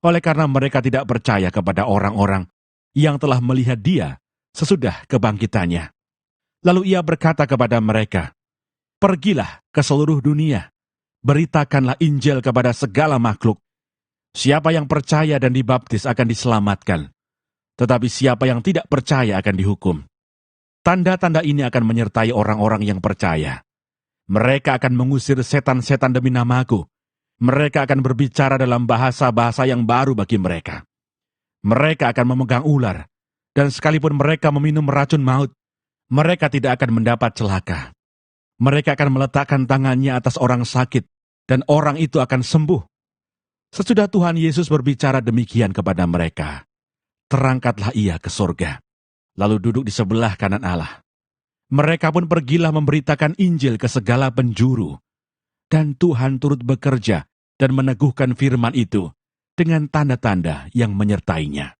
Oleh karena mereka tidak percaya kepada orang-orang yang telah melihat dia sesudah kebangkitannya. Lalu ia berkata kepada mereka, "Pergilah ke seluruh dunia, beritakanlah Injil kepada segala makhluk. Siapa yang percaya dan dibaptis akan diselamatkan, tetapi siapa yang tidak percaya akan dihukum. Tanda-tanda ini akan menyertai orang-orang yang percaya. Mereka akan mengusir setan-setan demi namaku. Mereka akan berbicara dalam bahasa-bahasa yang baru bagi mereka. Mereka akan memegang ular, dan sekalipun mereka meminum racun maut, mereka tidak akan mendapat celaka. Mereka akan meletakkan tangannya atas orang sakit, dan orang itu akan sembuh." Sesudah Tuhan Yesus berbicara demikian kepada mereka, terangkatlah ia ke surga, lalu duduk di sebelah kanan Allah. Mereka pun pergilah memberitakan Injil ke segala penjuru, dan Tuhan turut bekerja dan meneguhkan firman itu dengan tanda-tanda yang menyertainya.